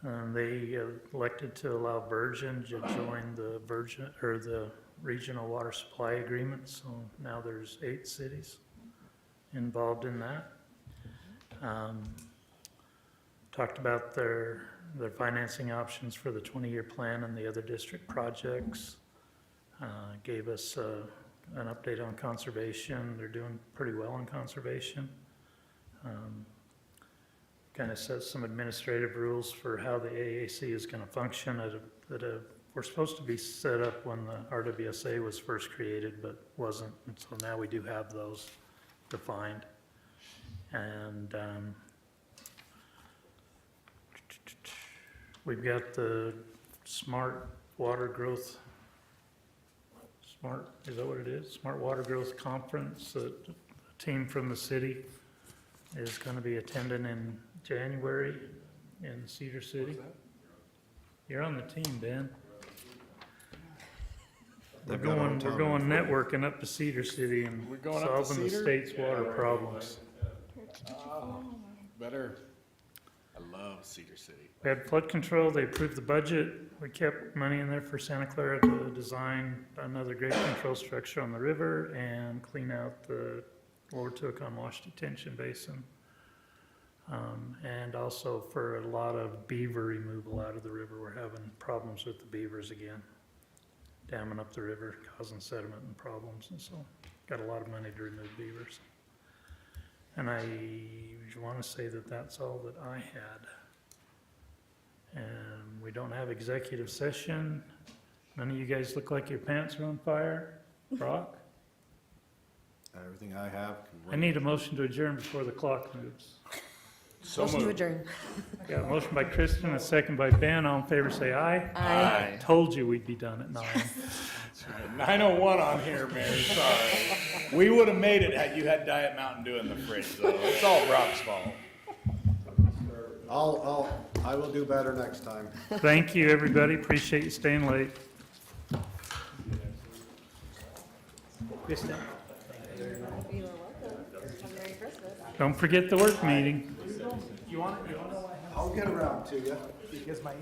They elected to allow Virgin to join the regional water supply agreement. So now there's 8 cities involved in that. Talked about their financing options for the 20-year plan and the other district projects. Gave us an update on conservation. They're doing pretty well on conservation. Kind of sets some administrative rules for how the AAC is going to function that were supposed to be set up when the RWSA was first created, but wasn't. And so now we do have those defined. And we've got the smart water growth. Is that what it is? Smart Water Growth Conference. A team from the city is going to be attending in January in Cedar City. You're on the team, Ben. We're going networking up to Cedar City and solving the state's water problems. Better. I love Cedar City. We had flood control. They approved the budget. We kept money in there for Santa Clara to design another grade control structure on the river and clean out the Lower Tuacahn Wash Detention Basin. And also for a lot of beaver removal out of the river. We're having problems with the beavers again, damming up the river, causing sediment and problems. And so got a lot of money to remove beavers. And I want to say that that's all that I had. And we don't have executive session. None of you guys look like your pants are on fire. Brock? Everything I have. I need a motion to adjourn before the clock moves. Motion to adjourn. Got a motion by Kristen, a second by Ben. All in favor, say aye. Aye. Told you we'd be done at 9. 9:01 on here, Mayor, sorry. We would have made it had you had Diet Mountain Dew in the fridge, though. It's all Brock's fault. I will do better next time. Thank you, everybody. Appreciate you staying late. Kristen? You are welcome. Have a Merry Christmas. Don't forget the work meeting. I'll get around to you, because my